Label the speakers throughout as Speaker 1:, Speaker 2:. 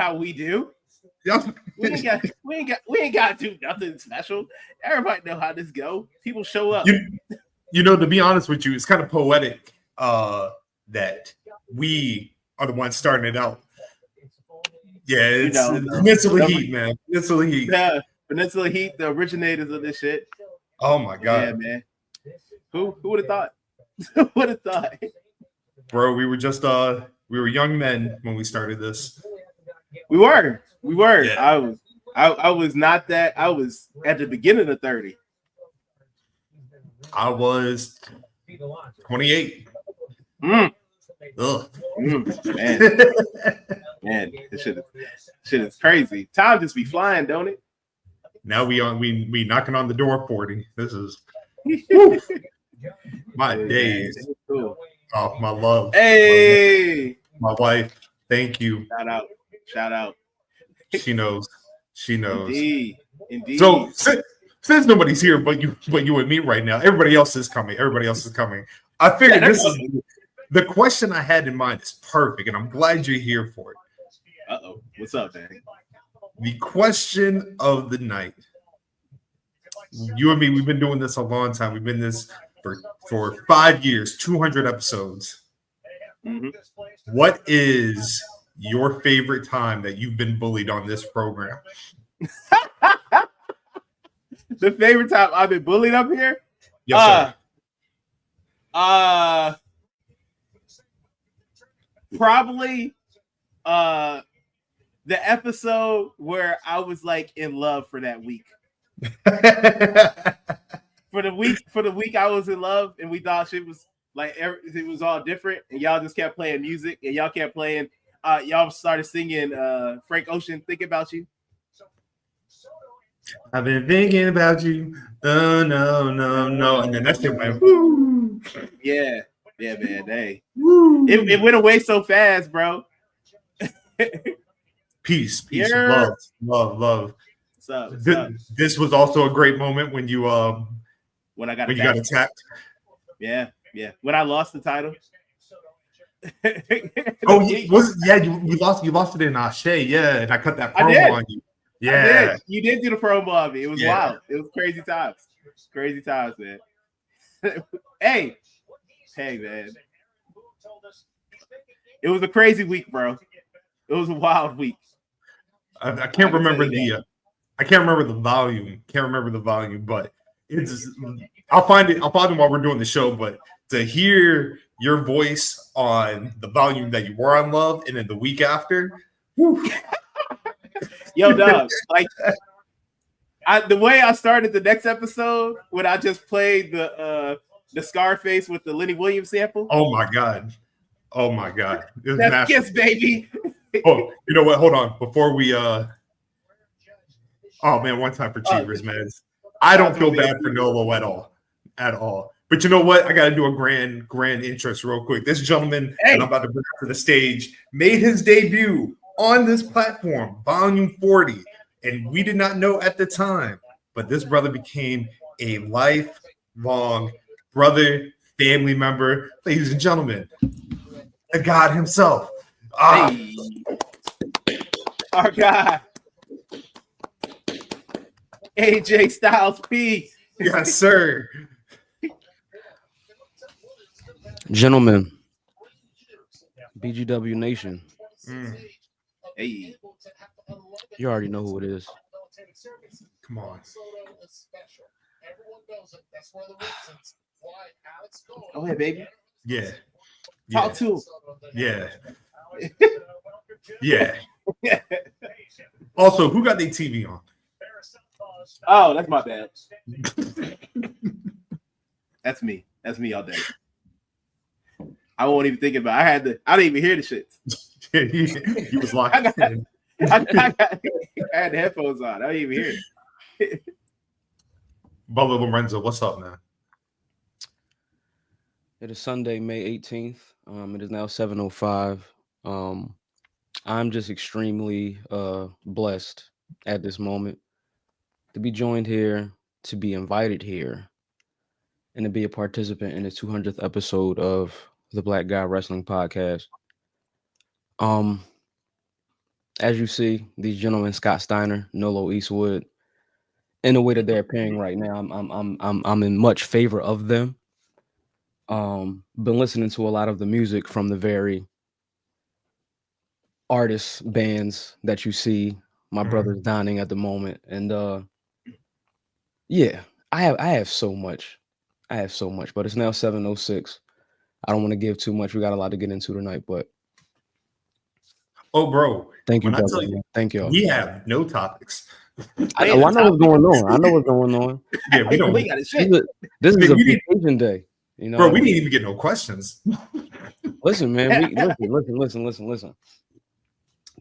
Speaker 1: how we do.
Speaker 2: Yeah.
Speaker 1: We ain't got to do nothing special. Everybody know how this go. People show up.
Speaker 2: You know, to be honest with you, it's kind of poetic that we are the ones starting it out. Yeah, it's Peninsula Heat, man. Peninsula Heat.
Speaker 1: Yeah, Peninsula Heat, the originators of this shit.
Speaker 2: Oh my god.
Speaker 1: Yeah, man. Who would have thought? Who would have thought?
Speaker 2: Bro, we were just we were young men when we started this.
Speaker 1: We were.
Speaker 2: Yeah.
Speaker 1: I was not that. I was at the beginning of 30.
Speaker 2: I was 28.
Speaker 1: Man, this shit is crazy. Time just be flying, don't it?
Speaker 2: Now we knocking on the door 40. This is my days.
Speaker 1: Cool.
Speaker 2: Oh, my love.
Speaker 1: Hey,
Speaker 2: my wife. Thank you.
Speaker 1: Shout out.
Speaker 2: She knows.
Speaker 1: Indeed.
Speaker 2: So since nobody's here but you and me right now, everybody else is coming. I figured this is the question I had in mind is perfect, and I'm glad you're here for it.
Speaker 1: Uh-oh. What's up, man?
Speaker 2: The question of the night. You and me, we've been doing this a long time. We've been this for 5 years, 200 episodes.
Speaker 1: Mm-hmm.
Speaker 2: What is your favorite time that you've been bullied on this program?
Speaker 1: The favorite time I've been bullied up here?
Speaker 2: Yes,
Speaker 1: sir. Probably the episode where I was like in love for that week. For the week I was in love, and we thought shit was like it was all different, and y'all just kept playing music, and y'all kept playing. Y'all started singing Frank Ocean, "Thinking About You."
Speaker 2: I've been thinking about you. Oh, no. And then that shit went, woo.
Speaker 1: Yeah, man. Hey, it went away so fast, bro.
Speaker 2: Peace,
Speaker 1: yeah.
Speaker 2: love.
Speaker 1: What's up?
Speaker 2: This was also a great moment when you
Speaker 1: when I got
Speaker 2: you got attacked.
Speaker 1: Yeah. When I lost the title.
Speaker 2: You lost it in Ashe, yeah, and I cut that promo on you.
Speaker 1: Yeah, you did do the promo on me. It was wild. It was crazy times, man. Hey, man. It was a crazy week, bro. It was a wild week.
Speaker 2: I can't remember the volume. But it's. I'll find it while we're doing the show. But to hear your voice on the volume that you were on Love, and then the week after, whew.
Speaker 1: Yo, dog, like the way I started the next episode when I just played the Scarface with the Lenny Williams sample.
Speaker 2: Oh my god!
Speaker 1: That's Kiss, baby.
Speaker 2: Oh, you know what? Hold on, before we Oh man, one time for Cheevers, man. I don't feel bad for Nolo at all. But you know what? I got to do a grand interest real quick. This gentleman that I'm about to bring up to the stage made his debut on this platform, Volume 40, and we did not know at the time, but this brother became a lifelong brother, family member. Ladies and gentlemen, the God himself.
Speaker 1: Hey. Our God. AJ Styles P.
Speaker 2: Yes, sir.
Speaker 3: Gentlemen, BGW Nation.
Speaker 1: Hey.
Speaker 3: You already know who it is.
Speaker 2: Come on.
Speaker 1: Go ahead, baby.
Speaker 2: Yeah.
Speaker 1: Talk to him.
Speaker 2: Yeah. Yeah. Also, who got their TV on?
Speaker 1: Oh, that's my bad. That's me. That's me all day. I won't even think about it. I didn't even hear the shit.
Speaker 2: He was locked in.
Speaker 1: I had the headphones on. I didn't even hear it.
Speaker 3: Bubba Lorenzo, what's up, man? It is Sunday, May 18th. It is now 7:05. I'm just extremely blessed at this moment to be joined here, to be invited here, and to be a participant in the 200th episode of the Black Guy Wrestling Podcast. as you see, these gentlemen, Scott Steiner, Nolo Eastwood, in the way that they're appearing right now, I'm in much favor of them. Been listening to a lot of the music from the very artists, bands that you see my brother's dining at the moment. And yeah, I have so much. But it's now 7:06. I don't want to give too much. We got a lot to get into tonight, but
Speaker 2: bro.
Speaker 3: Thank you,
Speaker 2: When I
Speaker 3: brother.
Speaker 2: tell you,
Speaker 3: Thank you.
Speaker 2: We have no topics.
Speaker 3: I know what's going on.
Speaker 2: Yeah, we don't.
Speaker 3: This is a vacation day. You know,
Speaker 2: bro, we didn't even get no questions.
Speaker 3: Listen, man. Listen.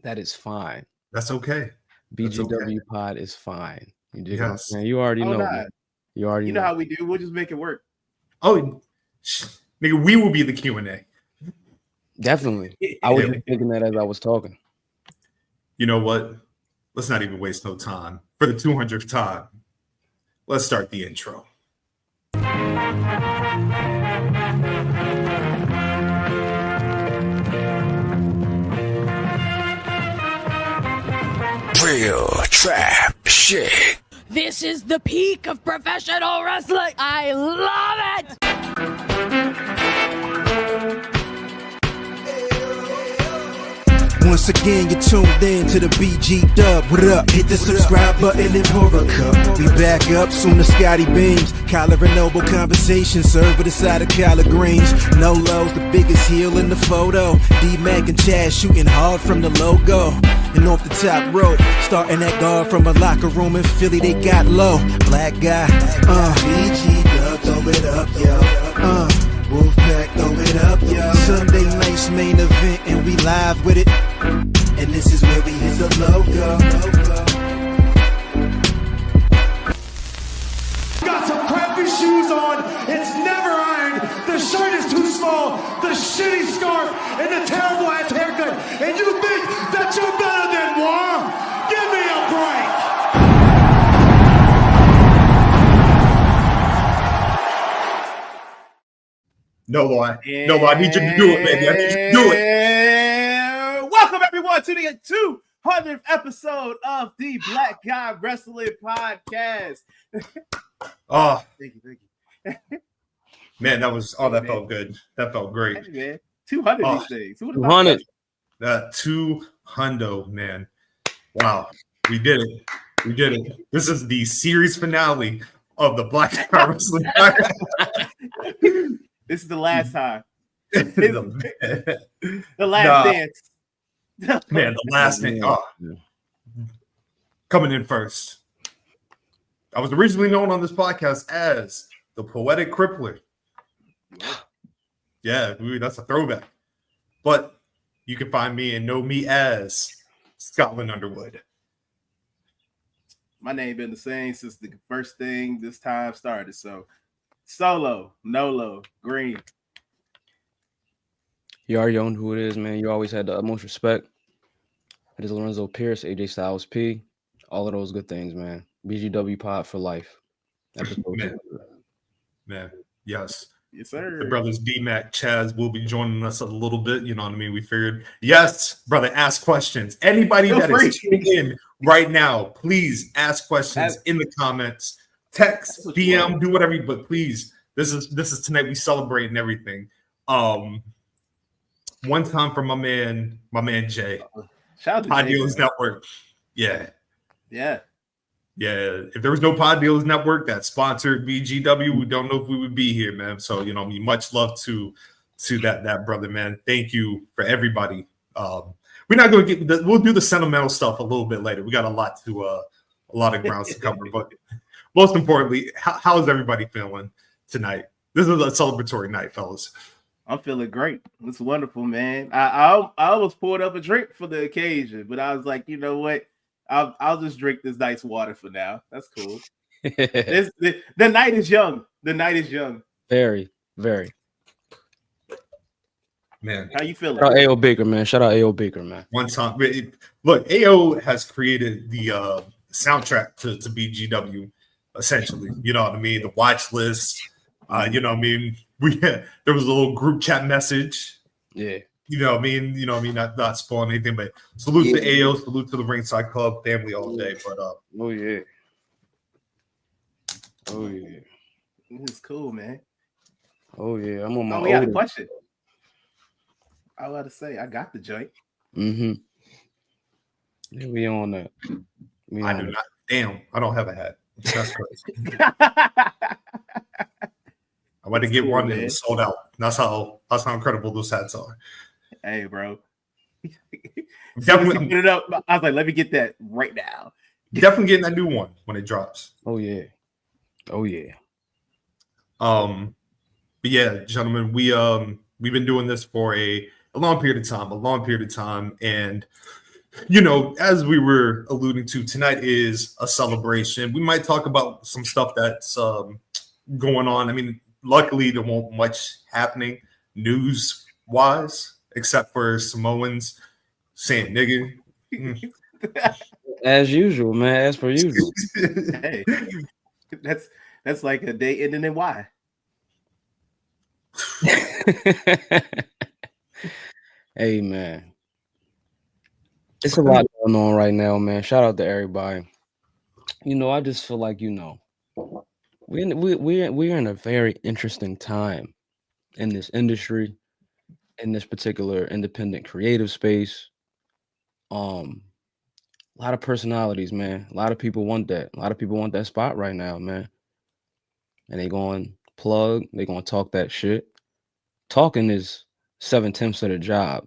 Speaker 3: That is fine.
Speaker 2: That's okay.
Speaker 3: BGW pod is fine.
Speaker 2: Yes.
Speaker 3: Man, you already know. Man. You already know
Speaker 1: how we do. We'll just make it work.
Speaker 2: Oh, nigga, we will be the Q&A.
Speaker 3: Definitely. I was just thinking that as I was talking.
Speaker 2: You know what? Let's not even waste no time. For the 200th time, let's start the intro.
Speaker 4: Real trap shit.
Speaker 5: This is the peak of professional wrestling. I love it.
Speaker 6: Once again, you're tuned in to the BG Dub. What up? Hit the subscribe button and pour a cup. We back up soon as Scotty beams. Collar and Noble conversation served with a side of collard greens. Nolo's the biggest heel in the photo. D-Mac and Chaz shooting hard from the logo. And off the top rope, starting that guard from a locker room in Philly, they got low. Black guy, BG Dub, throw it up, yo. Wolfpack, throw it up, yo. Sunday night's main event, and we live with it. And this is where we hit the logo.
Speaker 7: Got some crappy shoes on. It's never ironed. The shirt is too small. The shitty scarf and the terrible ass haircut. And you think that you're better than War? Give me a break.
Speaker 2: No, I need you to do it, baby. I need you to do it.
Speaker 1: Welcome everyone to the 200th episode of the Black Guy Wrestling Podcast.
Speaker 2: Oh,
Speaker 1: thank you.
Speaker 2: Man, that felt good. That felt great.
Speaker 1: Hey, man. 200 these days.
Speaker 3: 200.
Speaker 2: 200, man. Wow. We did it. This is the series finale of the Black Guy Wrestling Podcast.
Speaker 1: This is the last time. The last dance.
Speaker 2: Man, the last dance. Oh. Coming in first. I was originally known on this podcast as the Poetic Crippler. Yeah, that's a throwback. But you can find me and know me as Scotland Underwood.
Speaker 1: My name been the same since the first thing this time started. So Solo, Nolo, Green.
Speaker 3: You already know who it is, man. You always had the utmost respect. It is Lorenzo Pierce, AJ Styles P. All of those good things, man. BGW pod for life.
Speaker 2: Man, yes.
Speaker 1: Yes, sir.
Speaker 2: The brothers D-Mac, Chaz will be joining us a little bit. You know what I mean? We figured, yes, brother, ask questions. Anybody that is tuning in right now, please ask questions in the comments. Text, DM, do whatever you, but please, this is tonight. We celebrating everything. One time for my man Jay.
Speaker 1: Shout out to
Speaker 2: Pod
Speaker 1: Jay,
Speaker 2: Dealers Network. Yeah. If there was no Pod Dealers Network that sponsored BGW, we don't know if we would be here, man. So much love to that brother, man. Thank you for everybody. We're not going to we'll do the sentimental stuff a little bit later. We got a lot of grounds to cover, but most importantly, how is everybody feeling tonight? This is a celebratory night, fellas.
Speaker 1: I'm feeling great. It's wonderful, man. I almost poured up a drink for the occasion, but I was like, you know what? I'll just drink this nice water for now. That's cool. The night is young. The night is young.
Speaker 3: Very, very.
Speaker 2: Man,
Speaker 1: how you feeling?
Speaker 3: Shout out A.O. Baker, man. Shout out A.O. Baker, man.
Speaker 2: One time, look, A.O. has created the soundtrack to BGW, essentially. You know what I mean? The watch list. You know what I mean? There was a little group chat message.
Speaker 3: Yeah.
Speaker 2: You know what I mean? You know what I mean? Not spoiling anything, but salute to AO, salute to the Ringside Club family all day. But
Speaker 3: oh yeah. Oh yeah.
Speaker 1: It's cool, man.
Speaker 3: Oh yeah. I'm on my
Speaker 1: we got a question. I was about to say, I got the joint.
Speaker 3: Mm-hmm. Yeah, we on that.
Speaker 2: I do not. Damn, I don't have a hat. That's crazy. I went to get one and it was sold out. That's how incredible those hats are.
Speaker 1: Hey, bro.
Speaker 2: Definitely
Speaker 1: put it up. I was like, let me get that right now.
Speaker 2: Definitely getting that new one when it drops.
Speaker 3: Oh yeah. Oh yeah.
Speaker 2: But yeah, gentlemen, we've been doing this for a long period of time. And you know, as we were alluding to, tonight is a celebration. We might talk about some stuff that's going on. I mean, luckily there won't much happening news-wise, except for Samoans saying nigga.
Speaker 3: As usual, man. As per usual.
Speaker 1: Hey, that's like a day ending in Y.
Speaker 3: Hey, man. It's a lot going on right now, man. Shout out to everybody. You know, I just feel like, you know, we're in a very interesting time in this industry, in this particular independent creative space. A lot of personalities, man. A lot of people want that. A lot of people want that spot right now, man. And they going plug. They going to talk that shit. Talking is 7/10 of the job.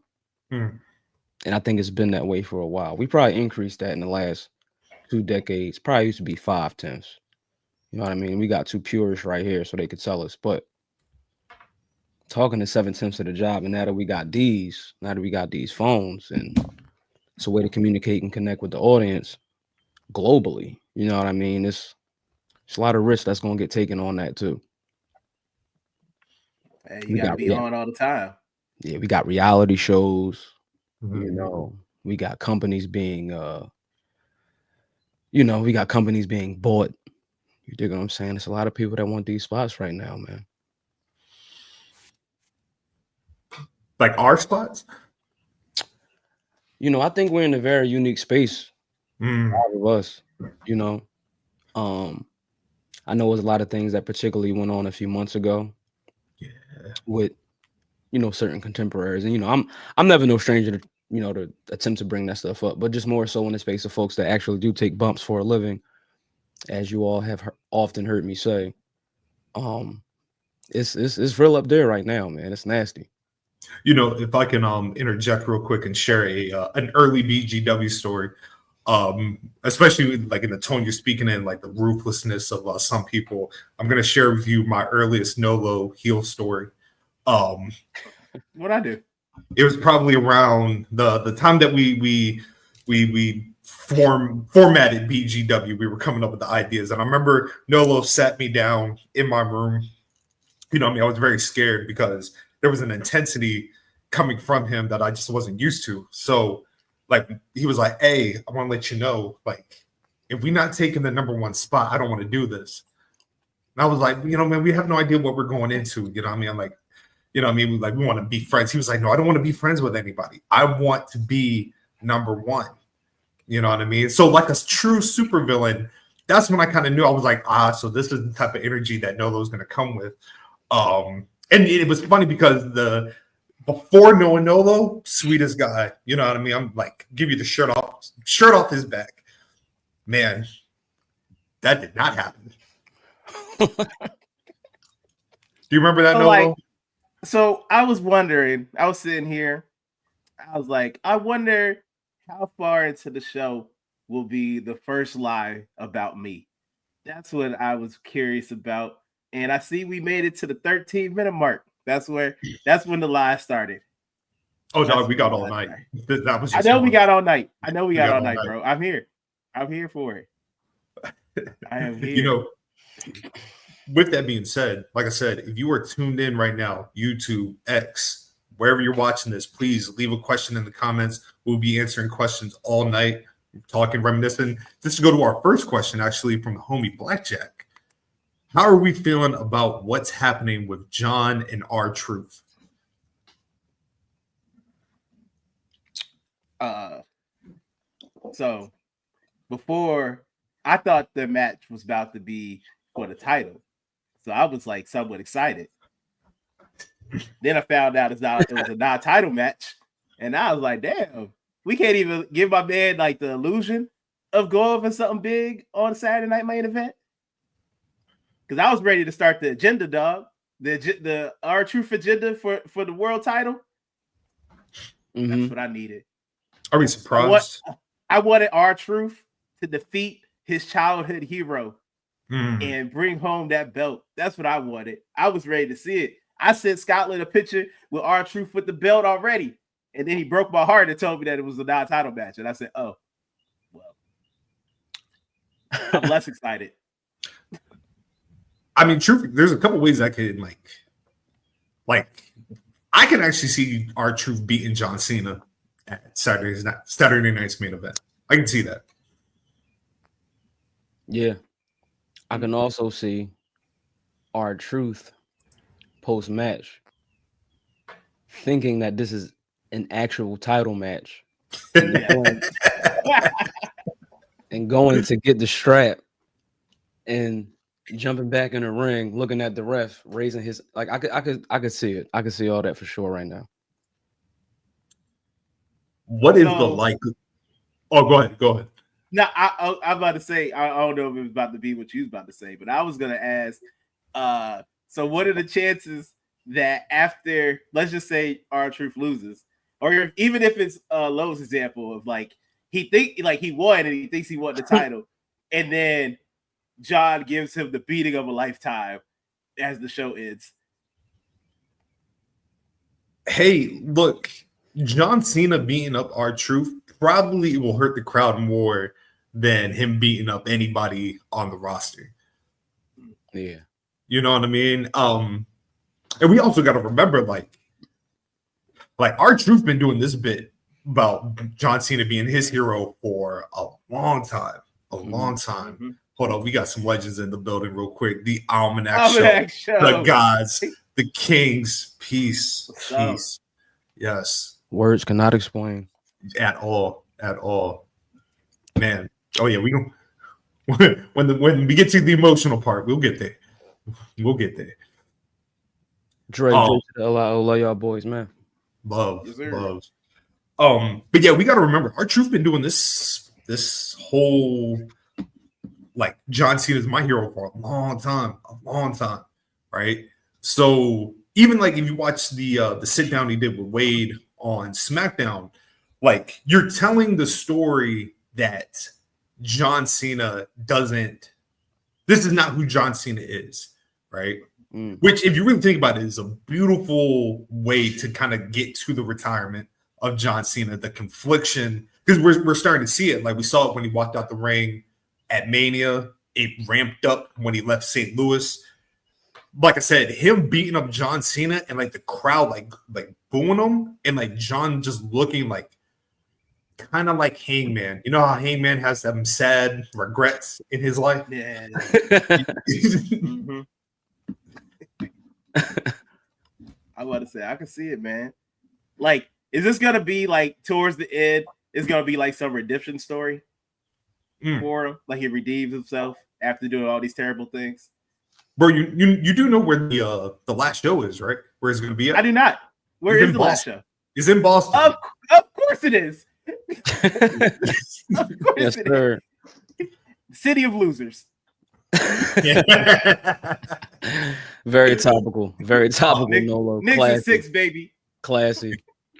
Speaker 3: And I think it's been that way for a while. We probably increased that in the last 2 decades. Probably used to be 5/10. You know what I mean? We got 2 purists right here so they could tell us. But talking is 7/10 of the job. And now that we got these phones, and it's a way to communicate and connect with the audience globally. You know what I mean? It's a lot of risk that's going to get taken on that too.
Speaker 1: Hey, you got to be on all the time.
Speaker 3: Yeah, we got reality shows. You know, we got companies being, we got companies being bought. You dig what I'm saying? There's a lot of people that want these spots right now, man.
Speaker 2: Like our spots?
Speaker 3: You know, I think we're in a very unique space. All of us, you know. I know there's a lot of things that particularly went on a few months ago. Yeah. With, you know, certain contemporaries. And, you know, I'm never no stranger to, you know, to attempt to bring that stuff up, but just more so in the space of folks that actually do take bumps for a living, as you all have often heard me say. It's real up there right now, man. It's nasty.
Speaker 2: You know, if I can interject real quick and share an early BGW story, especially like in the tone you're speaking in, like the ruthlessness of some people. I'm gonna share with you my earliest Nolo heel story.
Speaker 1: What'd I do?
Speaker 2: It was probably around the time that we formatted BGW. We were coming up with the ideas, and I remember Nolo sat me down in my room. You know, I mean, I was very scared because there was an intensity coming from him that I just wasn't used to. So, like, he was like, "Hey, I want to let you know, like, if we're not taking the #1 spot, I don't want to do this." And I was like, "You know, man, we have no idea what we're going into." You know what I mean? I'm like, you know what I mean? Like, we want to be friends. He was like, "No, I don't want to be friends with anybody. I want to be #1." You know what I mean? So, like a true supervillain, that's when I kind of knew. I was like, so this is the type of energy that Nolo's going to come with. And it was funny because before knowing Nolo, sweetest guy, you know what I mean? I'm like, give you the shirt off his back. Man, that did not happen. Do you remember that, Nolo?
Speaker 1: So I was wondering, I was sitting here, I was like, I wonder how far into the show will be the first lie about me. That's what I was curious about. And I see we made it to the 13-minute mark. That's when the lie started.
Speaker 2: Oh, no, we got all night. That was
Speaker 1: I know we got all night. I know we got all night, bro. I'm here. I'm here for it. I am here.
Speaker 2: You know, with that being said, like I said, if you are tuned in right now, YouTube, X, wherever you're watching this, please leave a question in the comments. We'll be answering questions all night, talking, reminiscing. Just to go to our first question, actually, from the homie Blackjack. How are we feeling about what's happening with John and R-Truth?
Speaker 1: So before, I thought the match was about to be for the title, so I was like somewhat excited. Then I found out it was a non-title match, and I was like, damn, we can't even give my man like the illusion of going for something big on a Saturday night main event. Because I was ready to start the agenda, dog. The R-Truth agenda for the world title. That's what I needed.
Speaker 2: Are we surprised?
Speaker 1: I wanted R-Truth to defeat his childhood hero and bring home that belt. That's what I wanted. I was ready to see it. I sent Scotland a picture with R-Truth with the belt already. And then he broke my heart and told me that it was a non-title match. And I said, oh, well, I'm less excited.
Speaker 2: I mean, truth, there's a couple ways I could like I can actually see R-Truth beating John Cena at Saturday night's main event. I can see that.
Speaker 3: Yeah. I can also see R-Truth post-match thinking that this is an actual title match and going to get the strap and jumping back in the ring, looking at the ref, raising his I could see it. I could see all that for sure right now.
Speaker 2: What is the likelihood? Oh, go ahead.
Speaker 1: No, I'm about to say, I don't know if it was about to be what you was about to say, but I was gonna ask, so what are the chances that after, let's just say R-Truth loses, or even if it's Lowe's example of like he won and he thinks he won the title, and then John gives him the beating of a lifetime as the show ends.
Speaker 2: Hey, look, John Cena beating up R-Truth probably will hurt the crowd more than him beating up anybody on the roster.
Speaker 3: Yeah.
Speaker 2: You know what I mean? And we also got to remember, like R-Truth been doing this bit about John Cena being his hero for a long time.
Speaker 1: Mm-hmm.
Speaker 2: Hold on, we got some legends in the building real quick. The Almanac Show. The gods, the kings, peace. Yes.
Speaker 3: Words cannot explain.
Speaker 2: At all. Man. Oh yeah, we gonna when we get to the emotional part, we'll get there.
Speaker 3: Dre, love y'all boys, man.
Speaker 2: Love. But yeah, we gotta remember, R-Truth been doing this whole like John Cena is my hero for a long time, right? So even like if you watch the sit down he did with Wade on SmackDown, like you're telling the story that John Cena doesn't. This is not who John Cena is, right? Which, if you really think about it, is a beautiful way to kind of get to the retirement of John Cena, the confliction, because we're starting to see it. Like we saw it when he walked out the ring at Mania. It ramped up when he left St. Louis. Like I said, him beating up John Cena and like the crowd like booing him, and like John just looking like kind of like Hangman. You know how Hangman has some sad regrets in his life?
Speaker 1: Yeah. I'm about to say, I can see it, man. Like, is this gonna be like towards the end? It's gonna be like some redemption story for him, like he redeems himself after doing all these terrible things.
Speaker 2: Bro, you do know where the last show is, right? Where it's gonna be at?
Speaker 1: I do not. Where is the last show?
Speaker 2: It's in Boston.
Speaker 1: Of course it is. Of course
Speaker 3: yes,
Speaker 1: it
Speaker 3: sir.
Speaker 1: is. City of losers.
Speaker 3: Very topical. Nolo.
Speaker 1: Knicks
Speaker 3: Classy.
Speaker 1: is 6, baby.
Speaker 3: Classy.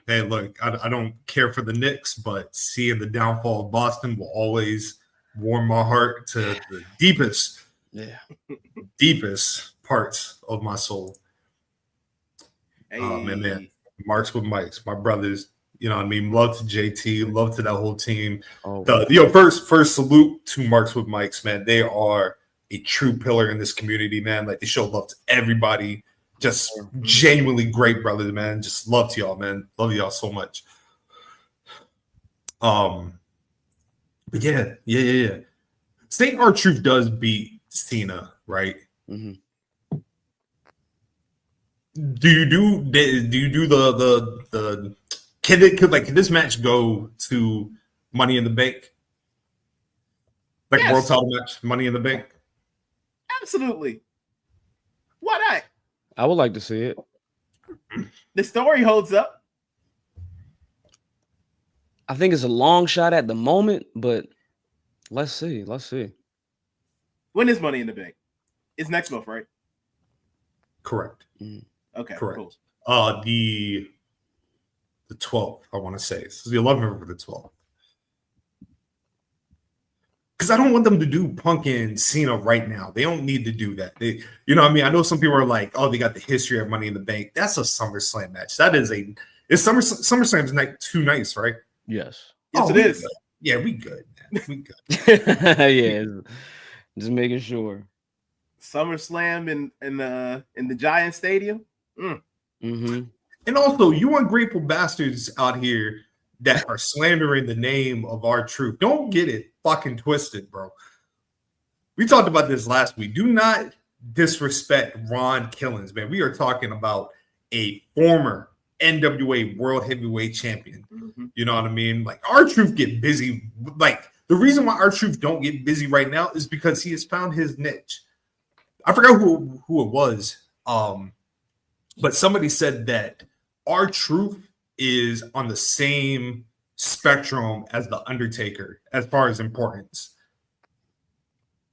Speaker 2: Hey, look, I don't care for the Knicks, but seeing the downfall of Boston will always warm my heart to the deepest parts of my soul.
Speaker 1: Hey.
Speaker 2: Oh man, Marks with Mikes, my brothers. You know what I mean? Love to JT, love to that whole team. First salute to Marks with Mikes, man. They are a true pillar in this community, man. Like they show love to everybody. Just genuinely great brothers, man. Just love to y'all, man. Love y'all so much. But yeah. Say R-Truth does beat Cena, right?
Speaker 3: Mm-hmm.
Speaker 2: Do you do the Can this match go to Money in the Bank? Like
Speaker 1: Yes.
Speaker 2: world title match, Money in the Bank?
Speaker 1: Absolutely. Why not?
Speaker 3: I would like to see it.
Speaker 1: The story holds up.
Speaker 3: I think it's a long shot at the moment, but let's see.
Speaker 1: When is Money in the Bank? It's next month, right?
Speaker 2: Correct.
Speaker 1: Okay,
Speaker 2: Correct.
Speaker 1: cool.
Speaker 2: The 12th, I want to say. It's the 11th or the 12th. Because I don't want them to do Punk and Cena right now. They don't need to do that. They, you know what I mean? I know some people are like, oh, they got the history of Money in the Bank. That's a SummerSlam match. It's SummerSlam's night 2 nights, right?
Speaker 3: Yes.
Speaker 1: Yes, it is.
Speaker 2: Good. Yeah, we good, man. We good.
Speaker 3: Yeah. Just making sure.
Speaker 1: SummerSlam in the Giant Stadium.
Speaker 3: Mm-hmm.
Speaker 2: And also, you ungrateful bastards out here that are slandering the name of R-Truth. Don't get it fucking twisted, bro. We talked about this last week. Do not disrespect Ron Killings, man. We are talking about a former NWA World Heavyweight Champion.
Speaker 1: Mm-hmm.
Speaker 2: You know what I mean? Like, R-Truth get busy. Like, the reason why R-Truth don't get busy right now is because he has found his niche. I forgot who it was. But somebody said that R-Truth is on the same spectrum as The Undertaker as far as importance.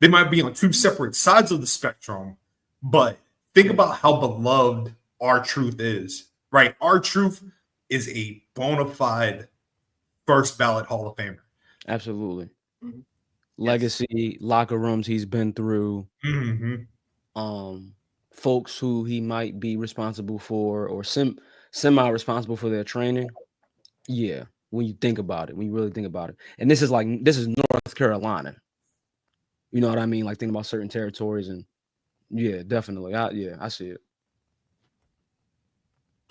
Speaker 2: They might be on two separate sides of the spectrum, but think about how beloved R-Truth is, right? R-Truth is a bona fide first ballot Hall of Famer.
Speaker 3: Absolutely.
Speaker 1: Mm-hmm.
Speaker 3: Legacy, locker rooms he's been through, folks who he might be responsible for or semi-responsible for their training. Yeah, when you think about it, when you really think about it. And this is North Carolina. You know what I mean? Like thinking about certain territories and yeah, definitely. I see it.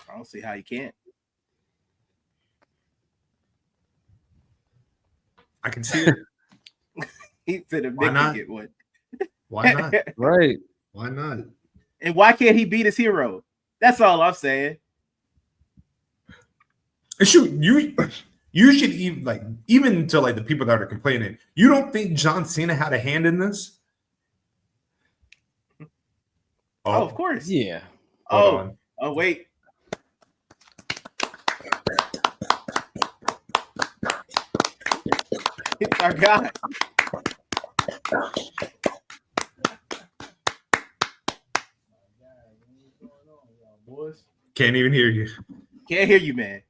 Speaker 1: I don't see how you can't.
Speaker 2: I can see it.
Speaker 1: He said if
Speaker 2: Why
Speaker 1: Nick
Speaker 2: not?
Speaker 1: can get one.
Speaker 2: Why not?
Speaker 3: Right.
Speaker 2: Why not?
Speaker 1: And why can't he beat his hero? That's all I'm saying.
Speaker 2: Shoot, you should even to like the people that are complaining, you don't think John Cena had a hand in this?
Speaker 1: Oh, of course.
Speaker 3: Yeah.
Speaker 2: Hold on.
Speaker 1: Oh, wait. It's our guy.
Speaker 2: Can't even hear you.
Speaker 1: Can't hear you, man.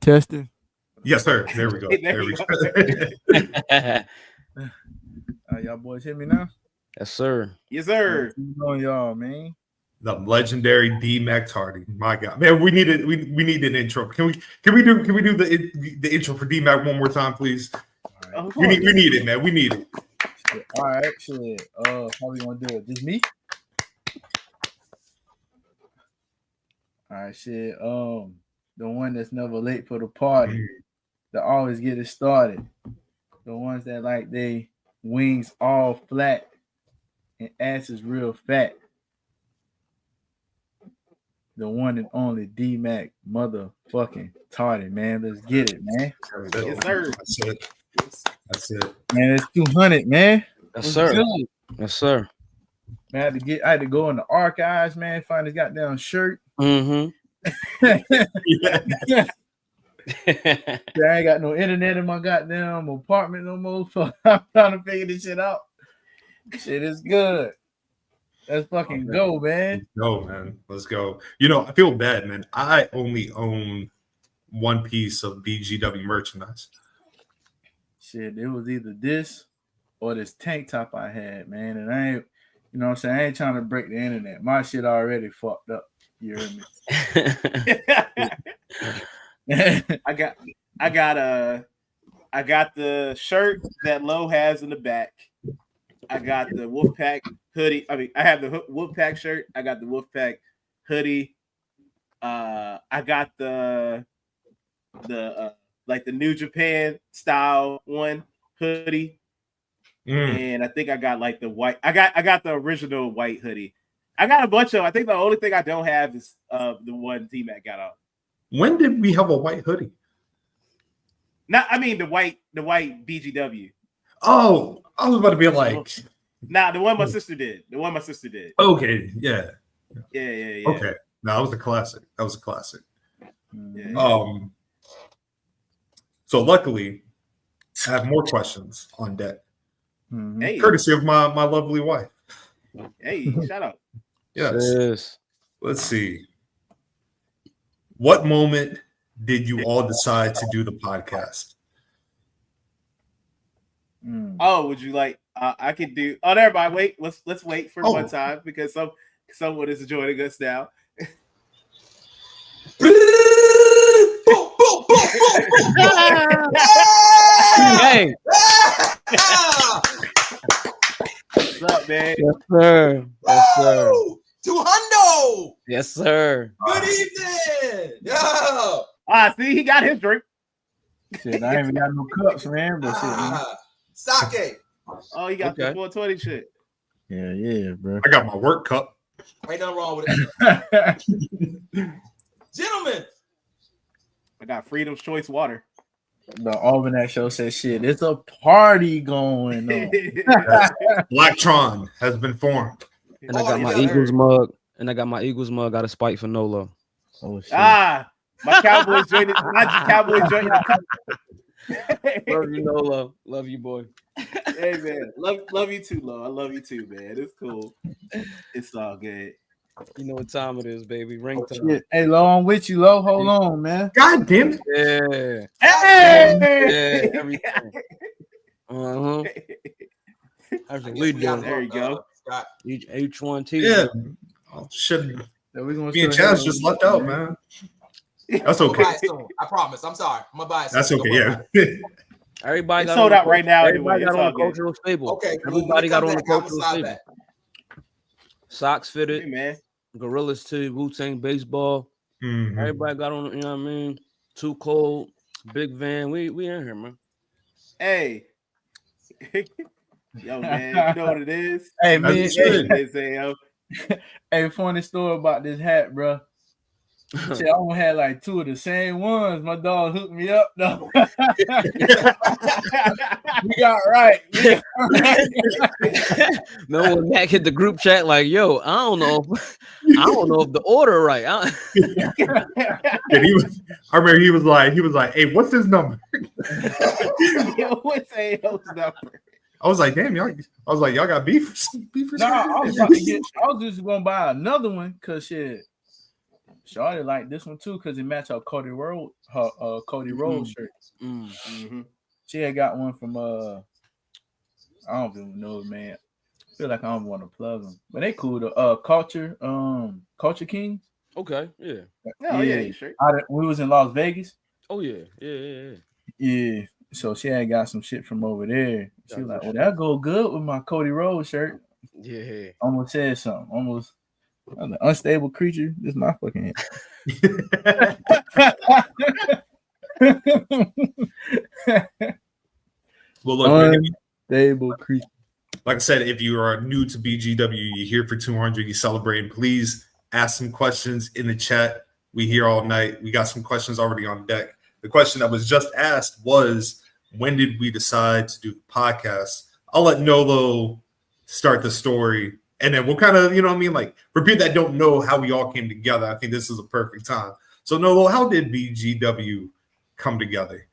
Speaker 8: Testing.
Speaker 2: Yes, sir. There we go. There we go.
Speaker 8: Y'all boys hear me now?
Speaker 3: Yes, sir.
Speaker 1: Yes, sir.
Speaker 8: What's on y'all, man?
Speaker 2: The legendary DMacTardy. My God, man, we need an intro. Can we do the intro for DMac one more time, please?
Speaker 8: Right.
Speaker 2: We need it, man. We need it.
Speaker 8: All right, shit. How we gonna do it? Just me? All right, shit. The one that's never late for the party, that always get it started. The ones that like they wings all flat and ass is real fat. The one and only DMac motherfucking Tardy, man. Let's get it, man.
Speaker 1: Yes, sir.
Speaker 2: That's it.
Speaker 8: Man, it's 200, man.
Speaker 3: Yes, sir.
Speaker 8: Good.
Speaker 3: Yes, sir.
Speaker 8: Man, I had to go in the archives, man, find his goddamn shirt.
Speaker 3: Mm-hmm.
Speaker 8: Yeah, I ain't got no internet in my goddamn apartment no more, so I'm trying to figure this shit out. Shit is good. Let's fucking go, man.
Speaker 2: Let's go, man. Let's go. You know, I feel bad, man. I only own one piece of BGW merchandise.
Speaker 8: Shit, it was either this or this tank top I had, man. And I ain't, you know what I'm saying? I ain't trying to break the internet. My shit already fucked up. You hear me?
Speaker 1: I got the shirt that Lo has in the back. I got the Wolfpack hoodie. I mean, I have the Wolfpack shirt. I got the Wolfpack hoodie. I got the like the New Japan style one hoodie. And I think I got like the white. I got the original white hoodie. I got a bunch of. I think the only thing I don't have is the one DMac got on.
Speaker 2: When did we have a white hoodie?
Speaker 1: Not, I mean the white BGW.
Speaker 2: Oh, I was about to be like,
Speaker 1: nah, the one my sister did. The one my sister did.
Speaker 2: Okay, yeah.
Speaker 1: Okay,
Speaker 2: no, that was a classic.
Speaker 1: Yeah.
Speaker 2: So luckily, I have more questions on deck,
Speaker 1: Hey,
Speaker 2: courtesy of my lovely wife.
Speaker 1: Hey, shout out.
Speaker 2: Yes. Let's see. What moment did you all decide to do the podcast?
Speaker 1: Oh, would you like? I could do. Oh, everybody, wait. Let's wait for one time because someone is joining us now.
Speaker 3: Hey.
Speaker 1: What's up, man?
Speaker 3: Yes, sir. Yes, sir.
Speaker 9: To Hundo.
Speaker 3: Yes, sir.
Speaker 9: Good evening. Yo.
Speaker 1: See, he got his drink.
Speaker 8: Shit, I ain't even got no cups, man. But shit, man.
Speaker 9: Sake.
Speaker 1: Oh, you got the 420 shit.
Speaker 8: Yeah, bro.
Speaker 2: I got my work cup.
Speaker 9: Ain't nothing wrong with it. Gentlemen.
Speaker 1: I got Freedom's Choice water.
Speaker 8: The Almanac show says shit. It's a party going on.
Speaker 2: Blacktron has been formed.
Speaker 3: And I got my Eagles mug. And I got my Eagles mug out of spite for Nolo.
Speaker 8: Oh shit.
Speaker 1: My Cowboys joined the cup.
Speaker 3: Love you, Nolo. Love you, boy.
Speaker 1: Hey man, love you too, Lo. I love you too, man. It's cool. It's all good.
Speaker 3: You know what time it is, baby. Ring time.
Speaker 8: Shit. Hey, Lo, I'm with you, Lo. Hold on, man.
Speaker 2: God damn it.
Speaker 3: Yeah.
Speaker 1: Hey!
Speaker 3: Yeah, everything. Uh-huh. Absolutely.
Speaker 1: There you go.
Speaker 3: H1T.
Speaker 2: Yeah. Oh, shit. Me and Chaz just left out, man. That's okay.
Speaker 9: I promise. I'm sorry. I'm gonna buy it.
Speaker 2: That's okay, yeah.
Speaker 3: Everybody
Speaker 1: got sold out right now.
Speaker 3: Everybody
Speaker 1: Anyway.
Speaker 3: got on the cultural stable.
Speaker 9: Okay.
Speaker 3: Everybody got on the cultural stable. Socks fitted.
Speaker 1: Hey, man.
Speaker 3: Gorillas too. Wu-Tang baseball.
Speaker 2: Mm-hmm.
Speaker 3: Everybody got on. You know what I mean? Too Cold. Big Van. We in here, man.
Speaker 1: Hey. Yo, man. You know what it is?
Speaker 8: Hey, man.
Speaker 1: Hey,
Speaker 8: funny story about this hat, bro. Shit, I only had like two of the same ones. My dog hooked me up though. We got right.
Speaker 3: No, when Mac hit the group chat, like, yo, I don't know if the order right.
Speaker 2: I remember he was like, hey, what's his number?
Speaker 1: Yo, what's AO's number?
Speaker 2: I was like, damn, y'all. I was like, y'all got beef or
Speaker 8: No, I was just gonna buy another one because shit. Shawty like this one too because it matched her Cody Rhodes shirt.
Speaker 1: Mm-hmm.
Speaker 8: She had got one from I don't even know, man. I feel like I don't want to plug them, but they cool. The Culture Kings.
Speaker 3: Okay, yeah.
Speaker 1: Oh yeah, sure.
Speaker 8: We was in Las Vegas.
Speaker 3: Oh yeah, yeah.
Speaker 8: Yeah. So she had got some shit from over there. She was like, "Oh, that go good with my Cody Rhodes shirt."
Speaker 3: Yeah.
Speaker 8: Almost said something. Almost. I'm an unstable creature. This is my fucking
Speaker 2: Well, look,
Speaker 8: unstable creature.
Speaker 2: Like I said, if you are new to BGW, you're here for 200, you're celebrating, please ask some questions in the chat. We here all night. We got some questions already on deck. The question that was just asked was, when did we decide to do the podcast? I'll let Nolo start the story. And then we'll kind of, you know what I mean? Like, for people that don't know how we all came together, I think this is a perfect time. So, Nolo, how did BGW come together?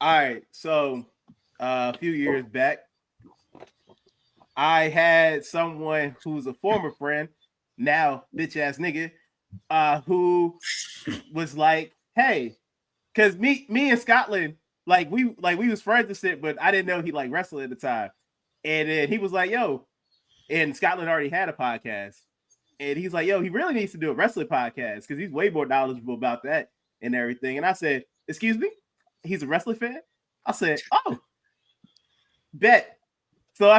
Speaker 1: All right. So, a few years back, I had someone who's a former friend, now bitch-ass nigga, who was like, hey, because me and Scotland, we was friends and shit, but I didn't know he like wrestled at the time. And then he was like, yo, and Scotland already had a podcast. And he's like, yo, he really needs to do a wrestling podcast because he's way more knowledgeable about that and everything. And I said, excuse me? He's a wrestling fan? I said, oh, bet. So I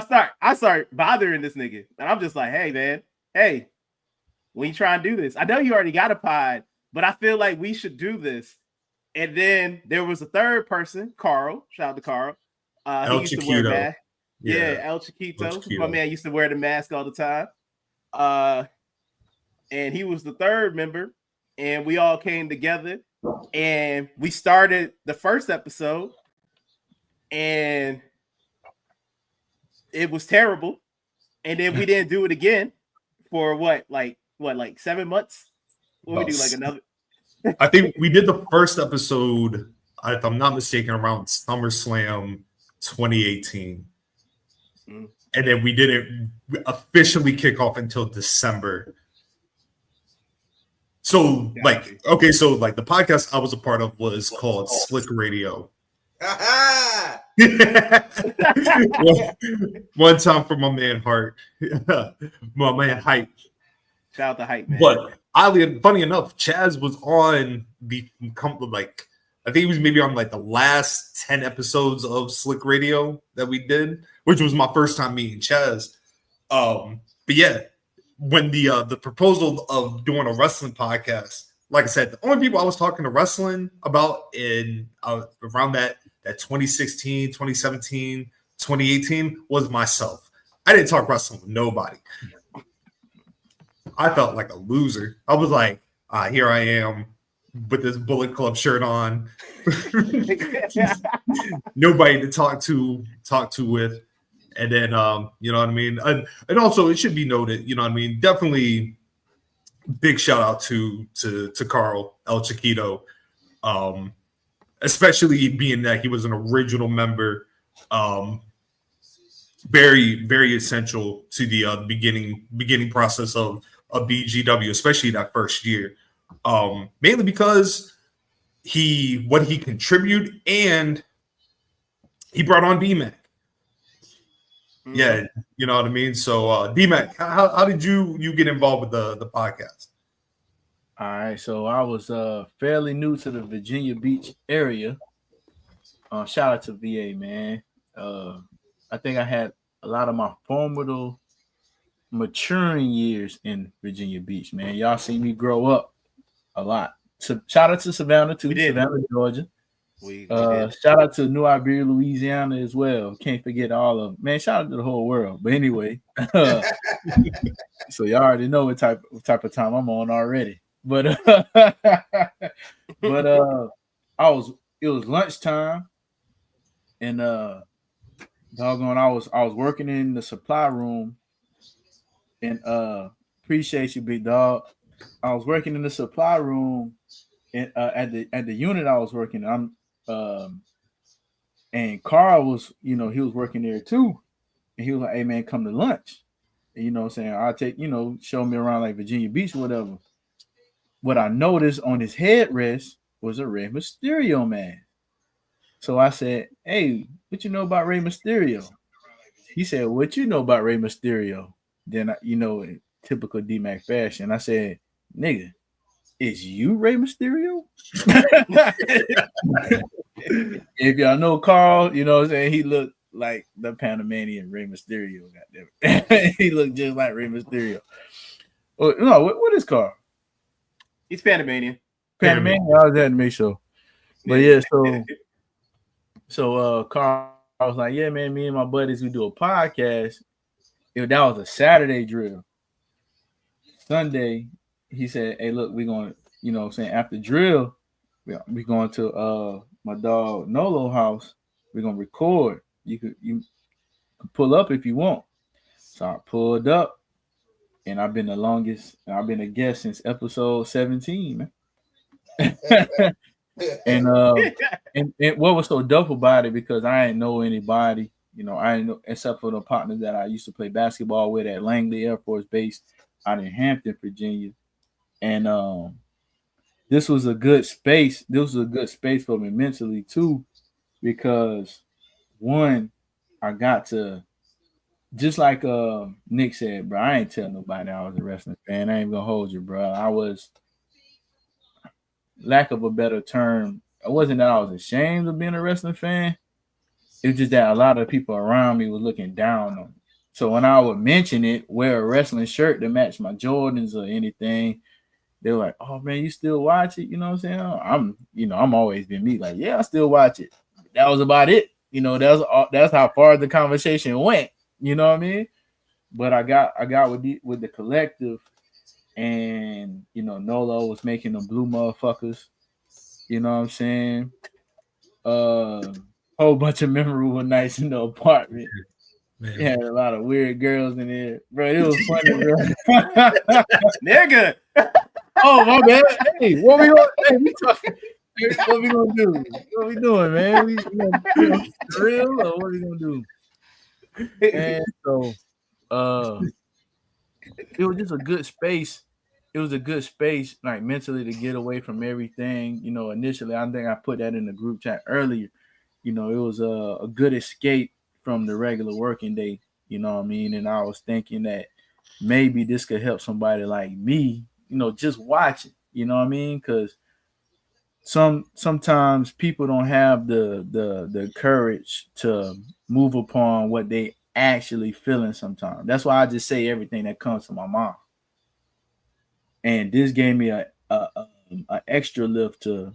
Speaker 1: start bothering this nigga. And I'm just like, hey, man, hey, when you try and do this, I know you already got a pod, but I feel like we should do this. And then there was a third person, Carl. Shout out to Carl. He used to wear a mask. Yeah, El Chiquito. My man used to wear the mask all the time. and he was the third member, and we all came together, and we started the first episode, and it was terrible, and then we didn't do it again for like 7 months. What we do, like another?
Speaker 2: I think we did the first episode, if I'm not mistaken, around SummerSlam 2018. And then we didn't officially kick off until December. So, like the podcast I was a part of was called Slick Radio. one time for my man Hart, my man Hype.
Speaker 1: Shout out to Hype, man.
Speaker 2: But funny enough, Chaz was on the I think he was maybe on like the last 10 episodes of Slick Radio that we did, which was my first time meeting Chaz. But yeah, when the proposal of doing a wrestling podcast, like I said, the only people I was talking to wrestling about in around that 2016, 2017, 2018 was myself. I didn't talk wrestling with nobody. I felt like a loser. I was like, here I am with this Bullet Club shirt on. Nobody to talk to with. And then, you know what I mean? And also, it should be noted, you know what I mean? Definitely big shout out to Carl El Chiquito, especially being that he was an original member. Very, very essential to the beginning process of BGW, especially that first year. Mainly because what he contributed, and he brought on DMac. Yeah, you know what I mean? So DMac, how did you get involved with the podcast?
Speaker 8: All right, so I was fairly new to the Virginia Beach area. Shout out to VA, man. I think I had a lot of my formative maturing years in Virginia Beach, man. Y'all see me grow up a lot. So shout out to Savannah too, Savannah, Georgia. We shout out to New Iberia, Louisiana as well. Can't forget all of them. Man, shout out to the whole world. But anyway, so y'all already know what type of time I'm on already. But it was lunchtime, and doggone, I was working in the supply room, and appreciate you, big dog. I was working in the supply room, and at the unit I was working. And Carl was, he was working there too, and he was like, "Hey man, come to lunch." And, you know what I'm saying? I'll take, show me around like Virginia Beach or whatever. What I noticed on his headrest was a Rey Mysterio man. So I said, "Hey, what you know about Rey Mysterio?" He said, "What you know about Rey Mysterio?" Then, in typical DMac fashion, I said, "Nigga, is you Rey Mysterio?" If y'all know Carl, you know what I'm saying, he looked like the Panamanian Rey Mysterio. Goddamn. He looked just like Rey Mysterio. Oh, no, what is Carl?
Speaker 1: He's Panamanian.
Speaker 8: Panamanian? I was had to make sure. But yeah, so Carl, I was like, "Yeah, man, me and my buddies, we do a podcast." That was a Saturday drill. Sunday, he said, "Hey, look, we're going to, after drill, we're going to my dog Nolo house. We're going to record. You could pull up if you want." So I pulled up, and I've been a guest since episode 17, man. And what was so dope about it, because I didn't know anybody, I didn't know, except for the partners that I used to play basketball with at Langley Air Force Base out in Hampton, Virginia. And this was a good space. This was a good space for me mentally too, because one, I got to, just like Nick said, bro, I ain't tell nobody I was a wrestling fan. I ain't gonna hold you, bro. I was, lack of a better term, it wasn't that I was ashamed of being a wrestling fan. It was just that a lot of people around me were looking down on me. So when I would mention it, wear a wrestling shirt to match my Jordans or anything, they were like, "Oh man, you still watch it?" You know what I'm saying? I'm always been me. Like, yeah, I still watch it. That was about it. That's how far the conversation went. You know what I mean? but I got with the collective, and Nolo was making them blue motherfuckers. You know what I'm saying? Whole bunch of memorable nights in the apartment.
Speaker 2: Man.
Speaker 8: Had a lot of weird girls in there, bro. It was funny, bro.
Speaker 1: Nigga.
Speaker 8: Oh my bad. Hey, what we gonna? Hey, we talking. What we gonna do? What we doing, man? We gonna real or what we gonna do? And so, it was just a good space. It was a good space, like mentally, to get away from everything. Initially, I think I put that in the group chat earlier. It was a good escape from the regular working day. You know what I mean? And I was thinking that maybe this could help somebody like me. Just watch it. You know what I mean? Because sometimes people don't have the courage to move upon what they actually feeling. Sometimes that's why I just say everything that comes to my mind. And this gave me a extra lift to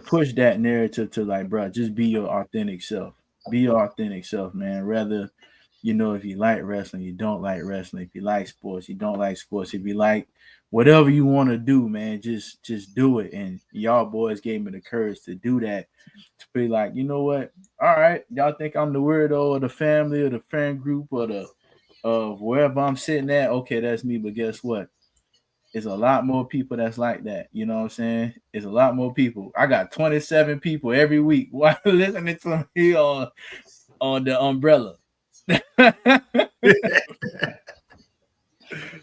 Speaker 8: push that narrative to like, bro, just be your authentic self. Be your authentic self, man. Rather, if you like wrestling, you don't like wrestling. If you like sports, you don't like sports. If you like whatever you want to do, man, just do it. And y'all boys gave me the courage to do that. To be like, you know what? All right, y'all think I'm the weirdo of the family or the friend group or the wherever I'm sitting at, okay, that's me. But guess what? It's a lot more people that's like that. You know what I'm saying? It's a lot more people. I got 27 people every week listening to me on the umbrella.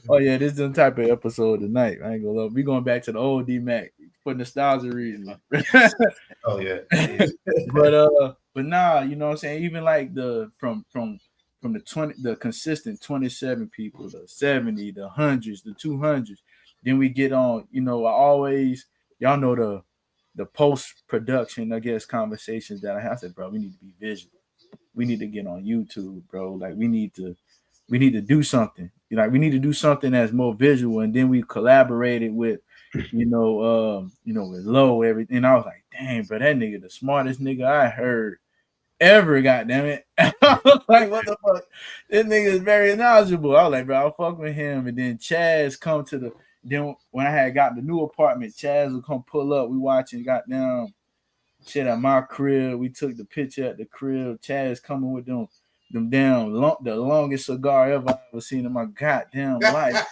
Speaker 8: Oh yeah, this is the type of episode tonight. I ain't gonna lie. We going back to the old DMac for nostalgia reasons.
Speaker 2: Oh yeah.
Speaker 8: but nah, you know what I'm saying? Even like the from the 20, the consistent 27 people, the 70, the hundreds, the 200s. Then we get on, I always, y'all know the post-production, I guess, conversations that I have. I said, bro, we need to be visual. We need to get on YouTube, bro. Like we need to do something. We need to do something that's more visual. And then we collaborated with, with Lo, everything. And I was like, dang, bro, that nigga the smartest nigga I heard ever, goddamn it. Like, what the fuck? This nigga is very knowledgeable. I was like, bro, I'll fuck with him. And then Chaz come to then when I had got the new apartment, Chaz would come pull up. We watching goddamn shit at my crib. We took the picture at the crib. Chaz coming with them damn the longest cigar ever seen in my goddamn life.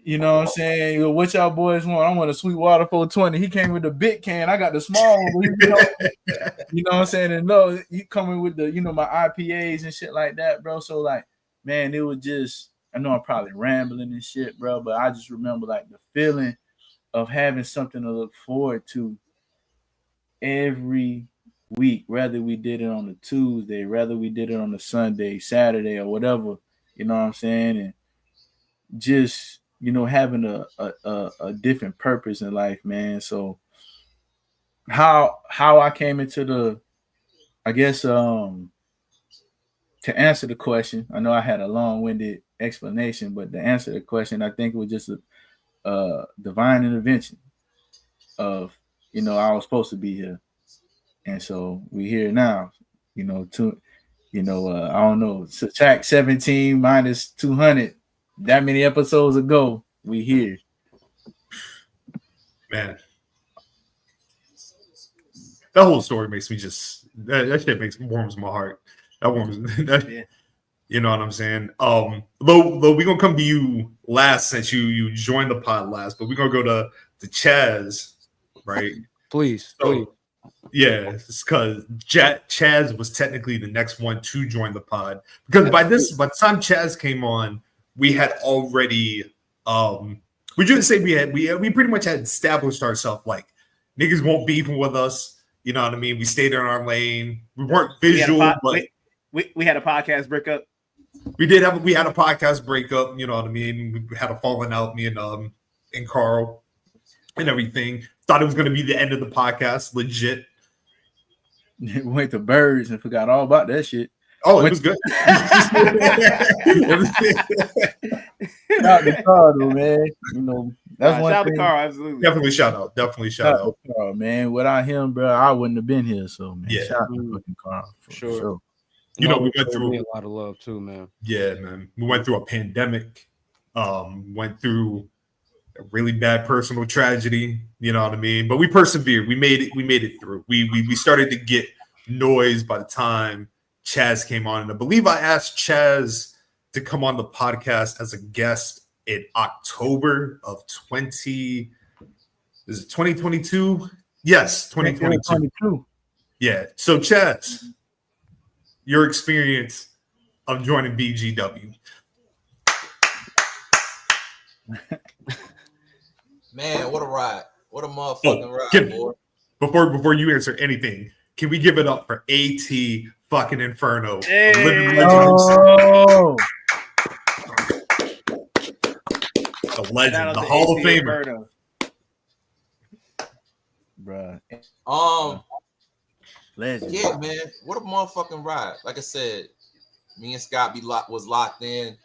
Speaker 8: You know what I'm saying? What y'all boys want? I want a Sweetwater 420. He came with the big can. I got the small one. You know what I'm saying? And no, he coming with the, my IPAs and shit like that, bro. So like, man, it was just, I know I'm probably rambling and shit, bro, but I just remember like the feeling of having something to look forward to every week, whether we did it on a Tuesday, whether we did it on a Sunday, Saturday, or whatever, you know what I'm saying? And just, having a different purpose in life, man. So how I came into I guess to answer the question, I know I had a long-winded explanation, but to answer the question, I think it was just a divine intervention of, I was supposed to be here. And so we here now, I don't know, subtract 17 minus 200, that many episodes ago, we here.
Speaker 2: Man. That whole story makes me just, that shit warms my heart. That warms, yeah. You know what I'm saying? Though we're going to come to you last since you joined the pod last, but we're going to go to Chaz, right?
Speaker 3: Please.
Speaker 2: Yeah, it's because Chaz was technically the next one to join the pod. Because by the time Chaz came on, we had already we shouldn't say we pretty much had established ourselves like niggas won't be even with us. You know what I mean? We stayed in our lane. We weren't visual, but
Speaker 1: we had a podcast breakup.
Speaker 2: We had a podcast breakup. You know what I mean? We had a falling out, me and Carl and everything. Thought it was going to be the end of the podcast, legit.
Speaker 8: Went to birds and forgot all about that shit.
Speaker 2: Oh, it was good.
Speaker 8: Shout out to Carl, though, man. That's one
Speaker 1: shout
Speaker 8: thing.
Speaker 1: out to Carl, absolutely.
Speaker 2: Definitely shout out. Shout out.
Speaker 8: Carl, man. Without him, bro, I wouldn't have been here. So, man,
Speaker 2: yeah.
Speaker 8: shout out to fucking Carl. For sure.
Speaker 2: we went through
Speaker 3: a lot of love too, man.
Speaker 2: Yeah, man. We went through a pandemic. Went through a really bad personal tragedy. You know what I mean? But we persevered. We made it through. We started to get noise by the time Chaz came on, and I believe I asked Chaz to come on the podcast as a guest in October of 2022? Yes, 2022. Yeah. So Chaz, your experience of joining BGW.
Speaker 9: Man, what a ride. What a motherfucking ride, boy.
Speaker 2: Before you answer anything, can we give it up for AT fucking Inferno?
Speaker 1: Hey.
Speaker 2: A living legend. The legend, the Hall of Famer.
Speaker 8: Bruh.
Speaker 9: Legend. Yeah, man. What a motherfucking ride. Like I said, me and Scott was locked in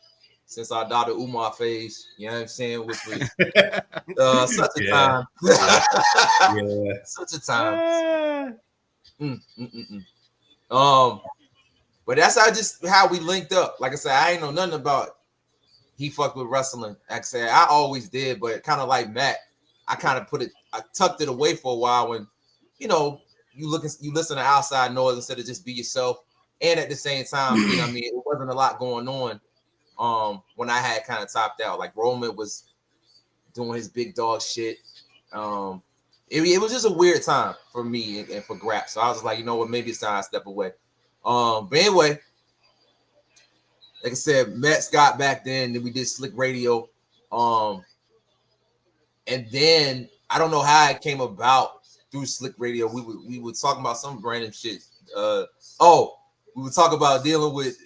Speaker 9: since our daughter Umar phase. You know what I'm saying? Which was such a time.
Speaker 2: Yeah.
Speaker 9: Such a time. But that's how we linked up. Like I said, I ain't know nothing about he fucked with wrestling. Like I said, I always did, but kind of like Matt, I tucked it away for a while when, you listen to outside noise instead of just be yourself. And at the same time, it wasn't a lot going on when I had kind of topped out. Like Roman was doing his big dog shit. It was just a weird time for me and for Grap. So I was just like, you know what, maybe it's time to step away. But anyway, like I said, met Scott back then we did Slick Radio. And then I don't know how it came about through Slick Radio. We would talk about some random shit. We would talk about dealing with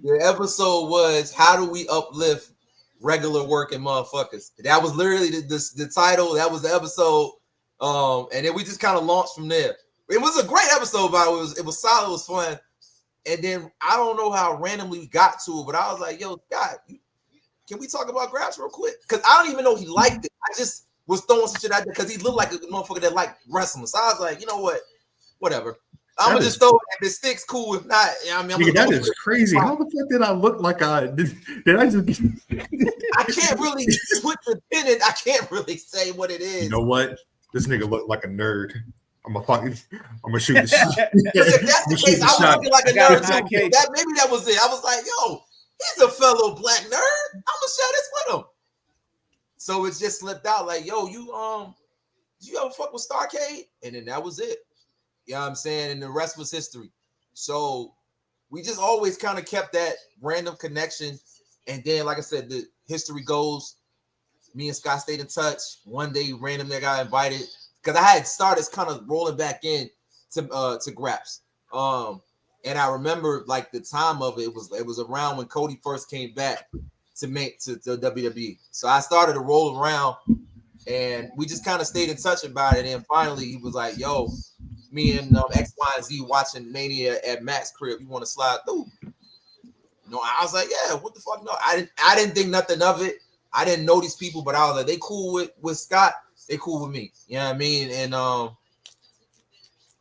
Speaker 9: the episode was how do we uplift regular working motherfuckers? That was literally the title. That was the episode. And then we just kind of launched from there. It was a great episode, but it was solid, it was fun. And then I don't know how randomly we got to it, but I was like, yo, God, can we talk about Grabs real quick? Because I don't even know he liked it. I just was throwing some shit out there because he looked like a motherfucker that liked wrestling. So I was like, you know what? Whatever. I'm gonna just throw it. If it sticks, cool. If not,
Speaker 2: that is crazy. How the fuck did I look like I did? I just?
Speaker 9: I can't really put the pin in. I can't really say what it is.
Speaker 2: You know what? This nigga looked like a nerd. I'm gonna shoot the shot.
Speaker 9: If that's the case, I was looking like a nerd too. Maybe that was it. I was like, yo, he's a fellow black nerd. I'm gonna share this with him. So it just slipped out like, yo, you ever fuck with Starcade? And then that was it. You know what I'm saying? And the rest was history. So we just always kind of kept that random connection. And then, like I said, the history goes, me and Scott stayed in touch. One day, randomly, I got invited because I had started kind of rolling back in to Graps. And I remember like the time of it. It was around when Cody first came back to WWE. So I started to roll around, and we just kind of stayed in touch about it. And finally, he was like, "Yo, me and X, Y, and Z watching Mania at Mac's crib. You want to slide through?" I was like, "Yeah, what the fuck? No, I didn't think nothing of it. I didn't know these people, but I was like, they cool with Scott. They cool with me. You know what I mean?"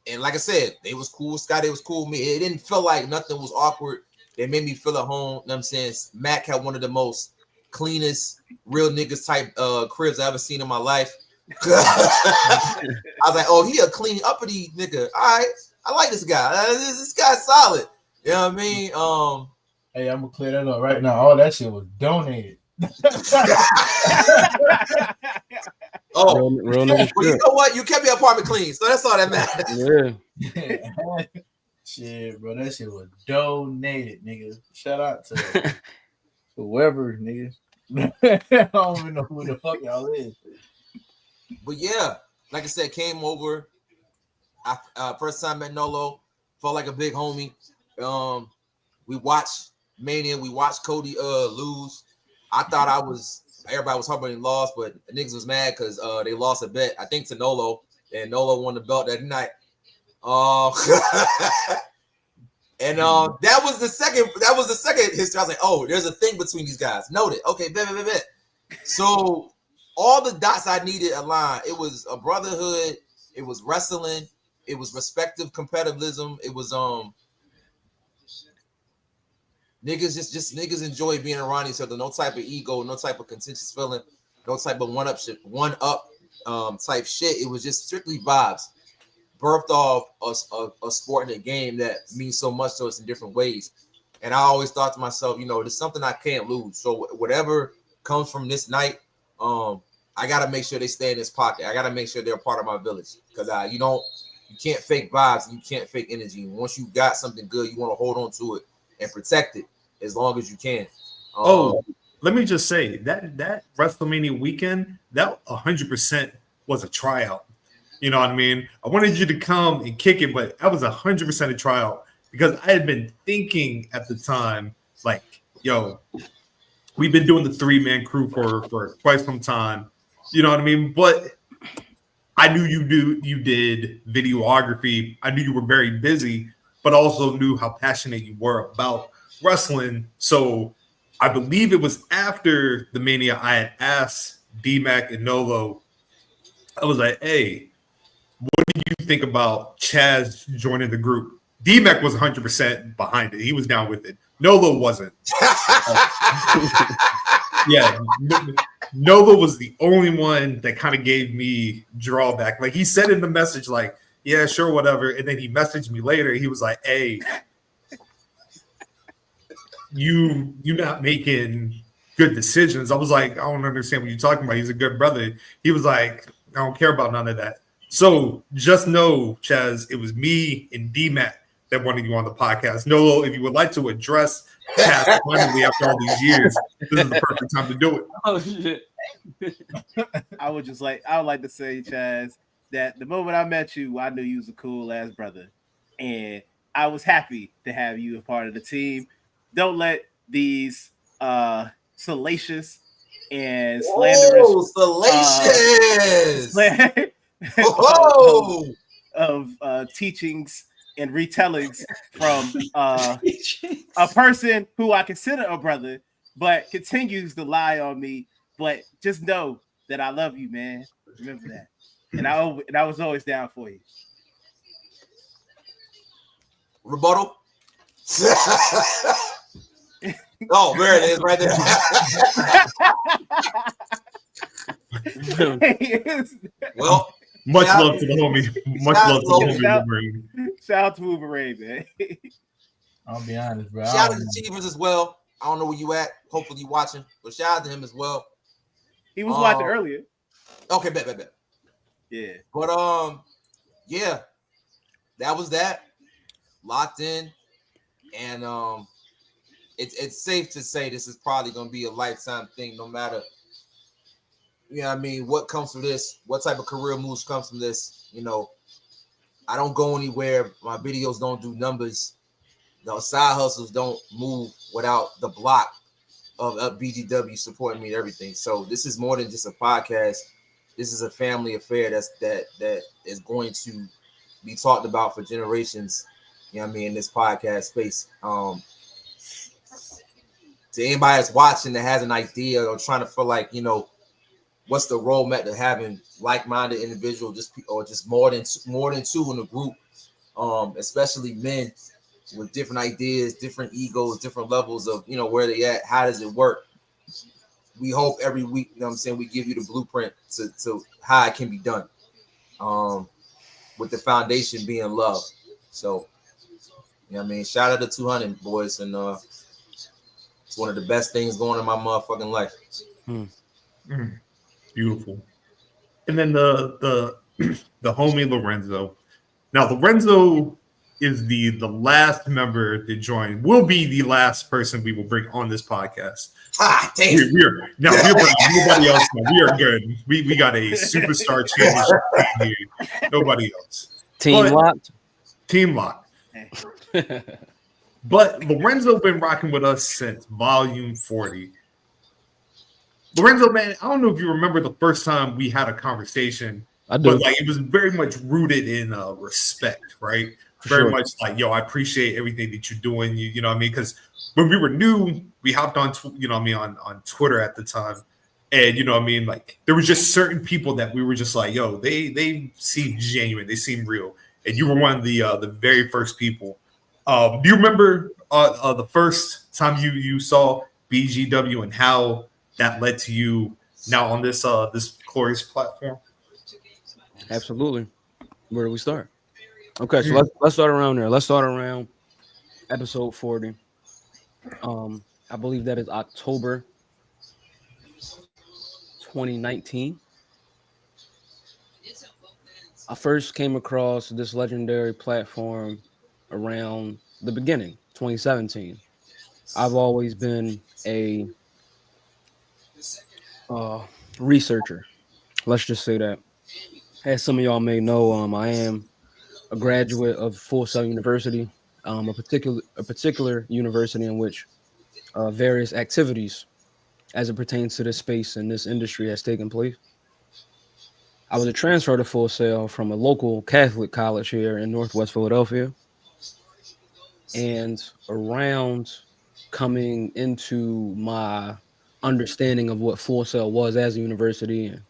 Speaker 9: And like I said, they was cool with Scott. They was cool with me. It didn't feel like nothing was awkward. They made me feel at home. You know what I'm saying? Mac had one of the most cleanest, real niggas type cribs I ever seen in my life. I was like, oh, he a clean, uppity nigga. All right. I like this guy. This guy's solid. You know what I mean?
Speaker 8: Hey, I'm gonna clear that up right now. All that shit was donated.
Speaker 9: Oh, real nigga. Well, you know what? You kept your apartment clean, so that's all that matters.
Speaker 8: Yeah. Shit, bro, that shit was donated, nigga. Shout out to whoever, nigga. I don't even know who the fuck y'all is.
Speaker 9: But yeah, like I said, came over. First time met Nolo, felt like a big homie. We watched Mania. We watched Cody lose. I thought everybody was hoping he lost, but the niggas was mad because they lost a bet, I think, to Nolo, and Nolo won the belt that night. And that was the second history. I was like, oh, there's a thing between these guys. Noted. Okay, bet. So all the dots I needed aligned. It was a brotherhood. It was wrestling. it was respective competitivism. It was niggas just niggas enjoy being around each other. No type of ego, no type of contentious feeling, no type of one up type shit. It was just strictly vibes, birthed off a sport and a game that means so much to us in different ways. And I always thought to myself, you know, there's something I can't lose. So whatever comes from this night, I gotta make sure they stay in this pocket. I gotta make sure they're a part of my village, because you can't fake vibes and you can't fake energy. And once you got something good, you want to hold on to it and protect it as long as you can.
Speaker 2: Let me just say that WrestleMania weekend, that 100% was a tryout. You know what I mean? I wanted you to come and kick it, but that was 100% a tryout, because I had been thinking at the time, like, yo, we've been doing the 3-man crew for quite some time. You know what I mean? But I knew you did videography. I knew you were very busy, but also knew how passionate you were about wrestling. So I believe it was after the Mania I had asked DMac and Nolo. I was like, hey, what do you think about Chaz joining the group? DMac was 100% behind it. He was down with it. Nolo wasn't. Yeah, Nolo was the only one that kind of gave me drawback. Like, he said in the message, like, yeah, sure, whatever. And then he messaged me later. He was like, hey, you not making good decisions. I was like, I don't understand what you're talking about. He's a good brother. He was like, I don't care about none of that. So just know, Chaz, it was me and DMac that wanted you on the podcast. Nolo, if you would like to address Chaz finally after all these years, this is the perfect time to do it.
Speaker 3: Oh shit.
Speaker 1: I would like to say, Chaz, that the moment I met you, I knew you was a cool ass brother, and I was happy to have you a part of the team. Don't let these salacious and slanderous of teachings and retellings from a person who I consider a brother, but continues to lie on me. But just know that I love you, man. Remember that. And I was always down for you.
Speaker 9: Rebuttal. Oh, there it is, right there. Well,
Speaker 2: much love to the homie. Much love to the homie.
Speaker 1: Shout out to Wolverine, man.
Speaker 8: I'll be honest, bro.
Speaker 9: Shout out to Achievers as well. I don't know where you at. Hopefully you watching, but shout out to him as well.
Speaker 1: He was watching earlier.
Speaker 9: Okay, bet.
Speaker 1: Yeah.
Speaker 9: But yeah, that was that. Locked in, and it's safe to say this is probably gonna be a lifetime thing, no matter, you know what I mean, what comes from this, what type of career moves comes from this. You know, I don't go anywhere. My videos don't do numbers. The side hustles don't move without the block of BGW supporting me and everything. So this is more than just a podcast. This is a family affair that is going to be talked about for generations. You know what I mean, in this podcast space. To anybody that's watching that has an idea or trying to feel like, you know, what's the roadmap to having like-minded individual, just more than two in the group, especially men with different ideas, different egos, different levels of, you know, where they at, how does it work? We hope every week, you know what I'm saying, we give you the blueprint to how it can be done, with the foundation being love. So, you know what I mean? Shout out to 200 boys, and it's one of the best things going in my motherfucking life.
Speaker 2: Beautiful. And then the homie Lorenzo. Now Lorenzo is the last member to join. Will be the last person we will bring on this podcast.
Speaker 9: Ah, damn.
Speaker 2: We're bringing nobody else. No, we are good. We got a superstar championship team here. Nobody else.
Speaker 3: Team
Speaker 2: locked. But Lorenzo been rocking with us since volume 40. Lorenzo, man, I don't know if you remember the first time we had a conversation.
Speaker 3: I do.
Speaker 2: But like, it was very much rooted in respect, right? Very much like, yo, I appreciate everything that you're doing. You know what I mean? Because when we were new, we hopped on, you know what I mean, on Twitter at the time. And, you know what I mean? Like, there was just certain people that we were just like, yo, they seem genuine. They seem real. and you were one of the very first people. Do you remember the first time you saw BGW and how that led to you now on this this glorious platform?
Speaker 3: Absolutely. Where do we start? Okay, so let's start around there. Let's start around episode 40. I believe that is October 2019. I first came across this legendary platform around the beginning, 2017. I've always been a researcher. Let's just say that. As some of y'all may know, I am a graduate of Full Sail University, a particular university in which various activities as it pertains to this space and this industry has taken place. I was a transfer to Full Sail from a local Catholic college here in Northwest Philadelphia. And around coming into my understanding of what Full Sail was as a university and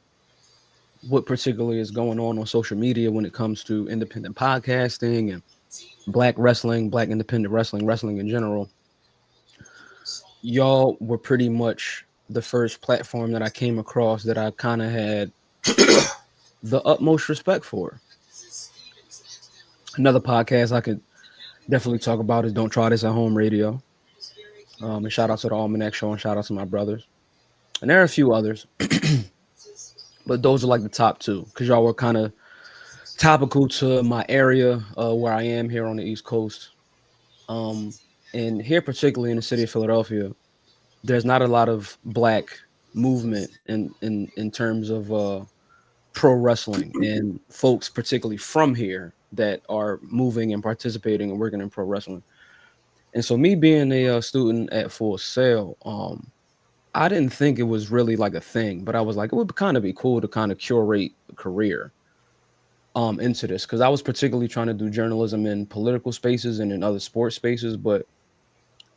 Speaker 3: what particularly is going on social media when it comes to independent podcasting and Black wrestling, Black independent wrestling, wrestling in general, y'all were pretty much the first platform that I came across that I kind of had the utmost respect for. Another podcast I could definitely talk about is Don't Try This at Home Radio. And shout out to the Almanac Show and shout out to my brothers. And there are a few others, but those are like the top two because y'all were kind of topical to my area where I am here on the East Coast. And here, particularly in the city of Philadelphia, there's not a lot of Black movement in terms of pro wrestling and folks, particularly from here, that are moving and participating and working in pro wrestling. And so me being a student at Full Sail, I didn't think it was really like a thing, but I was like, it would kind of be cool to kind of curate a career into this because I was particularly trying to do journalism in political spaces and in other sports spaces, but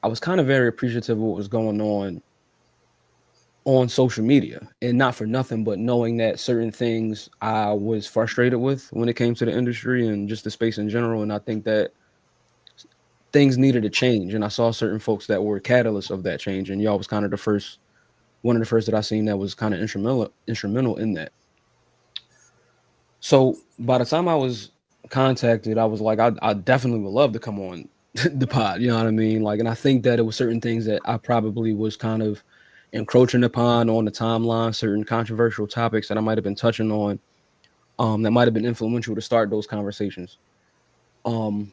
Speaker 3: I was kind of very appreciative of what was going on social media, and not for nothing, but knowing that certain things I was frustrated with when it came to the industry and just the space in general. And I think that things needed to change. And I saw certain folks that were catalysts of that change. And y'all was kind of one of the first that I seen that was kind of instrumental in that. So by the time I was contacted, I was like, I definitely would love to come on the pod. You know what I mean? Like, and I think that it was certain things that I probably was kind of encroaching upon on the timeline, certain controversial topics that I might have been touching on that might have been influential to start those conversations. And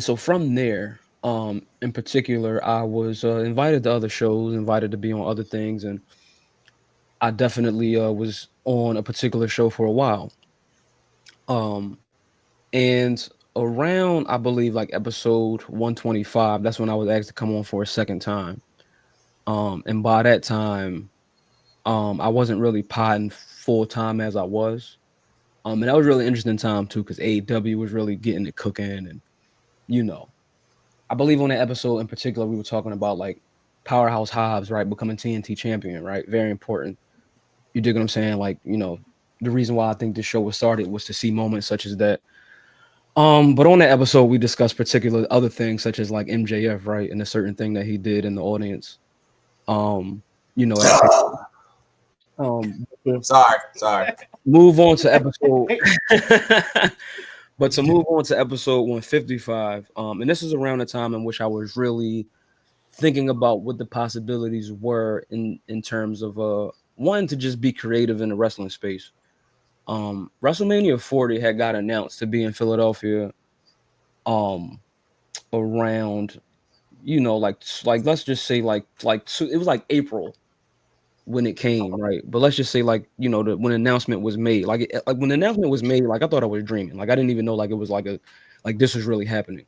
Speaker 3: so from there, in particular, I was invited to other shows, invited to be on other things, and I definitely was on a particular show for a while. And around, I believe, like episode 125, that's when I was asked to come on for a second time. And by that time, I wasn't really potting full time as I was. And that was really interesting time too, because AEW was really getting it cooking. And, you know, I believe on that episode in particular, we were talking about like Powerhouse Hobbs, right? Becoming TNT champion, right? Very important. You dig what I'm saying? Like, you know, the reason why I think this show was started was to see moments such as that. But on that episode, we discussed particular other things such as like MJF, right? And a certain thing that he did in the audience. You know,
Speaker 9: sorry.
Speaker 3: Move on to episode, but to move on to episode 155. And this is around the time in which I was really thinking about what the possibilities were in terms of one, to just be creative in the wrestling space. WrestleMania 40 had got announced to be in Philadelphia around, you know, like let's just say like it was like April when it came, right? But let's just say like, you know, when the announcement was made, like when the announcement was made, like I thought I was dreaming. Like I didn't even know like it was like this was really happening.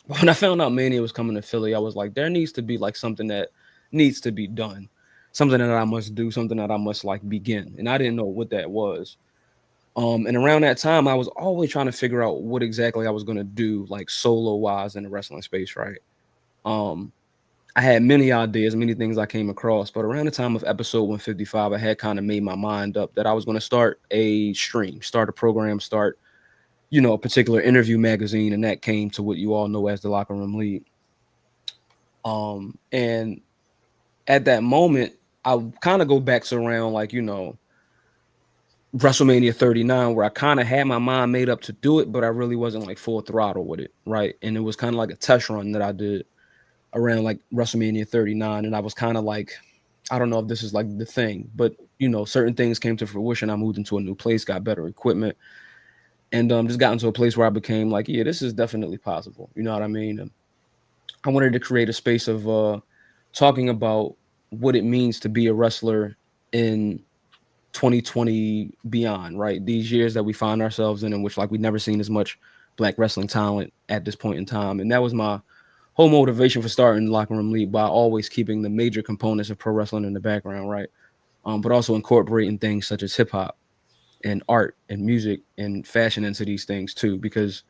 Speaker 3: But when I found out Mania was coming to Philly, I was like, there needs to be like something that needs to be done, something that I must do, something that I must like begin. And I didn't know what that was. And around that time, I was always trying to figure out what exactly I was going to do, like solo wise in the wrestling space, right? I had many ideas, many things I came across, but around the time of episode 155, I had kind of made my mind up that I was going to start a stream, start a program, start you know, a particular interview magazine, and that came to what you all know as the Locker Room Lead. And at that moment, I kind of go back to around like, you know, WrestleMania 39, where I kind of had my mind made up to do it, but I really wasn't like full throttle with it, right? And it was kind of like a test run that I did around like WrestleMania 39, and I was kind of like, I don't know if this is like the thing, but you know, certain things came to fruition. I moved into a new place, got better equipment, and just got into a place where I became like, yeah, this is definitely possible. You know what I mean? And I wanted to create a space of talking about what it means to be a wrestler in 2020 beyond, right? These years that we find ourselves in which like we've never seen as much Black wrestling talent at this point in time. And that was my whole motivation for starting the Locker Room League, by always keeping the major components of pro wrestling in the background, right? But also incorporating things such as hip hop and art and music and fashion into these things too, because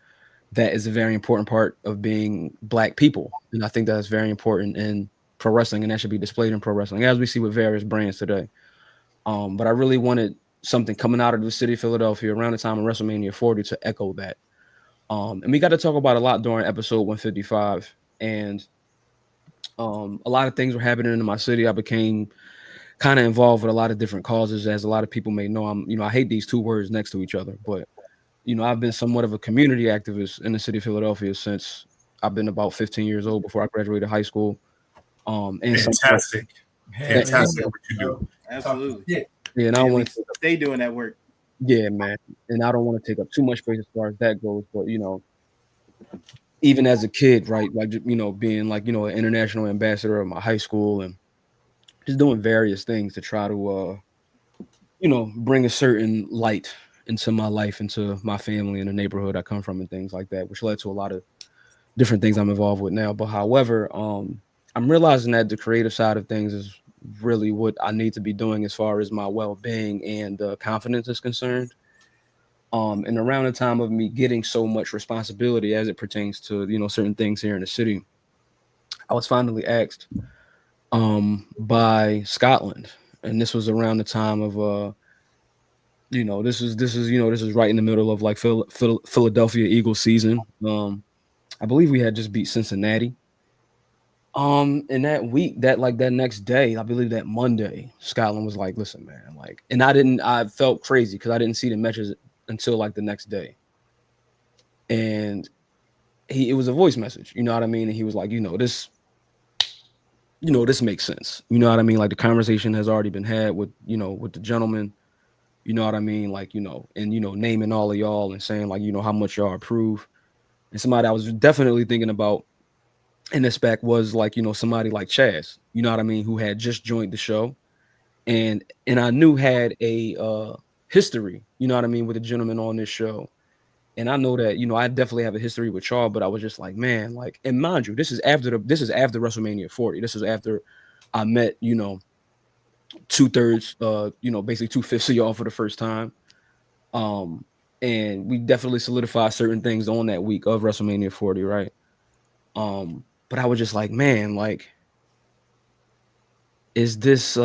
Speaker 3: that is a very important part of being Black people. And I think that's very important in pro wrestling, and that should be displayed in pro wrestling, as we see with various brands today. But I really wanted something coming out of the city of Philadelphia around the time of WrestleMania 40 to echo that. And we got to talk about a lot during episode 155. And a lot of things were happening in my city. I became kind of involved with a lot of different causes. As a lot of people may know, I hate these two words next to each other, but I've been somewhat of a community activist in the city of Philadelphia since I've been about 15 years old, before I graduated high school. And
Speaker 2: fantastic what you do.
Speaker 1: Absolutely.
Speaker 3: Yeah, and I want to
Speaker 1: stay doing that work.
Speaker 3: Yeah, man. And I don't want to take up too much space as far as that goes, but even as a kid, right, like being like an international ambassador of my high school, and just doing various things to try to bring a certain light into my life, into my family and the neighborhood I come from, and things like that, which led to a lot of different things I'm involved with now. But however, I'm realizing that the creative side of things is really what I need to be doing as far as my well-being and confidence is concerned. And around the time of me getting so much responsibility as it pertains to certain things here in the city, I was finally asked by Scotland, and this was around the time of this is right in the middle of like Philadelphia Eagles season. I believe we had just beat Cincinnati. And that week, that next day, I believe that Monday, Scotland was like, listen, man, like, and I felt crazy because I didn't see the matches until like the next day. And it was a voice message, you know what I mean? And he was like, this makes sense. You know what I mean? Like, the conversation has already been had with the gentleman, you know what I mean? Like, and, naming all of y'all and saying like, how much y'all approve. And somebody I was definitely thinking about in this back was like, somebody like Chaz, you know what I mean, who had just joined the show and I knew had a history, you know what I mean, with the gentleman on this show. And I know that, I definitely have a history with y'all, but I was just like, man, like, and mind you, this is after WrestleMania 40. This is after I met, 2/3, basically 2/5 of y'all for the first time. And we definitely solidified certain things on that week of WrestleMania 40, right? But I was just like, man, like, is this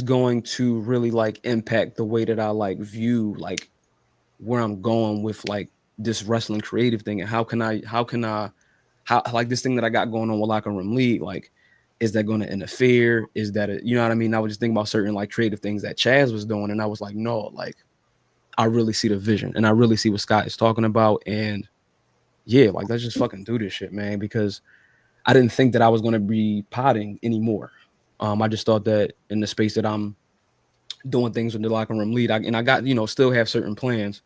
Speaker 3: going to really like impact the way that I like view like where I'm going with like this wrestling creative thing, and how like this thing that I got going on with Locker Room League, like, is that going to interfere? Is that you know what I mean? I was just thinking about certain like creative things that Chaz was doing, and I was like, no, like, I really see the vision, and I really see what Scott is talking about, and yeah, like, let's just fucking do this shit, man, because I didn't think that I was going to be potting anymore. I just thought that in the space that I'm doing things with the Locker Room Lead, I got, still have certain plans,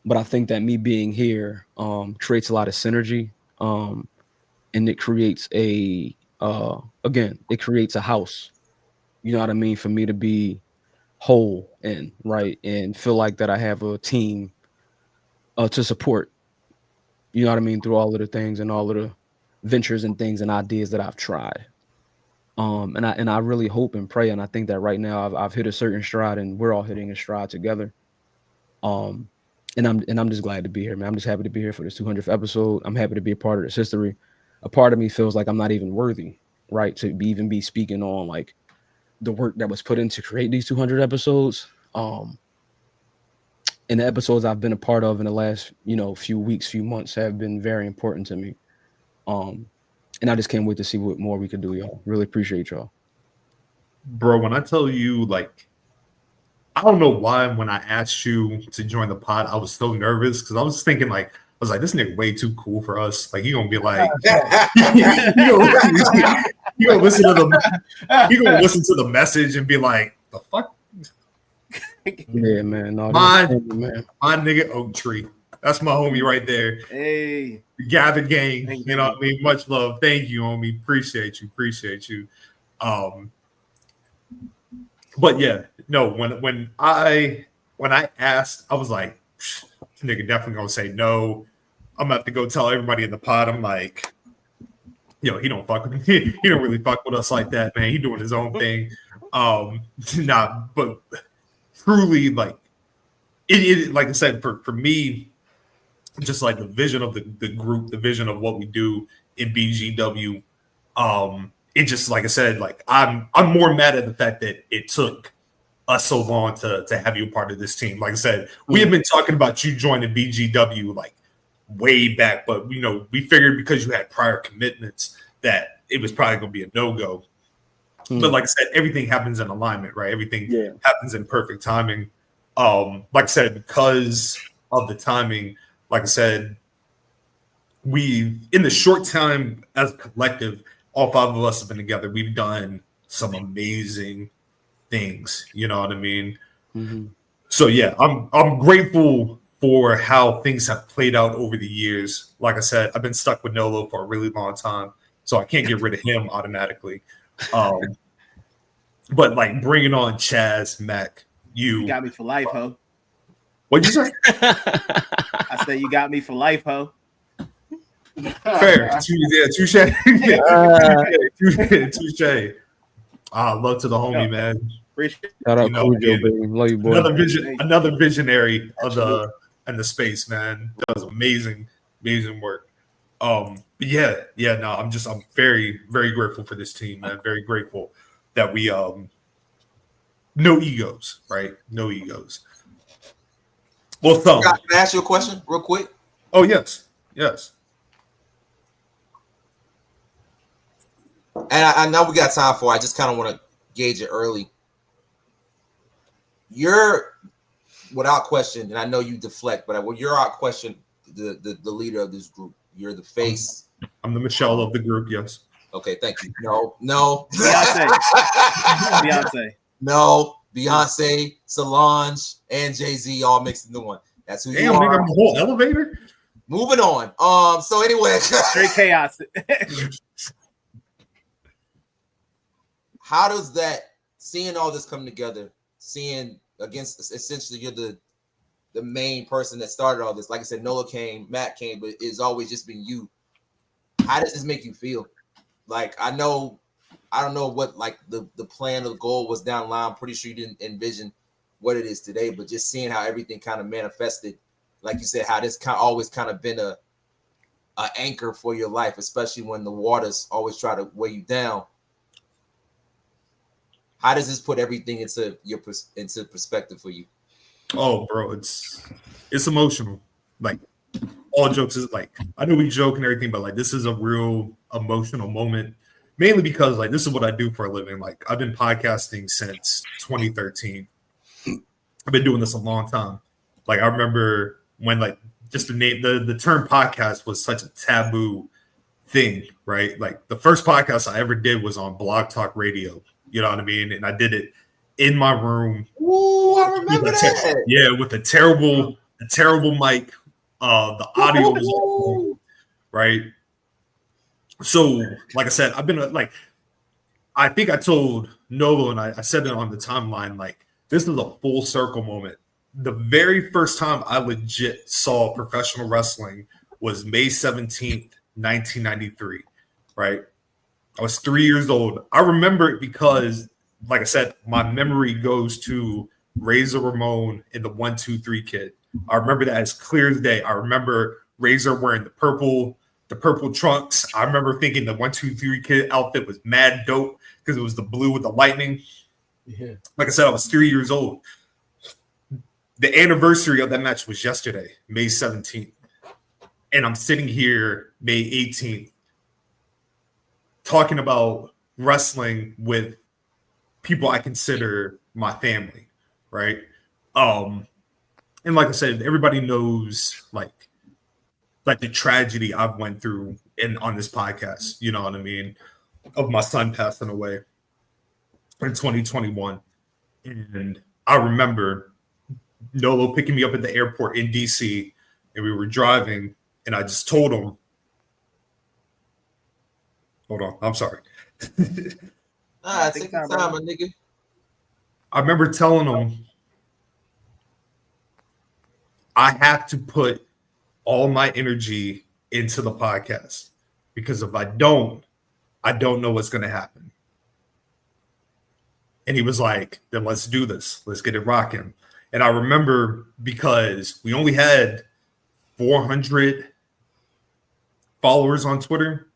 Speaker 3: but I think that me being here creates a lot of synergy, and it creates it creates a house, you know what I mean, for me to be whole in, right, and feel like that I have a team to support. You know what I mean? Through all of the things and all of the ventures and things and ideas that I've tried. And I really hope and pray, and I think that right now I've hit a certain stride, and we're all hitting a stride together. And I'm just glad to be here, man. I'm just happy to be here for this 200th episode. I'm happy to be a part of this history. A part of me feels like I'm not even worthy, right, to even be speaking on like the work that was put in to create these 200 episodes. and the episodes I've been a part of in the last, few weeks, few months have been very important to me. And I just can't wait to see what more we could do, y'all. Really appreciate y'all.
Speaker 2: Bro, when I tell you, like, I don't know why when I asked you to join the pod, I was so nervous because I was thinking, like, this nigga way too cool for us. Like, he gonna be like, he gonna listen to the message and be like, the fuck?
Speaker 3: Yeah, man. No,
Speaker 2: my nigga Oak Tree. That's my homie right there.
Speaker 1: Hey,
Speaker 2: Gather gang. You know what I mean? Much love. Thank you, homie. Appreciate you. But yeah, no, when I asked, I was like, this nigga definitely gonna say no. I'm gonna have to go tell everybody in the pod. I'm like, he don't fuck with me. He don't really fuck with us like that, man. He doing his own thing. But truly, like it like I said, for me, just like the vision of the group, the vision of what we do in BGW. It just, like I said, like I'm more mad at the fact that it took us so long to have you a part of this team. Like I said, we have been talking about you joining BGW like way back, but we figured because you had prior commitments that it was probably going to be a no-go. But like I said, everything happens in alignment, right? Everything happens in perfect timing. Like I said, because of the timing, like I said, we, in the short time as a collective, all five of us have been together. We've done some amazing things. You know what I mean?
Speaker 3: Mm-hmm.
Speaker 2: So yeah, I'm grateful for how things have played out over the years. Like I said, I've been stuck with Nolo for a really long time, so I can't get rid of him automatically. But like bringing on Chaz, Mac, you
Speaker 1: got me for life, ho.
Speaker 2: What'd you say?
Speaker 1: I said you got me for life, ho.
Speaker 2: Fair. Touche. Touche. Love to the homie, man.
Speaker 1: Appreciate
Speaker 3: Shout out Cujo, baby. Love you, boy.
Speaker 2: Another visionary of the space, man. Does amazing work. No, I'm very, very grateful for this team, man. Very grateful that we no egos, right? No egos. Well,
Speaker 9: can I ask you a question real quick?
Speaker 2: Oh, yes.
Speaker 9: And I know we got time for it. I just kind of want to gauge it early. You're, without question, and I know you deflect, but you're out question, the leader of this group. You're the face.
Speaker 2: I'm the Michelle of the group, yes.
Speaker 9: Okay, thank you. No.
Speaker 1: Beyonce.
Speaker 9: No. Beyonce, Solange, and Jay-Z all mixed into one. That's who you are.
Speaker 2: I'm the whole elevator.
Speaker 9: Moving on. So anyway.
Speaker 1: Straight chaos.
Speaker 9: How does that, seeing all this come together, seeing against essentially you're the main person that started all this. Like I said, Nolo came, Matt came, but it's always just been you. How does this make you feel? Like I don't know what like the plan or the goal was down the line. I'm pretty sure you didn't envision what it is today, but just seeing how everything kind of manifested, like you said, how this always kind of been a anchor for your life, especially when the waters always try to weigh you down. How does this put everything into perspective for you?
Speaker 2: Oh, bro, it's emotional. Like all jokes is like, I know we joke and everything, but like this is a real emotional moment. Mainly because like this is what I do for a living. Like I've been podcasting since 2013. I've been doing this a long time. Like I remember when like just the term podcast was such a taboo thing, right? Like the first podcast I ever did was on Blog Talk Radio. You know what I mean? And I did it in my room.
Speaker 9: Ooh, I remember that.
Speaker 2: With a terrible mic. The audio was awful, right? So, like I said, I've been like, I think I told Nolo and I said it on the timeline, like, this is a full circle moment. The very first time I legit saw professional wrestling was May 17th, 1993, right? I was 3 years old. I remember it because, like I said, my memory goes to Razor Ramon and the 1-2-3 Kid. I remember that as clear as day. I remember Razor wearing the purple trunks. I remember thinking the 1-2-3 Kid outfit was mad dope because it was the blue with the lightning.
Speaker 8: Yeah.
Speaker 2: Like I said, I was 3 years old. the anniversary of that match was yesterday, May 17th. And I'm sitting here May 18th talking about wrestling with people I consider my family, right? And like I said, everybody knows like the tragedy I've went through on this podcast, you know what I mean, of my son passing away in 2021. And I remember Nolo picking me up at the airport in DC, and we were driving, and I just told him, hold on, I'm sorry.
Speaker 9: Take your time, my nigga.
Speaker 2: I remember telling him, I have to put all my energy into the podcast, because if I don't know what's going to happen. And he was like, then let's do this. Let's get it rocking. And I remember, because we only had 400 followers on Twitter.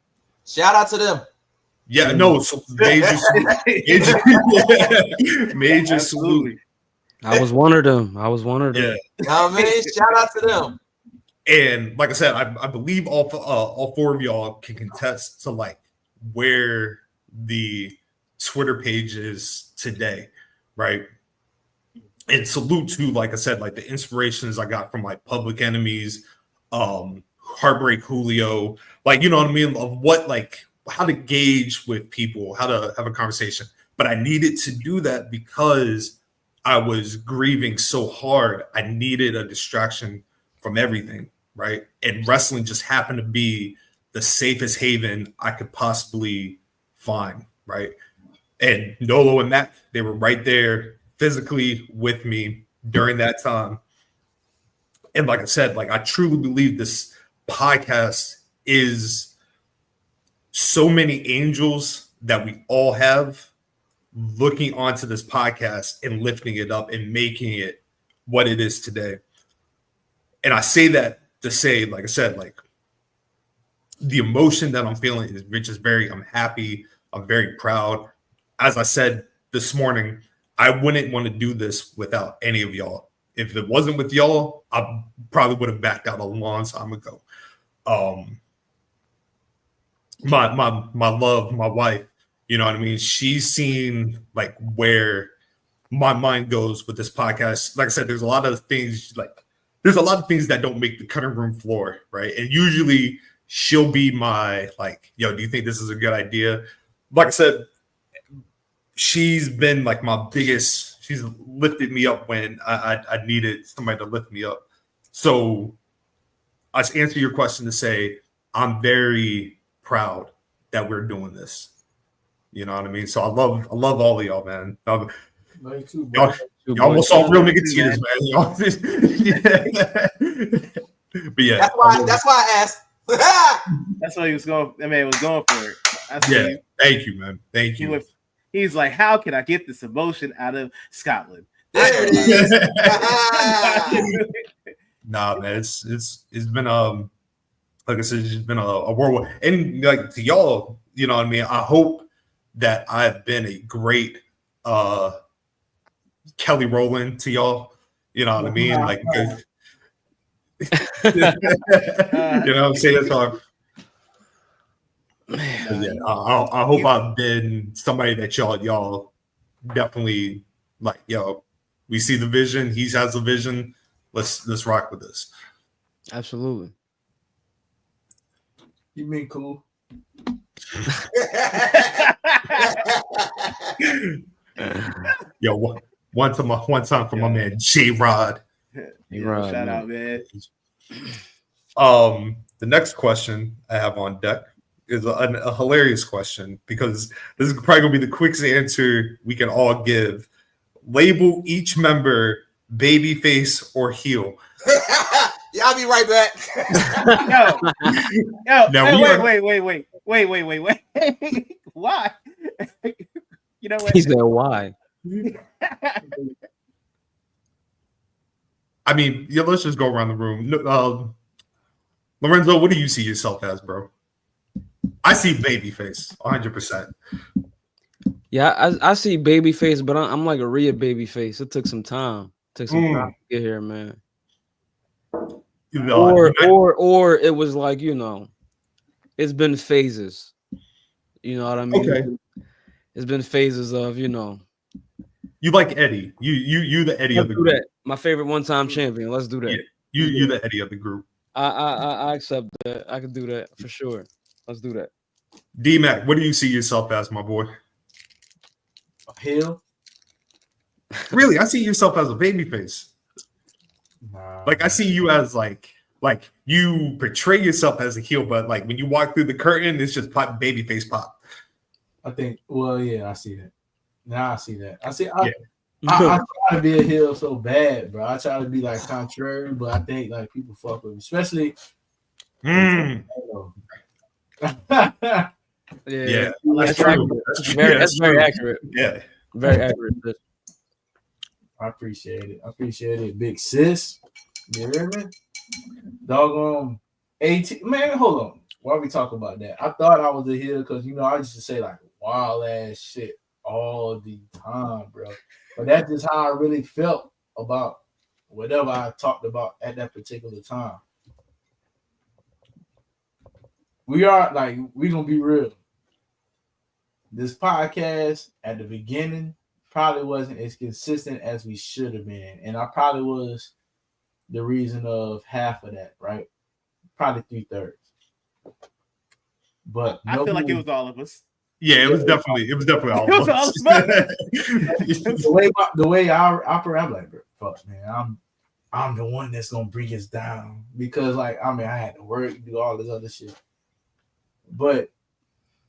Speaker 9: Shout out to them.
Speaker 2: Yeah, no, so major salute.
Speaker 3: I was one of them.
Speaker 2: Yeah.
Speaker 9: Shout out to them.
Speaker 2: And like I said, I believe all four of y'all can contest to like where the Twitter page is today, right? And salute to, like I said, like the inspirations I got from like Public Enemies, Heartbreak Julio, like, you know what I mean, of what, like, how to gauge with people, how to have a conversation. But I needed to do that because I was grieving so hard. I needed a distraction from everything, right? And wrestling just happened to be the safest haven I could possibly find, right? And Nolo and Mac, they were right there physically with me during that time. And like I said, like I truly believe this podcast is so many angels that we all have looking onto this podcast and lifting it up and making it what it is today. And I say that to say, like I said, like the emotion that I'm feeling is I'm happy. I'm very proud. As I said this morning, I wouldn't want to do this without any of y'all. If it wasn't with y'all, I probably would have backed out a long time ago. My love, my wife, you know what I mean? She's seen like where my mind goes with this podcast. Like I said, there's a lot of things that don't make the cutting room floor, right? And usually she'll be my like, yo, do you think this is a good idea? Like I said, she's been like my biggest, she's lifted me up when I needed somebody to lift me up. So I just answer your question to say, I'm very proud that we're doing this. You know what I mean? So I love all of y'all, man. Y'all almost all real nigga tears, man. Y'all, but yeah.
Speaker 9: That's why I asked.
Speaker 1: That's why he was going. That man was going for it.
Speaker 2: Yeah. Thank you, man. Thank you.
Speaker 1: He's like, how can I get this emotion out of Scotland?
Speaker 9: There it is.
Speaker 2: Nah, man. It's been like I said, it's just been a whirlwind. And like to y'all, you know what I mean? I hope that I've been a great Kelly Rowland to y'all. You know what I mean? Like you know what I'm saying? So yeah, I hope I've been somebody that y'all definitely like, yo, we see the vision, he has the vision. Let's rock with this.
Speaker 3: Absolutely.
Speaker 8: You mean cool?
Speaker 2: Yo, one time for my man J-Rod.
Speaker 1: Shout out, man.
Speaker 2: The next question I have on deck is a hilarious question, because this is probably gonna be the quickest answer we can all give. Label each member babyface or heel.
Speaker 9: Yeah, I'll be right back.
Speaker 1: Wait. Why? You know what?
Speaker 3: He said why?
Speaker 2: I mean, yeah, let's just go around the room. Lorenzo, what do you see yourself as, bro? I see babyface, 100%.
Speaker 3: Yeah, I see babyface, but I'm like a Rhea babyface. It took some time. Took some time to get here, man.
Speaker 2: No,
Speaker 3: Or it was like, you know, it's been phases. You know what I mean?
Speaker 2: Okay.
Speaker 3: It's been phases of, you know.
Speaker 2: You like Eddie. You the Eddie of the group.
Speaker 3: That. My favorite one-time champion. Let's do that.
Speaker 2: Yeah. You the Eddie of the group.
Speaker 3: I accept that. I can do that for sure. Let's do that.
Speaker 2: DMac, what do you see yourself as, my boy?
Speaker 8: A heel?
Speaker 2: Really? I see yourself as a babyface.
Speaker 8: Nah.
Speaker 2: Like I see you as like you portray yourself as a heel, but like when you walk through the curtain, it's just pop babyface pop.
Speaker 8: I think. Well, yeah, I see that. Now I see that. I try to be a heel so bad, bro. I try to be like contrary, but I think like people fuck with me, especially.
Speaker 2: Yeah,
Speaker 3: that's very accurate.
Speaker 2: Yeah,
Speaker 3: very accurate.
Speaker 8: I appreciate it. I appreciate it, big sis. You hear me? Doggone 18. Man, hold on. Why we talk about that? I thought I was a heel because you know I used to say like wild ass shit all the time, bro. But that's just how I really felt about whatever I talked about at that particular time. We're gonna be real. This podcast at the beginning probably wasn't as consistent as we should have been, and I probably was the reason of half of that, right? Probably 3/3. But
Speaker 1: I feel like it was all of us.
Speaker 2: Yeah, it was definitely all of us.
Speaker 8: the way I operate, I'm like, fuck, man, I'm the one that's gonna bring us down because, like, I mean, I had to work, do all this other shit. But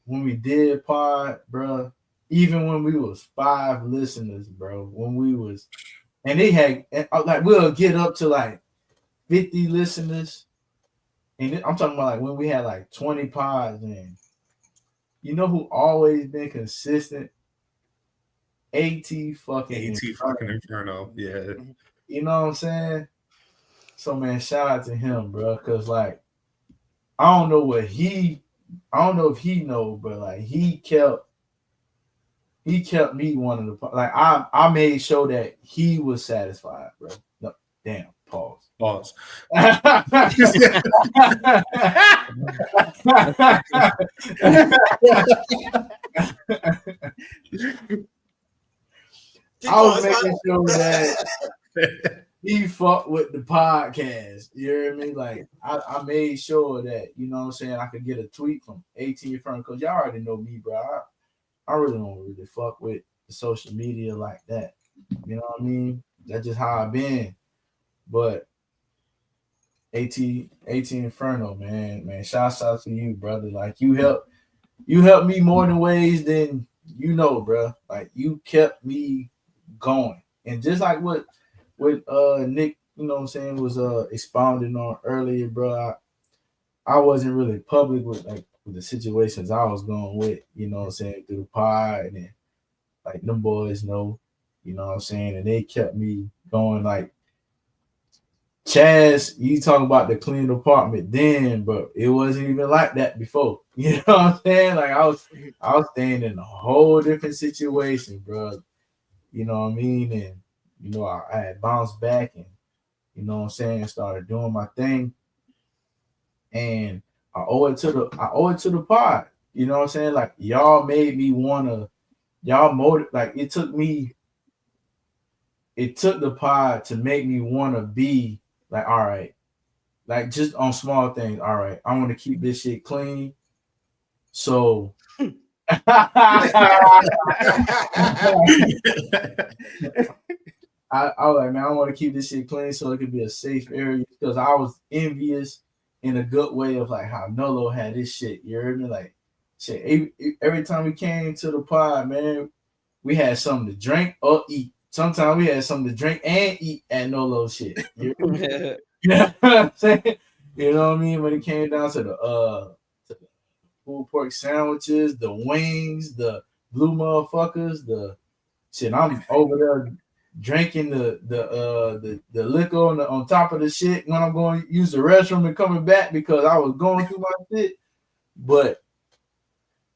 Speaker 8: when we did pod, bro, even when we was 5 listeners, bro, when we was, and they had, like, we'll get up to like 50 listeners, and I'm talking about like when we had like 20 pods, and you know who always been consistent? AT fucking
Speaker 2: Inferno. Yeah.
Speaker 8: You know what I'm saying? So man, shout out to him, bro. Cause like I don't know if he know, but like he kept me one of the like I made sure that he was satisfied, bro. No, damn, pause. I was making sure that he fucked with the podcast. You hear me? Like I made sure that, you know what I'm saying, I could get a tweet from 18 from because y'all already know me, bro. I really don't really fuck with the social media like that. You know what I mean? That's just how I've been. But 18 Inferno, man, shouts out to you, brother. Like you helped me more than ways than you know, bro. Like you kept me going, and just like what Nick, you know what I'm saying, was expounding on earlier, bro. I wasn't really public with the situations I was going with, you know what I'm saying, through the pod, and then like them boys know, you know what I'm saying, and they kept me going. Like Chaz, you talking about the clean apartment then, but it wasn't even like that before. You know what I'm saying? Like I was staying in a whole different situation, bro. You know what I mean? And you know, I had bounced back and you know what I'm saying, started doing my thing. And I owe it to the pod. You know what I'm saying? Like y'all made me wanna, like it took the pod to make me wanna be like, all right, like just on small things. All right, I want to keep this shit clean. So I was like, man, I want to keep this shit clean so it could be a safe area because I was envious in a good way of like how Nolo had this shit. You heard me? Like, shit, every time we came to the pod, man, we had something to drink or eat. Sometimes we had something to drink and eat at Nolo shit. You know what I'm saying? You know what I mean? When it came down to the pulled pork sandwiches, the wings, the blue motherfuckers, the shit, I'm over there drinking the liquor on top of the shit when I'm going to use the restroom and coming back because I was going through my shit. But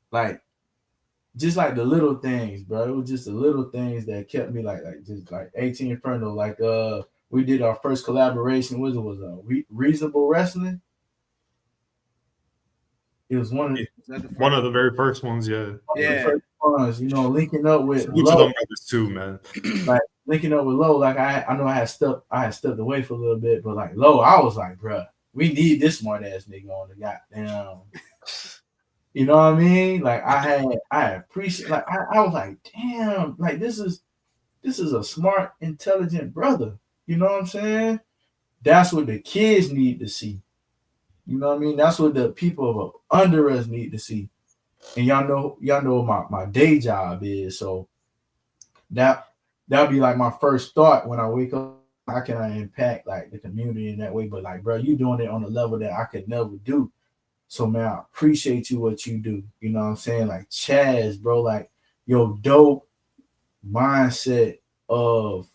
Speaker 8: like just like the little things, bro. It was just the little things that kept me like just like 18 Inferno. Like we did our first collaboration. Was Reasonable Wrestling? It was one
Speaker 2: of the very first ones, yeah.
Speaker 8: The first ones, you know, linking up with
Speaker 2: Low. Brothers too, man.
Speaker 8: Like linking up with Low, like I know I had stepped away for a little bit, but like Low, I was like, bro, we need this smart ass nigga on the goddamn. You know what I mean? Like I appreciate, like I was like, damn, like this is a smart, intelligent brother. You know what I'm saying? That's what the kids need to see. You know what I mean? That's what the people under us need to see. And y'all know what my day job is. So that'll be like my first thought when I wake up. How can I impact like the community in that way? But like, bro, you doing it on a level that I could never do. So man, I appreciate you what you do. You know what I'm saying? Like Chaz, bro, like your dope mindset of,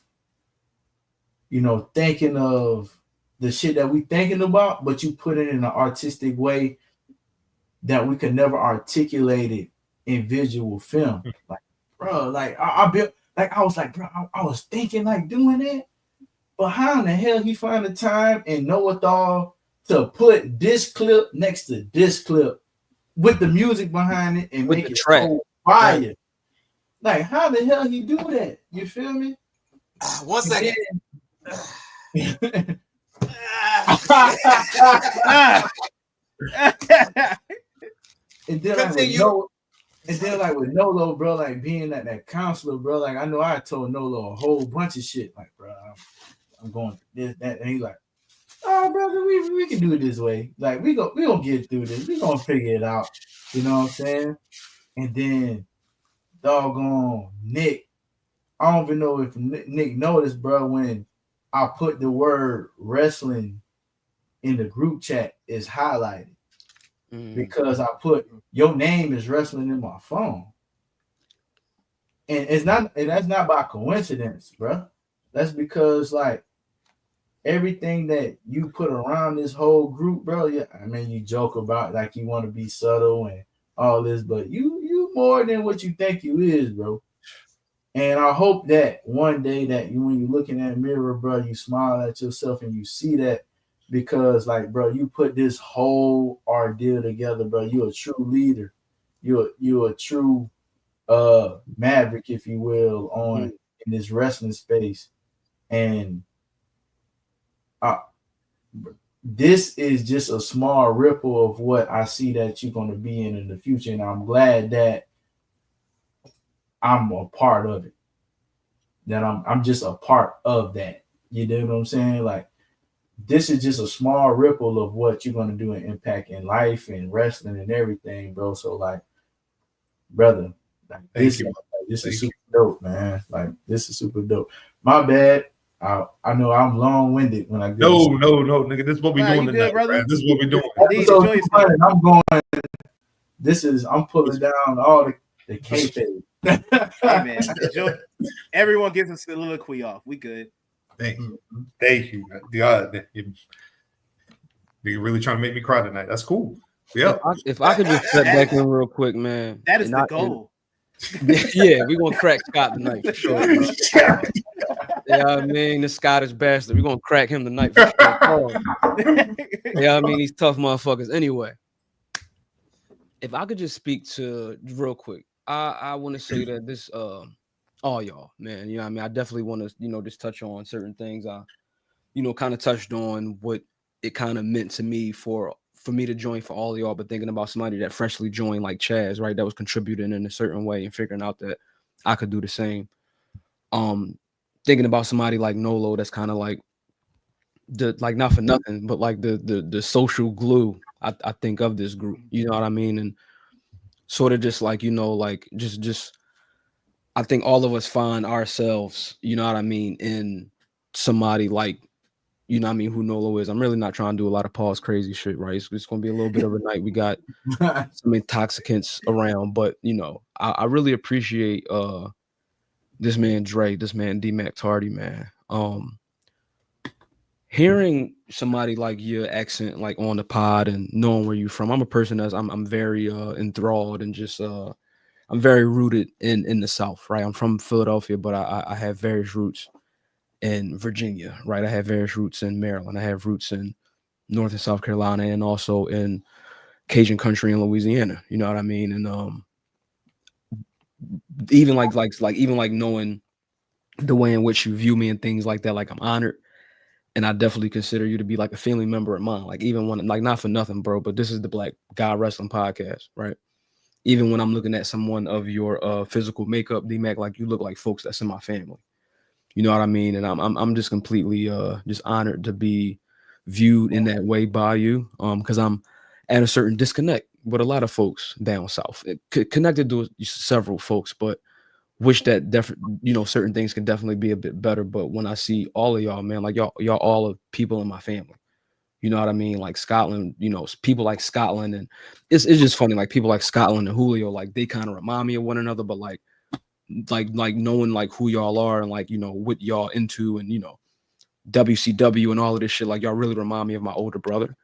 Speaker 8: you know, thinking of the shit that we thinking about, but you put it in an artistic way that we could never articulate it in visual film. Like, bro, like I built, like I was like, bro, I was thinking like doing that, but how in the hell he find the time and know what all to put this clip next to this clip with the music behind it and make it so fire? Right. Like, how the hell he do that? You feel me?
Speaker 9: 1 second.
Speaker 8: And then like with Nolo, bro, like being that counselor, bro, like I know I told Nolo a whole bunch of shit, like, bro, I'm going this, that, and he's like, oh, brother, we can do it this way. Like we gonna get through this. We gonna figure it out. You know what I'm saying? And then doggone Nick, I don't even know if Nick noticed, bro, when I put the word wrestling in the group chat is highlighted because I put your name is wrestling in my phone. And that's not by coincidence, bro. That's because like everything that you put around this whole group, bro. Yeah, I mean you joke about like you want to be subtle and all this, but you more than what you think you is, bro. And I hope that one day that when you look in that mirror, bro, you smile at yourself and you see that, because like, bro, you put this whole ordeal together, bro. You're a true leader. You're a true maverick, if you will, in this wrestling space. And this is just a small ripple of what I see that you're going to be in the future. And I'm glad that I'm a part of it. That I'm just a part of that. You know what I'm saying? Like, this is just a small ripple of what you're going to do and impact in life and wrestling and everything, bro. So like, brother, like, this is super dope, man. Like, this is super dope. My bad. I know I'm long-winded when I go.
Speaker 2: No, nigga. This is what we doing tonight, brother. This is what we doing.
Speaker 8: I'm pulling down all the kayfabe.
Speaker 1: Hey man, everyone gets a soliloquy off. We good.
Speaker 2: Thank you. God, you're really trying to make me cry tonight. That's cool. Yeah.
Speaker 3: If I could just step back in real quick, man.
Speaker 1: That is the goal.
Speaker 3: Yeah, we're gonna crack Scott tonight for sure. Yeah, I mean, the Scottish bastard. We're gonna crack him tonight for sure. Yeah, I mean, these tough motherfuckers. Anyway, if I could just speak to real quick, I want to say that this all y'all, man, you know what I mean? I definitely want to, just touch on certain things. I, kind of touched on what it kind of meant to me for me to join for all y'all, but thinking about somebody that freshly joined like Chaz, right? That was contributing in a certain way and figuring out that I could do the same. Thinking about somebody like Nolo, that's kind of like not for nothing, but like the social glue, I think, of this group, you know what I mean? And sort of just like, just I think all of us find ourselves, you know what I mean, in somebody like, you know what I mean, who Nolo is. I'm really not trying to do a lot of pause crazy shit, right? It's going to be a little bit of a night. We got some intoxicants around, but, I really appreciate this man Dre, this man DMacTardy, man. Hearing somebody like your accent, like on the pod and knowing where you're from, I'm a person I'm very enthralled and just I'm very rooted in the South, right? I'm from Philadelphia, but I have various roots in Virginia, right? I have various roots in Maryland. I have roots in North and South Carolina, and also in Cajun country in Louisiana. You know what I mean? And even like knowing the way in which you view me and things like that, like I'm honored, and I definitely consider you to be like a family member of mine. Like even when, like, not for nothing, bro, but this is the Black Guy Wrestling Podcast, right? Even when I'm looking at someone of your physical makeup, DMac, like you look like folks that's in my family. You know what I mean? And I'm just completely just honored to be viewed in that way by you, because I'm at a certain disconnect with a lot of folks down south. Connected to several folks, but wish that certain things can definitely be a bit better. But when I see all of y'all, man, like y'all all are people in my family. You know what I mean? Like Scotland, people like Scotland, and it's just funny. Like people like Scotland and Julio, like they kind of remind me of one another, but like knowing like who y'all are and like what y'all into, and WCW and all of this shit, like y'all really remind me of my older brother,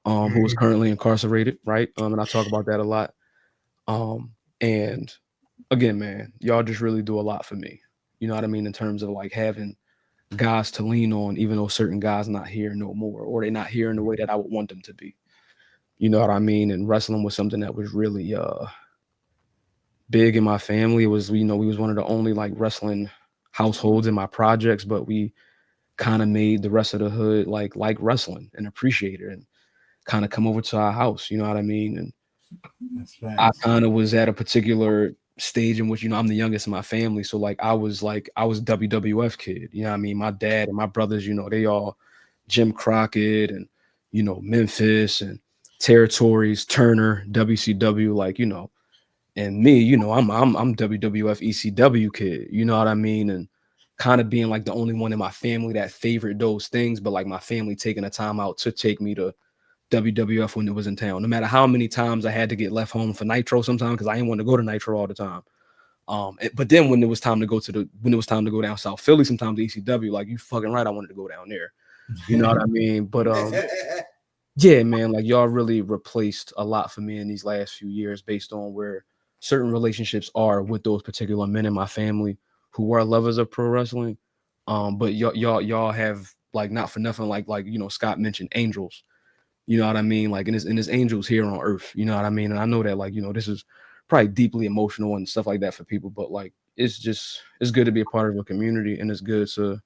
Speaker 3: who is currently incarcerated, right? And I talk about that a lot. And again, man, y'all just really do a lot for me. You know what I mean? In terms of like having guys to lean on, even though certain guys not here no more, or they're not here in the way that I would want them to be. You know what I mean? And wrestling was something that was really big in my family. It was, we was one of the only like wrestling households in my projects, but we kind of made the rest of the hood like wrestling and appreciate it, and kind of come over to our house. You know what I mean? And I kind of was at a particular stage in which, I'm the youngest in my family. So like I was WWF kid. You know what I mean? My dad and my brothers, they all Jim Crockett and, Memphis and Territories, Turner, WCW, like, and me, I'm WWF ECW kid. You know what I mean? And kind of being like the only one in my family that favored those things, but like my family taking the time out to take me to WWF when it was in town, no matter how many times I had to get left home for Nitro sometimes, because I didn't want to go to Nitro all the time. But then when it was time to go down South Philly, sometimes the ECW, like, you fucking right, I wanted to go down there. You know what I mean? But yeah, man, like y'all really replaced a lot for me in these last few years based on where certain relationships are with those particular men in my family who are lovers of pro wrestling. But y'all have, like, not for nothing, like Scott mentioned, angels. You know what I mean? Like, and his angels here on earth. You know what I mean? And I know that, like, this is probably deeply emotional and stuff like that for people, but like, it's good to be a part of a community, and it's good to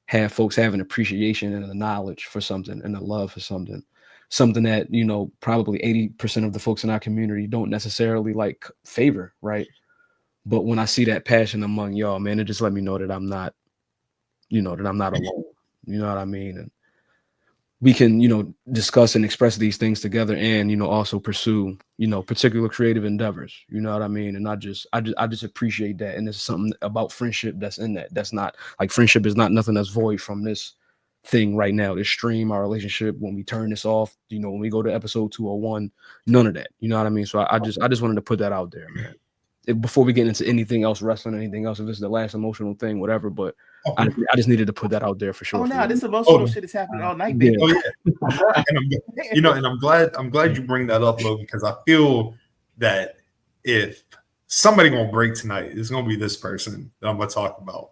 Speaker 3: have folks have an appreciation and a knowledge for something and a love for something that, probably 80% of the folks in our community don't necessarily like favor, right? But when I see that passion among y'all, man, it just let me know that I'm not, that I'm not alone. You know what I mean? And we can, discuss and express these things together, and, also pursue, particular creative endeavors. You know what I mean? And I just appreciate that. And there's something about friendship that's in that. That's not like, friendship is not nothing that's void from this thing right now, this stream, our relationship, when we turn this off, when we go to episode 201, none of that. You know what I mean? So I just wanted to put that out there, man. Before we get into anything else, wrestling, anything else, if this is the last emotional thing, whatever, but I just needed to put that out there for sure.
Speaker 1: Oh no, this emotional shit is happening all night, baby.
Speaker 2: Yeah. And I'm glad you bring that up, Lo, because I feel that if somebody gonna break tonight, it's gonna be this person that I'm gonna talk about.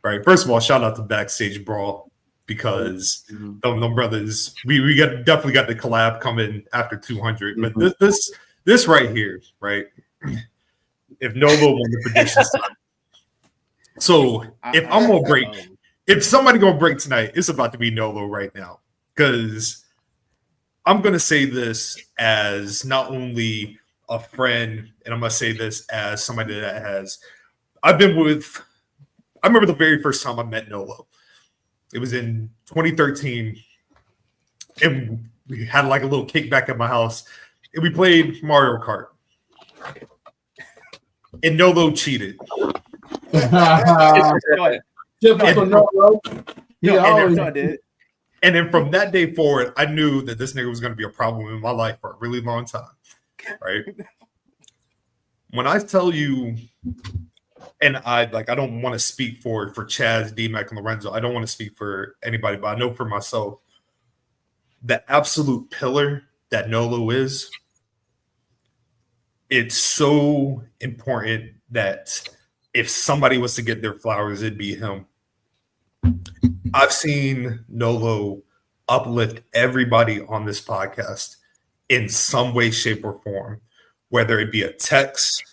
Speaker 2: Right. First of all, shout out to Backstage Brawl, because them brothers, we definitely got the collab coming after 200. But this right here, right? If Nolo won the predictions time. So if I'm gonna break, if somebody gonna break tonight, it's about to be Nolo right now. Because I'm gonna say this as not only a friend, and I'm gonna say this as somebody that has I remember the very first time I met Nolo. It was in 2013, and we had like a little kickback at my house, and we played Mario Kart. And Nolo cheated. And then from that day forward, I knew that this nigga was going to be a problem in my life for a really long time. Right? When I tell you, and I don't want to speak for Chaz, DMac, and Lorenzo. I don't want to speak for anybody, but I know for myself, the absolute pillar that Nolo is it's so important that if somebody was to get their flowers, it'd be him. I've seen Nolo uplift everybody on this podcast in some way, shape, or form, whether it be a text,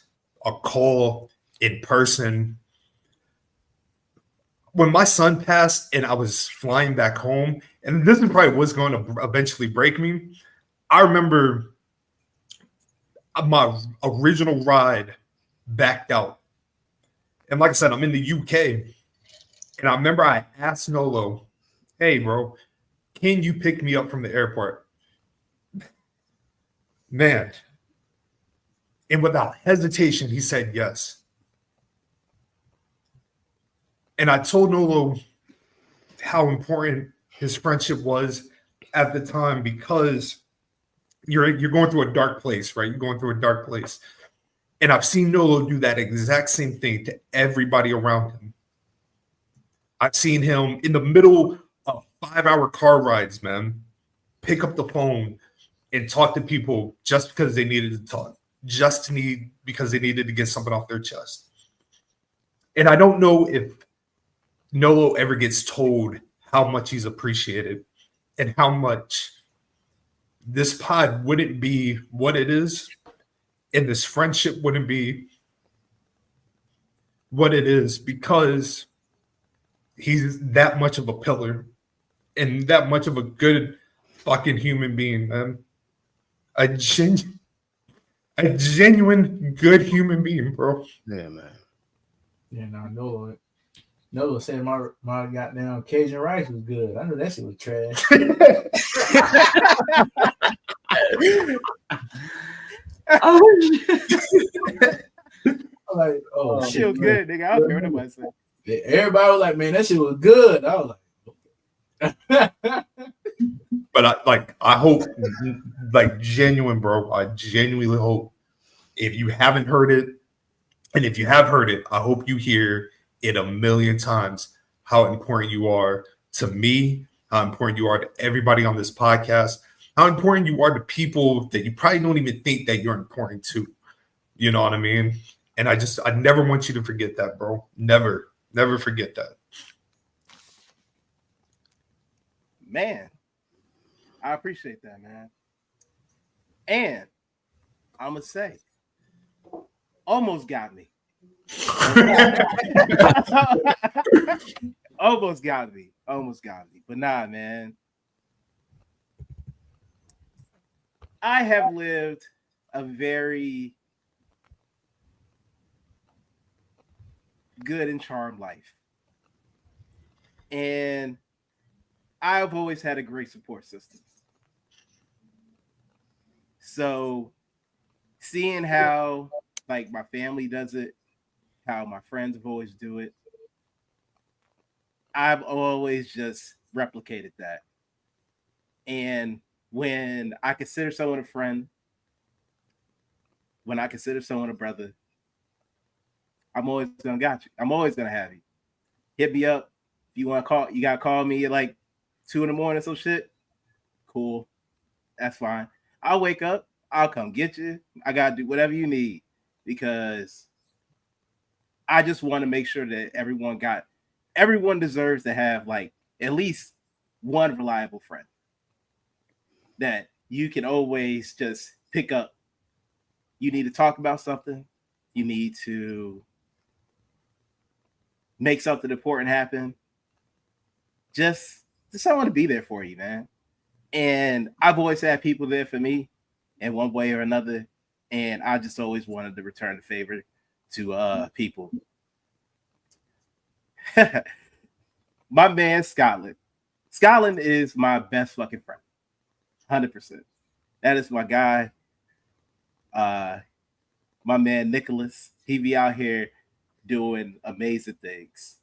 Speaker 2: a call, in person. When my son passed and I was flying back home, and this is probably what's going to eventually break me, I remember my original ride backed out. And like I said, I'm in the UK. And I remember I asked Nolo, hey, bro, can you pick me up from the airport? Man. And without hesitation, he said yes. And I told Nolo how important his friendship was at the time, because you're going through a dark place, right? You're going through a dark place. And I've seen Nolo do that exact same thing to everybody around him. I've seen him in the middle of 5-hour car rides, man, pick up the phone and talk to people just because they needed to talk, because they needed to get something off their chest. And I don't know if Nolo ever gets told how much he's appreciated and how much this pod wouldn't be what it is, and this friendship wouldn't be what it is, because he's that much of a pillar and that much of a good fucking human being, man. A genuine good human being, bro.
Speaker 3: Yeah, man.
Speaker 8: Yeah, no, Nolo said my goddamn Cajun rice was good. I knew that shit was trash. I'm like, oh shit,
Speaker 1: was good, nigga. I don't care what nobody said.
Speaker 8: Everybody was like, man, that shit was good. I was like,
Speaker 2: but I hope, like, genuine, bro. I genuinely hope, if you haven't heard it, and if you have heard it, I hope you hear it a million times how important you are to me, how important you are to everybody on this podcast, how important you are to people that you probably don't even think that you're important to. You know what I mean? And I never want you to forget that, bro. Never forget that.
Speaker 1: Man, I appreciate that, man. And I'm going to say, almost got me. Almost got me. But nah, man. I have lived a very good and charmed life. And I've always had a great support system. So seeing how, like, my family does it, how my friends have always do it, I've always just replicated that. And when I consider someone a friend, when I consider someone a brother, I'm always gonna got you. I'm always gonna have you. Hit me up. If you want to call, you gotta call me at like 2 a.m, some shit. Cool. That's fine. I'll wake up, I'll come get you. I gotta do whatever you need, because I just want to make sure that everyone deserves to have, like, at least one reliable friend that you can always just pick up. You need to talk about something. You need to make something important happen. Just someone to be there for you, man. And I've always had people there for me in one way or another. And I just always wanted to return the favor to people. My man, Scotland. Scotland is my best fucking friend. 100%. That is my guy. My man, Nicholas. He be out here doing amazing things.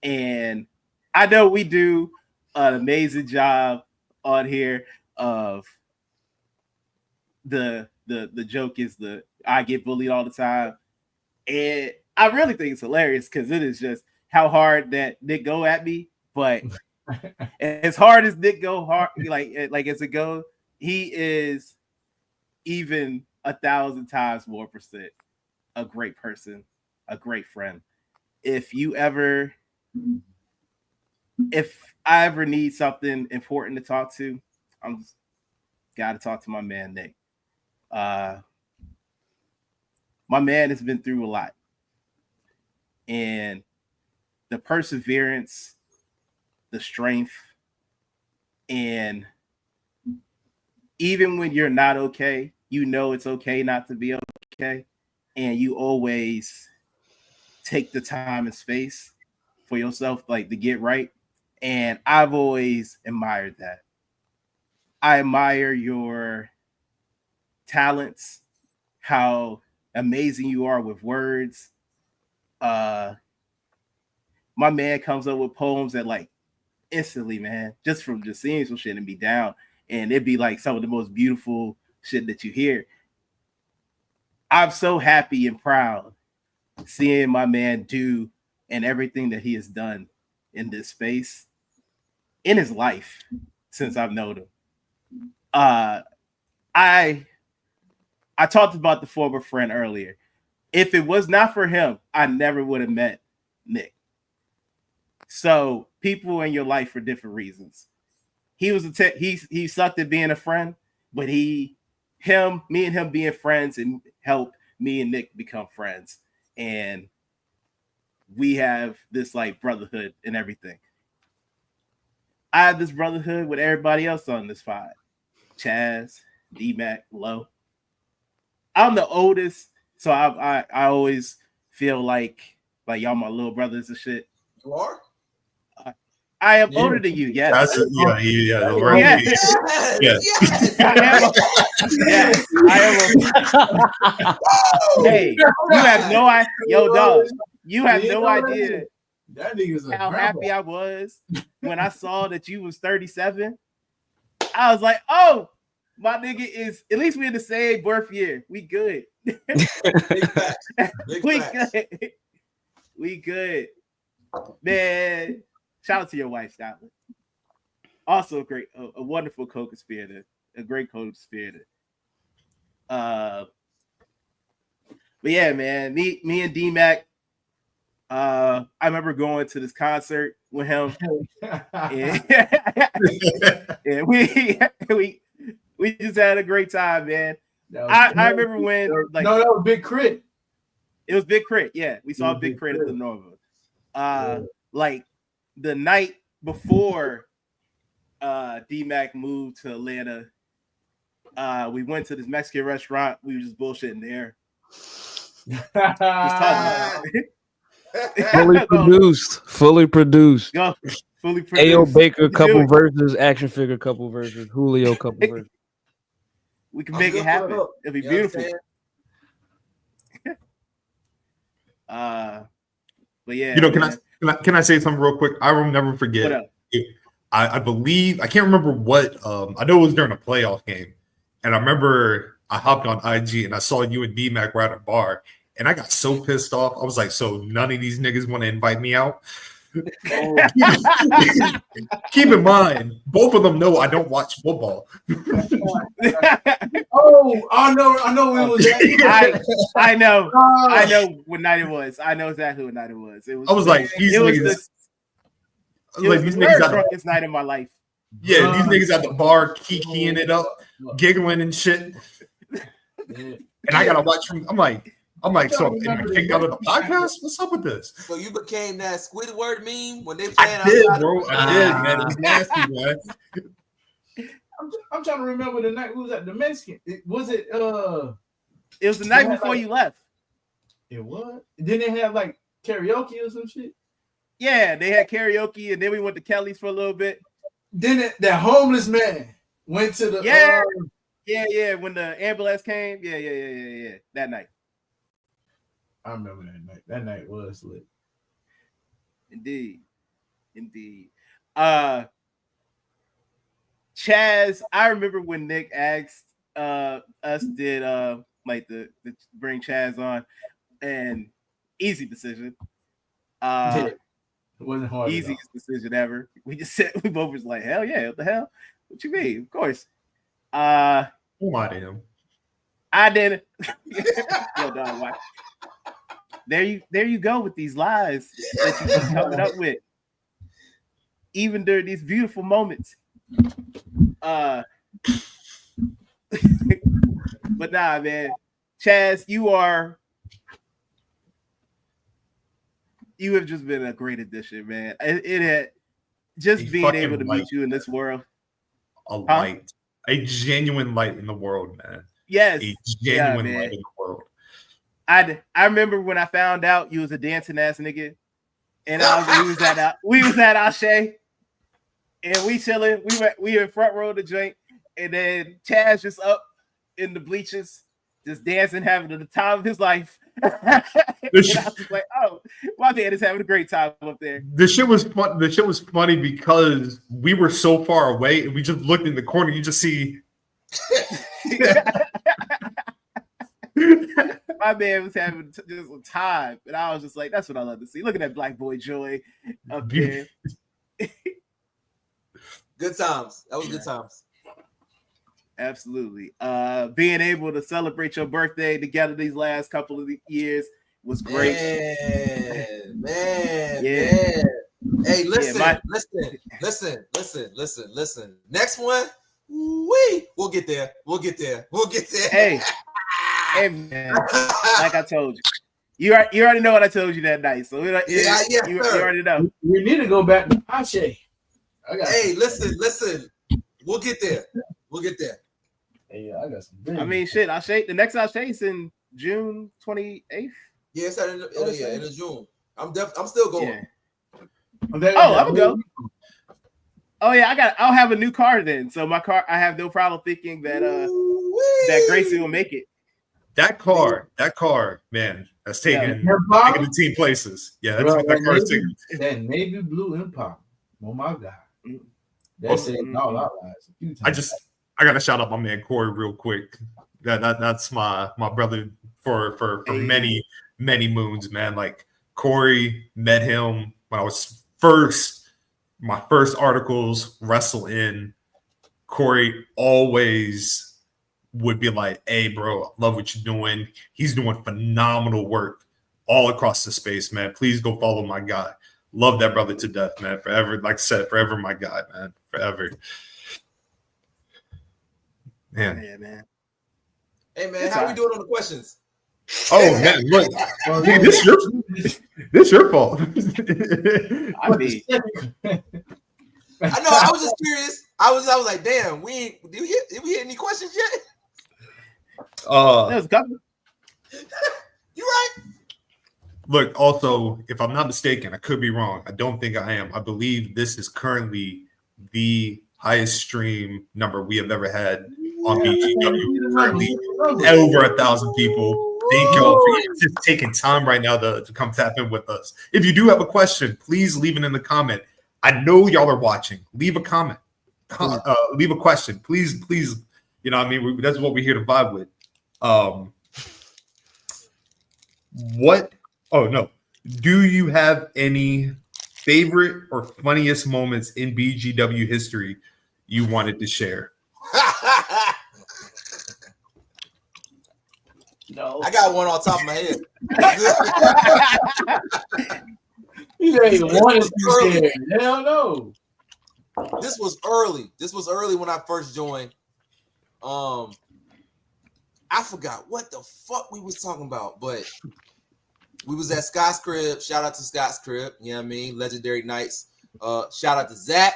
Speaker 1: And I know we do an amazing job on here of the joke is I get bullied all the time. And I really think it's hilarious, because it is just how hard that Nick go at me. But as hard as Nick go hard, like as it goes, he is even 1,000 times more percent a great person, a great friend. If I ever need something important to talk to, I'm just got to talk to my man Nick. My man has been through a lot, and the perseverance, the strength, and even when you're not okay, you know it's okay not to be okay, and you always take the time and space for yourself, like to get right. And I've always admired that. I admire your talents, how amazing you are with words. My man comes up with poems that like instantly, man, just from just seeing some shit and be down. And it'd be like some of the most beautiful shit that you hear. I'm so happy and proud seeing my man do and everything that he has done in this space in his life since I've known him. I talked about the former friend earlier. If it was not for him, I never would have met Nick. So people in your life for different reasons. He was he sucked at being a friend, but me and him being friends and helped me and Nick become friends. And we have this like brotherhood and everything. I have this brotherhood with everybody else on this pod. Chaz, DMac, Lo. I'm the oldest, so I always feel like y'all my little brothers and shit.
Speaker 9: You are?
Speaker 1: I am older than you, yes.
Speaker 2: Yes.
Speaker 1: Hey, you have no idea. Yo, dog, you have no idea
Speaker 8: that nigga's
Speaker 1: how happy I was when I saw that you was 37. I was like, oh, my nigga is, at least we in the same birth year. We good.
Speaker 9: Big facts.
Speaker 1: We good. We good. Man, shout out to your wife, Scotland. Also a wonderful co-conspirator, a great co-conspirator. But yeah, man, me and DMac, I remember going to this concert with him. and we just had a great time, man. I remember when
Speaker 8: that was Big Crit.
Speaker 1: It was Big Crit, yeah. We saw Big Crit at the Nova. Like the night before DMac moved to Atlanta, we went to this Mexican restaurant. We were just bullshitting there. Just talking
Speaker 3: Fully produced.
Speaker 1: Go. Fully produced.
Speaker 3: A.O. Baker, couple verses. Action Figure, couple verses. Julio, couple verses.
Speaker 1: We can make it happen. It'll be beautiful. But yeah,
Speaker 2: can I say something real quick? I will never forget. I believe I can't remember what. I know it was during a playoff game, and I remember I hopped on IG and I saw you and DMac were at a bar, and I got so pissed off. I was like, "So none of these niggas want to invite me out." Keep in mind, both of them know I don't watch football.
Speaker 8: I know when it was that.
Speaker 1: I know what night it was. I know exactly what night it was. It was.
Speaker 2: I was like, these niggas.
Speaker 1: It was the drunkest night of my life.
Speaker 2: Yeah, these niggas at the bar kikiing it up, giggling and shit. And I gotta watch from. I'm like, so am I kicked out of the podcast? What's up with this?
Speaker 9: So you became that Squidward meme when they
Speaker 2: playing outside? Bro. I did, man. It was nasty, man.
Speaker 8: I'm trying to remember the night. Who was at the Mexican? It was the
Speaker 1: night before you left.
Speaker 8: It was. Didn't they have like karaoke or some shit?
Speaker 1: Yeah, they had karaoke, and then we went to Kelly's for a little bit.
Speaker 8: Then that homeless man went to the
Speaker 1: yeah. When the ambulance came, yeah. That night.
Speaker 8: I remember that night. That night was lit.
Speaker 1: Indeed. Chaz, I remember when Nick asked us did like the bring Chaz on, and easy decision.
Speaker 8: It wasn't hard.
Speaker 1: Easiest decision ever. We both was like, hell yeah, what the hell? What you mean? Of course.
Speaker 2: Who am I to him?
Speaker 1: I didn't. Yo, dog, why? There you go with these lies that you keep coming up with, even during these beautiful moments. But nah, man, Chaz, you have just been a great addition, man. It had just being able to meet you in this world.
Speaker 2: A light, a genuine light in the world, man.
Speaker 1: Yes,
Speaker 2: a genuine light in the world.
Speaker 1: I remember when I found out you was a dancing ass nigga, and we was at Ashe, and we chilling. We in front row of the joint, and then Chaz just up in the bleachers, just dancing, having the time of his life. And I was just like, oh, my man is having a great time up there.
Speaker 2: The shit was fun. The shit was funny because we were so far away, and we just looked in the corner. You just see.
Speaker 1: My man was having just a time, and I was just like, "That's what I love to see." Look at that black boy joy up there.
Speaker 9: Good times. That was good times.
Speaker 1: Absolutely. Being able to celebrate your birthday together these last couple of years was great.
Speaker 9: Man. Hey, listen. Next one, we'll get there.
Speaker 1: Hey, man. Like I told you, you already know what I told you that night. So you already know.
Speaker 8: We need to go back to Ashe.
Speaker 9: Hey, listen. We'll get there.
Speaker 8: Hey, I got some.
Speaker 1: I mean, shit. The next Ashe is in June 28th.
Speaker 9: Yeah, it's in the June. I'm still going.
Speaker 1: Yeah. I'm gonna go. Oh yeah, I'll have a new car then. So my car, I have no problem thinking that that Gracie will make it.
Speaker 2: That car, man, that's taking the team places. Yeah, that's what that car is taking.
Speaker 8: That navy blue Impala. Oh my God. That's it. All our lives. A few times.
Speaker 2: I gotta shout out my man Corey real quick. That's my brother for many moons, man. Like Corey, met him when I was my first articles wrestle in. Corey always would be like, "Hey, bro, I love what you're doing." He's doing phenomenal work all across the space, man. Please go follow my guy. Love that brother to death, man. Forever, like I said, forever my guy, man. Forever. Man.
Speaker 1: Yeah, man.
Speaker 9: Hey, man, how we doing on the questions?
Speaker 2: Oh, man, look. Dude, this your fault.
Speaker 1: I mean,
Speaker 9: I know. I was just curious. I was like, damn, did we hit any questions yet?
Speaker 1: That was coming.
Speaker 9: You right.
Speaker 2: Look, also, if I'm not mistaken, I could be wrong. I don't think I am. I believe this is currently the highest stream number we have ever had on BGW. Currently, over 1,000 people. Thank y'all for just taking time right now to come tap in with us. If you do have a question, please leave it in the comment. I know y'all are watching. Leave a comment. Leave a question. Please. You know what I mean? That's what we're here to vibe with. Do you have any favorite or funniest moments in BGW history you wanted to share?
Speaker 9: No. I got one on top of my head.
Speaker 8: You ain't want to be scared. Hell no.
Speaker 9: This was early when I first joined. I forgot what the fuck we was talking about, but we was at Scott's crib. Shout out to Scott's crib. You know what I mean? Legendary nights. Shout out to Zach,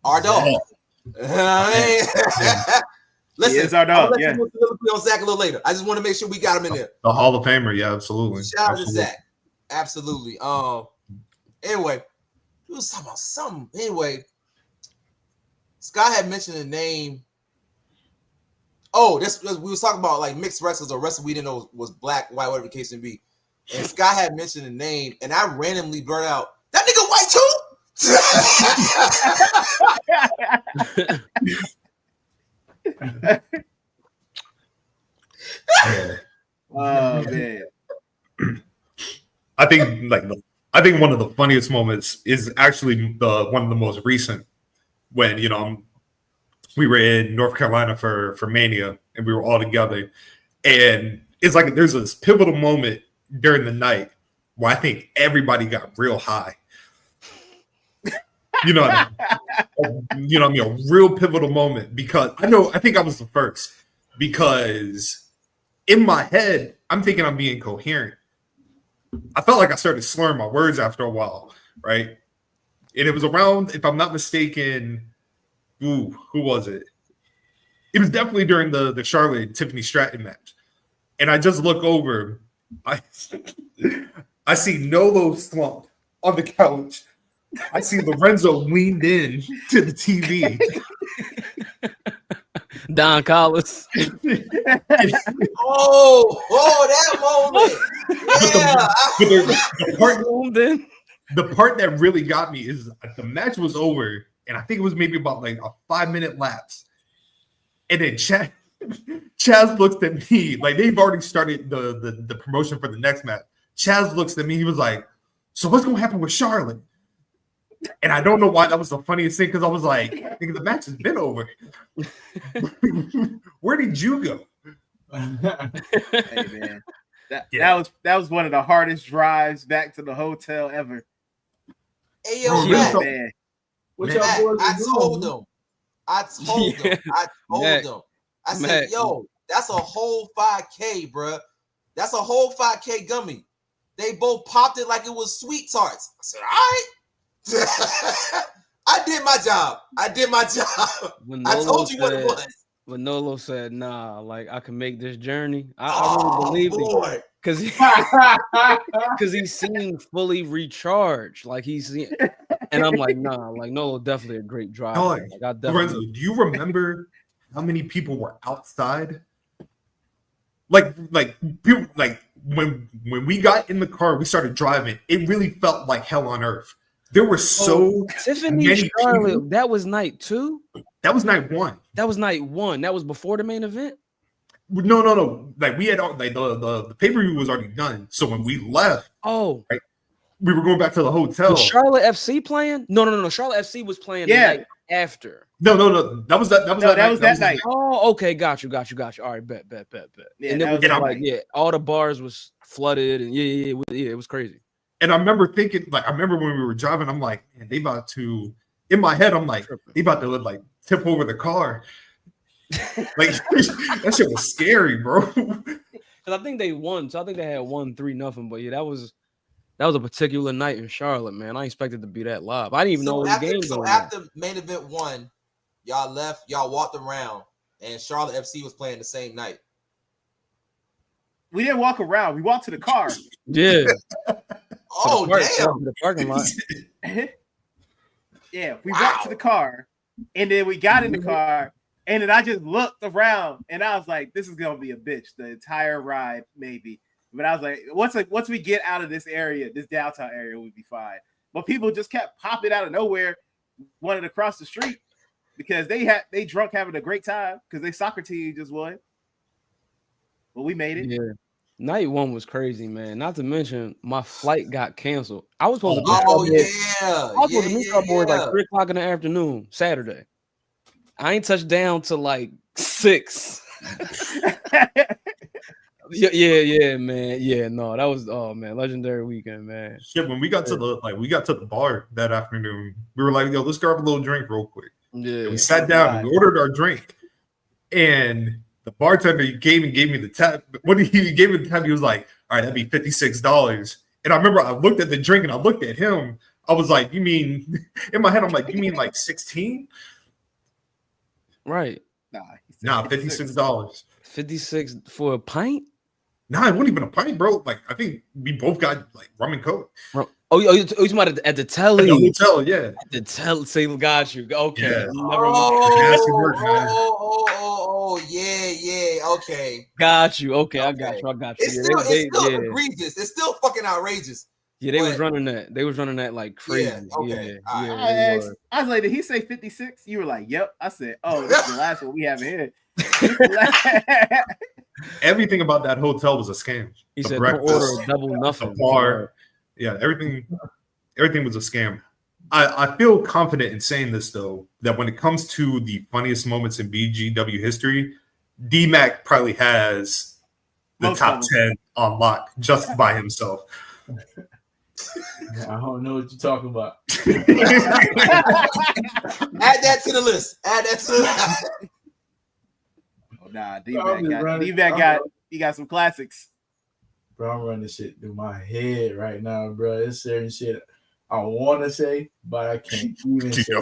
Speaker 9: our dog. Listen,
Speaker 1: our dog.
Speaker 9: I'm gonna let on Zach a little later. I just want to make sure we got him in there.
Speaker 2: The Hall of Famer, yeah, absolutely.
Speaker 9: Shout out to Zach. Absolutely. Anyway, we was talking about something. Anyway, Scott had mentioned the name. Oh, we was talking about like mixed wrestlers or wrestlers we didn't know was black, white, whatever the case may be. And Scott had mentioned the name, and I randomly blurted out, "That nigga white too?"
Speaker 1: Oh man.
Speaker 2: I think one of the funniest moments is actually one of the most recent when we were in North Carolina for Mania and we were all together And it's like there's this pivotal moment during the night where I think everybody got real high. You know what I mean? You know what I mean? A real pivotal moment because I think I was the first because in my head, I'm thinking I'm being coherent. I felt like I started slurring my words after a while, right? And it was around, if I'm not mistaken, who was it? It was definitely during the Charlotte and Tiffany Stratton match. And I just look over, I see Nolo slumped on the couch. I see Lorenzo leaned in to the TV.
Speaker 3: Don Collis.
Speaker 9: that moment. Yeah.
Speaker 2: The part that really got me is the match was over, and I think it was maybe about like a 5-minute lapse. And then Chaz looks at me, like they've already started the promotion for the next match. Chaz looks at me, he was like, so what's going to happen with Charlotte? And I don't know why that was the funniest thing, because I was like, the match has been over. Where did you go?
Speaker 1: Hey, man. That was one of the hardest drives back to the hotel ever.
Speaker 9: Hey, yo, Matt,
Speaker 1: man.
Speaker 9: I told him. I said, yo, that's a whole 5K, bro. That's a whole 5K gummy. They both popped it like it was sweet tarts. I said, all right. I did my job. I told you what it was.
Speaker 3: When Nolo said, nah, like I can make this journey, I really believed it. Because he seemed fully recharged. Like and I'm like, nah, like Nolo definitely a great driver.
Speaker 2: Lorenzo, do you remember how many people were outside? Like people, like when we got in the car, we started driving, it really felt like hell on earth. There were
Speaker 3: Tiffany
Speaker 2: many
Speaker 3: Charlotte.
Speaker 2: people.
Speaker 3: That was night 2.
Speaker 2: That was night 1.
Speaker 3: That was night 1. That was before the main event.
Speaker 2: No. Like we had like the pay-per-view was already done. So when we left, right, we were going back to the hotel.
Speaker 3: Was Charlotte FC playing? No. Charlotte FC was playing the night after.
Speaker 2: No. That was that night.
Speaker 3: Oh, okay. Got you. All right, bet.
Speaker 1: Yeah,
Speaker 3: and it was like, all the bars was flooded, and it was crazy.
Speaker 2: And I remember thinking, like, I remember when we were driving, I'm like, man, they about to, in my head, I'm like, they about to like tip over the car. Like that shit was scary, bro.
Speaker 3: Because I think they won, so I think they had 1-3-0. But yeah, that was a particular night in Charlotte, man. I expected to be that live. I didn't even know the game was going on.
Speaker 9: After main event 1, y'all left, y'all walked around, and Charlotte FC was playing the same night.
Speaker 1: We didn't walk around. We walked to the car.
Speaker 3: Yeah.
Speaker 9: Oh, damn.
Speaker 3: The parking lot.
Speaker 1: Yeah, we walked to the car, and then we got in the car, and then I just looked around, and I was like, this is going to be a bitch the entire ride, maybe. But I was like, once we get out of this area, this downtown area, we'll be fine. But people just kept popping out of nowhere, wanted to cross the street because they drunk having a great time because their soccer team just won. But we made it.
Speaker 3: Yeah. Night 1 was crazy, man. Not to mention, my flight got canceled. I was supposed to meet our boys like 3:00 in the afternoon, Saturday. I ain't touched down till like 6. Yeah, man. Yeah, no, that was legendary weekend, man.
Speaker 2: Shit, when we got to the bar that afternoon, we were like, yo, let's grab a little drink real quick.
Speaker 3: Yeah.
Speaker 2: And we sat down and we ordered our drink, and the bartender gave me the tab. When he gave me the tab, he was like, all right, that'd be $56. And I remember I looked at the drink and I looked at him. I was like, you mean, in my head, I'm like, you mean like 16?
Speaker 3: Right.
Speaker 2: Nah, $56.
Speaker 3: 56 for a pint?
Speaker 2: Nah, it wasn't even a pint, bro. Like, I think we both got like rum and coke.
Speaker 3: Oh, you talking about at the telly?
Speaker 2: At the hotel, yeah.
Speaker 3: At the telly, say, got you. Okay.
Speaker 2: Yeah.
Speaker 9: Yeah. Okay.
Speaker 3: Got you. Okay, I got you.
Speaker 9: It's still egregious. It's still fucking outrageous.
Speaker 3: Yeah, they was running that. They was running that like crazy.
Speaker 9: Yeah, okay.
Speaker 1: I was like, did he say 56? You were like, yep. I said, oh, this is the last one we have here.
Speaker 2: Everything about that hotel was a scam.
Speaker 3: He said, don't order double nothing.
Speaker 2: The bar, yeah, everything was a scam. I feel confident in saying this, though, that when it comes to the funniest moments in BGW history, DMac probably has the top 10 on lock just by himself.
Speaker 8: I don't know what you're talking about.
Speaker 9: Add that to the list. Add that to the list.
Speaker 1: Oh, nah, D-Mac got some classics.
Speaker 8: Bro, I'm running shit through my head right now, bro. It's certain shit I want to say, but I can't even say.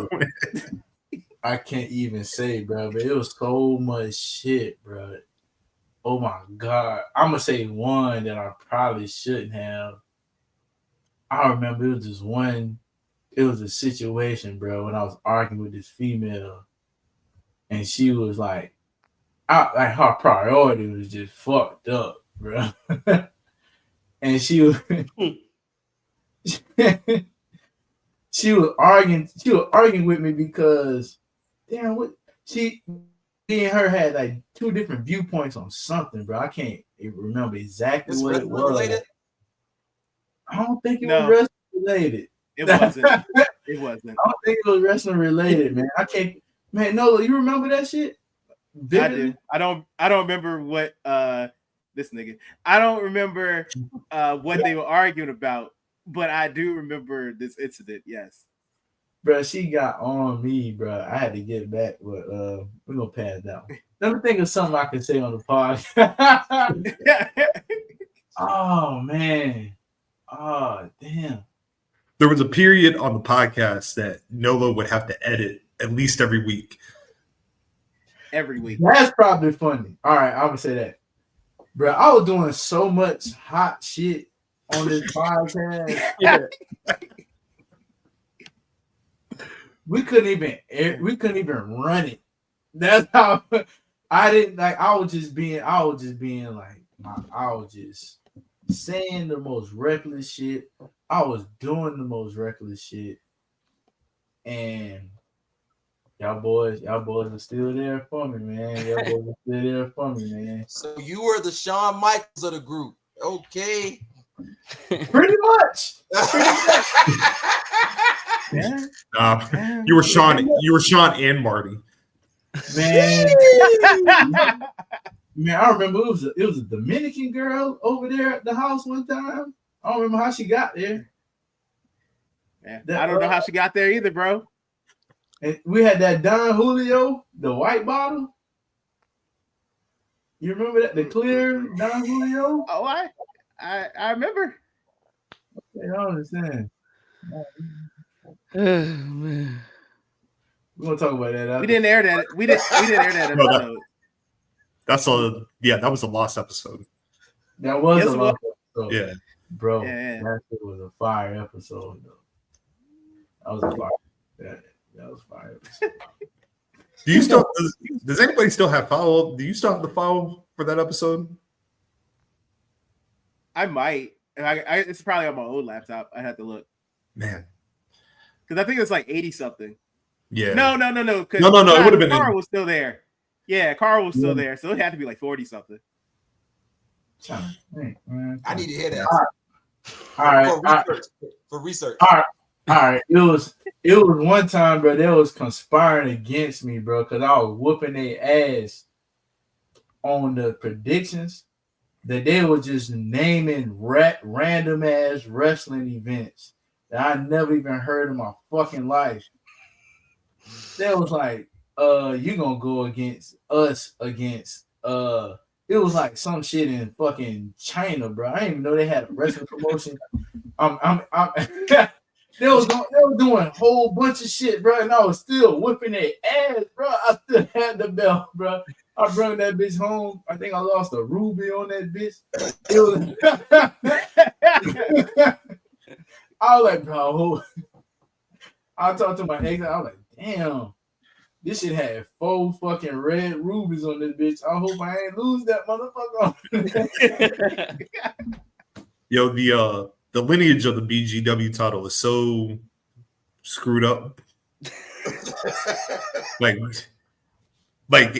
Speaker 8: I can't even say, bro. But it was so much shit, bro. Oh my God. I'm gonna say one that I probably shouldn't have. I remember it was just one. It was a situation, bro, when I was arguing with this female, and she was like, her priority was just fucked up, bro. And she was she was arguing with me because damn, what me and her had like two different viewpoints on something, bro. I can't remember exactly what it was. Related? I don't think it was wrestling related.
Speaker 1: It wasn't. It wasn't.
Speaker 8: I don't think it was wrestling related, man. I can't, man. Nolo, you remember that shit?
Speaker 1: Vividly? I do. I don't remember what this nigga. I don't remember what they were arguing about, but I do remember this incident. Yes,
Speaker 8: bro. She got on me, bro. I had to get back, but we're gonna pass that one. Let me think of something I can say on the pod. Oh man. Oh damn.
Speaker 2: There was a period on the podcast that Nolo would have to edit at least every week.
Speaker 1: Every week.
Speaker 8: That's probably funny. All right, I'm gonna say that. Bro, I was doing so much hot shit on this podcast. Yeah. We couldn't even run it. That's how I didn't like. I was just being like, I was just saying the most reckless shit. I was doing the most reckless shit, and y'all boys are still there for me, man. Y'all boys are still there for me, man.
Speaker 9: So you were the Shawn Michaels of the group, okay?
Speaker 8: Pretty much.
Speaker 2: Yeah. You were Sean. You were Sean and Marty.
Speaker 8: Man, I remember it was a Dominican girl over there at the house one time. I don't remember how she got there.
Speaker 1: Yeah, I don't know how she got there either, bro.
Speaker 8: And we had that Don Julio, the white bottle. You remember that? The clear Don Julio?
Speaker 1: Oh, I remember.
Speaker 8: Okay, I understand.
Speaker 3: Man.
Speaker 8: We're gonna talk about that.
Speaker 1: We didn't air that. We didn't air that episode.
Speaker 2: That was a lost episode.
Speaker 8: That was a lost episode.
Speaker 2: Yeah.
Speaker 8: Bro, that was a fire episode though. That was a fire. That was fire episode.
Speaker 2: Do you still does anybody still have follow? Do you still have the follow for that episode?
Speaker 1: I might. It's probably on my old laptop. I had to look.
Speaker 2: Man.
Speaker 1: Because I think it's like 80 something.
Speaker 2: Yeah.
Speaker 1: No.
Speaker 2: No. It would have been.
Speaker 1: Carl was still there. Yeah, Carl was still there. So it had to be like 40 something.
Speaker 9: I need to hear that.
Speaker 8: All right.
Speaker 9: For research.
Speaker 8: All right. It was one time, bro. They was conspiring against me, bro, because I was whooping their ass on the predictions that they were just naming random ass wrestling events that I never even heard in my fucking life. They was like, you gonna go against us against it was like some shit in fucking China, bro. I didn't even know they had a wrestling promotion. They was doing a whole bunch of shit, bro, and I was still whipping their ass, bro. I still had the belt, bro. I brought that bitch home. I think I lost a ruby on that bitch. It was I was like, bro. I talked to my ex. I was like, damn. This shit had 4 fucking red rubies on this bitch. I hope I ain't lose that motherfucker.
Speaker 2: Yo, the lineage of the BGW title is so screwed up. like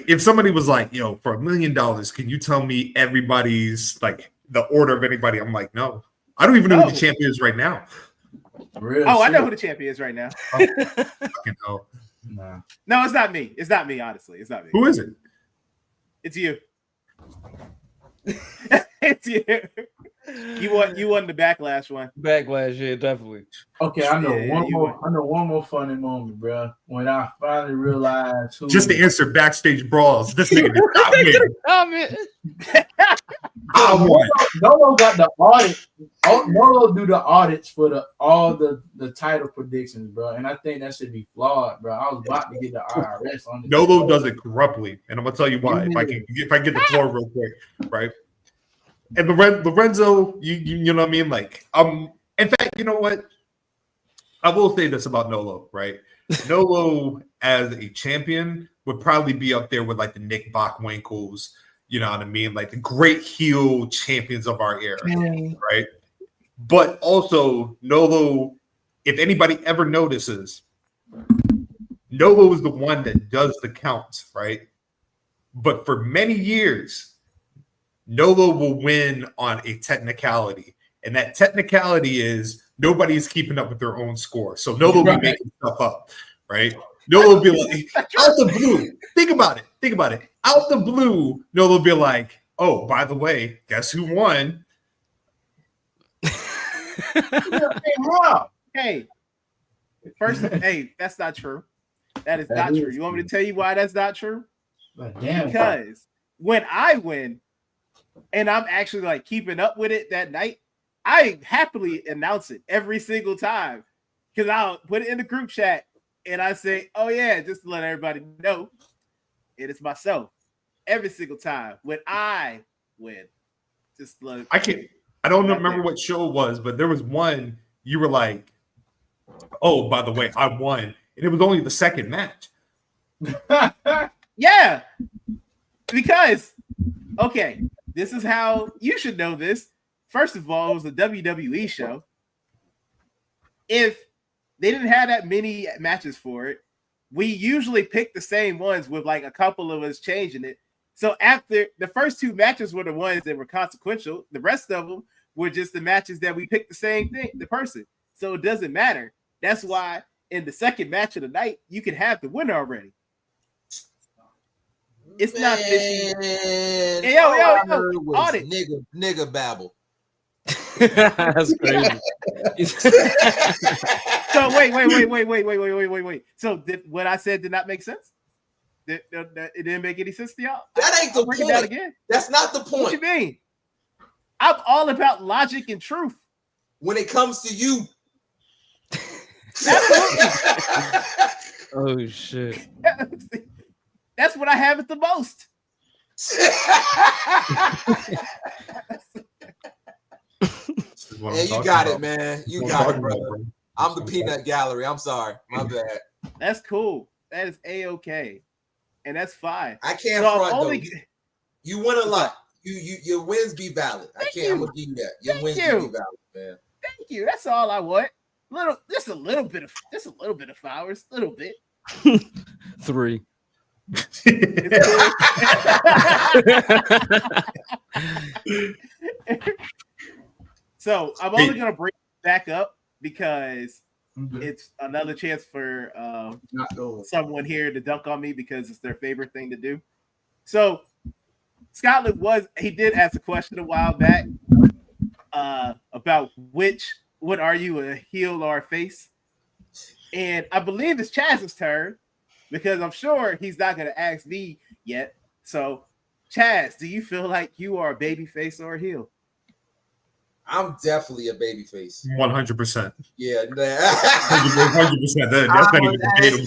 Speaker 2: if somebody was like, yo, for $1 million, can you tell me everybody's like the order of anybody? I'm like, no. I don't even know who the champion is right now.
Speaker 1: I know who the champion is right now.
Speaker 2: Fucking hell.
Speaker 8: Nah.
Speaker 1: No, it's not me. It's not me, honestly. It's not me.
Speaker 2: Who is it?
Speaker 1: It's you. You won the backlash one.
Speaker 3: Backlash, yeah, definitely.
Speaker 8: Okay, I know one more funny moment, bro. When I finally realized who.
Speaker 2: Just to answer backstage brawls, this nigga did not win.
Speaker 8: Nolo got the audit. Nolo do the audits for all the title predictions, bro. And I think that should be flawed, bro. I was about to get the IRS on this.
Speaker 2: Nolo does it corruptly, and I'm gonna tell you why. If I get the floor real quick, right? And Lorenzo, you know what I mean? Like, in fact, you know what? I will say this about Nolo, right? Nolo as a champion would probably be up there with like the Nick Bockwinkel's, you know what I mean? Like the great heel champions of our era, right? But also, Nolo, if anybody ever notices, Nolo is the one that does the counts, right? But for many years, Nolo will win on a technicality. And that technicality is nobody's keeping up with their own score. So Nolo will be making stuff up, right? Nolo will be like, out the blue. Think about it. Out the blue, Nolo will be like, oh, by the way, guess who won?
Speaker 1: Hey, that's not true. That is not true. You want me to tell you why that's not true? Because when I win and I'm actually like keeping up with it that night, I happily announce it every single time because I'll put it in the group chat and I say, oh yeah, just to let everybody know it is myself every single time when I win. Just look.
Speaker 2: I don't remember what show it was, but there was one you were like, oh, by the way, I won. And it was only the second match.
Speaker 1: Yeah. Because, okay, this is how you should know this. First of all, it was a WWE show. If they didn't have that many matches for it, we usually pick the same ones with like a couple of us changing it. So after the first two matches were the ones that were consequential, the rest of them were just the matches that we picked the same thing, the person. So it doesn't matter. That's why in the second match of the night, you can have the winner already. It's not fishy.
Speaker 9: Hey, yo, audit. Nigga babble.
Speaker 3: That's crazy.
Speaker 1: So wait. So what I said did not make sense? It didn't make any sense to y'all?
Speaker 9: That ain't the point. Again. That's not the point.
Speaker 1: What you mean? I'm all about logic and truth.
Speaker 9: When it comes to you.
Speaker 3: Oh shit.
Speaker 1: That's what I have it the most.
Speaker 9: Yeah, you got it, man. You got it, brother. I'm the peanut gallery. I'm sorry. My bad.
Speaker 1: That's cool. That is A-okay. And that's fine.
Speaker 9: I can't front though. You win a lot. Your wins be valid. I'm gonna give you that. Your wins be valid, man.
Speaker 1: Thank you. That's all I want. Just a little bit of flowers. A little bit.
Speaker 3: 3.
Speaker 1: So I'm only gonna bring it back up because it's another chance for someone here to dunk on me because it's their favorite thing to do. So Scotland did ask a question a while back about what are you, a heel or a face? And I believe it's Chaz's turn because I'm sure he's not going to ask me yet. So, Chaz, do you feel like you are a baby face or a heel?
Speaker 9: I'm definitely a baby face.
Speaker 2: 100%.
Speaker 9: Yeah.
Speaker 2: 100%. That's not even debatable.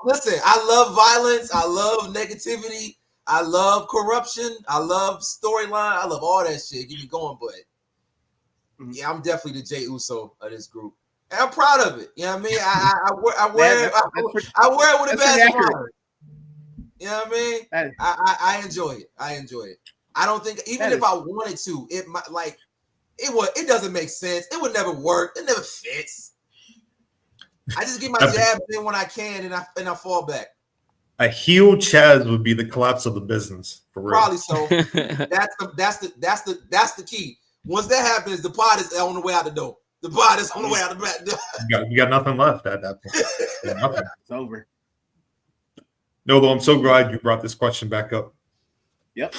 Speaker 9: Listen, I love violence. I love negativity. I love corruption. I love storyline. I love all that shit. Get me going, but yeah, I'm definitely the Jey Uso of this group. And I'm proud of it. You know what I mean? I wear it with a badge of honor. You know what I mean? I enjoy it. I don't think even if I wanted to, it might like it doesn't make sense. It would never work. It never fits. I just get my jabs in when I can, and I fall back.
Speaker 2: A heel Chaz would be the collapse of the business, for real.
Speaker 9: Probably so. That's the key. Once that happens, the pod is on the way out the door. The pod is on the way out the back door.
Speaker 2: You got nothing left at that point. Nothing.
Speaker 1: It's over.
Speaker 2: Nolo, I'm so glad you brought this question back up.
Speaker 1: Yep.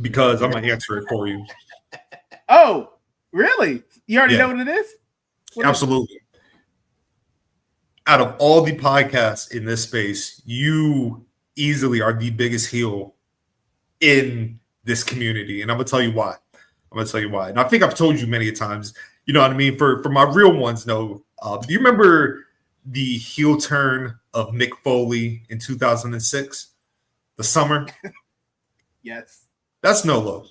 Speaker 2: Because I'm gonna answer it for you.
Speaker 1: Oh, really? You already
Speaker 2: Yeah.
Speaker 1: know what it is?
Speaker 2: Absolutely. Out of all the podcasts in this space, you easily are the biggest heel in this community. And I'm gonna tell you why. And I think I've told you many times, you know what I mean? For my real ones, no. Do you remember the heel turn of Mick Foley in 2006? The summer?
Speaker 1: Yes.
Speaker 2: That's Nolo.